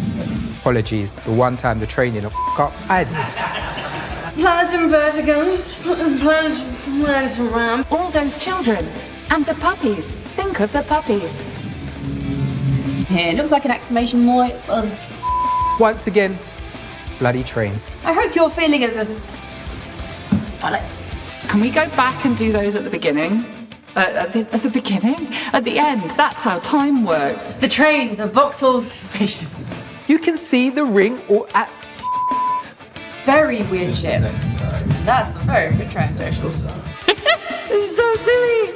Apologies, the one time the training of up, I did. Planets and verticals, planets around. All those children. And the puppies. Think of the puppies. Here, looks like an exclamation point. Once again, bloody train. I hope you're feeling as bollocks. Can we go back and do those at the beginning? At the beginning? At the end? That's how time works. The trains of Vauxhall Station. You can see the ring or at... Very weird ship. That's a very good train station. This is so silly.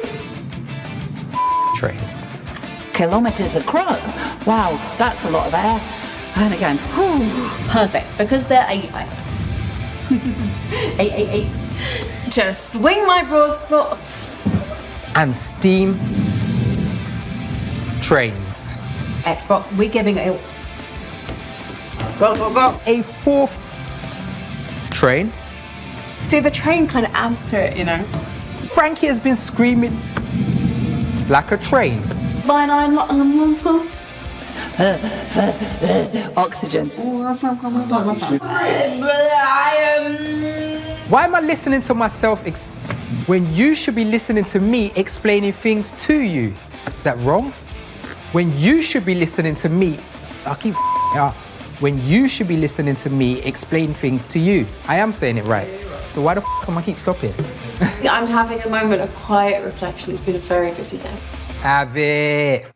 Trains. Kilometers across. Wow, that's a lot of air. And again, whew. Perfect, because they're 8. 8. To swing my broad spot. And steam trains. Xbox, we're giving a... Go. A 4th train. See, the train kind of adds to it, you know. Frankie has been screaming like a train. By 9 Oxygen. Why am I listening to myself when you should be listening to me explaining things to you? Is that wrong? When you should be listening to me, I keep up. When you should be listening to me explain things to you. I am saying it right. So why the am I keep stopping? I'm having a moment of quiet reflection. It's been a very busy day. Have it.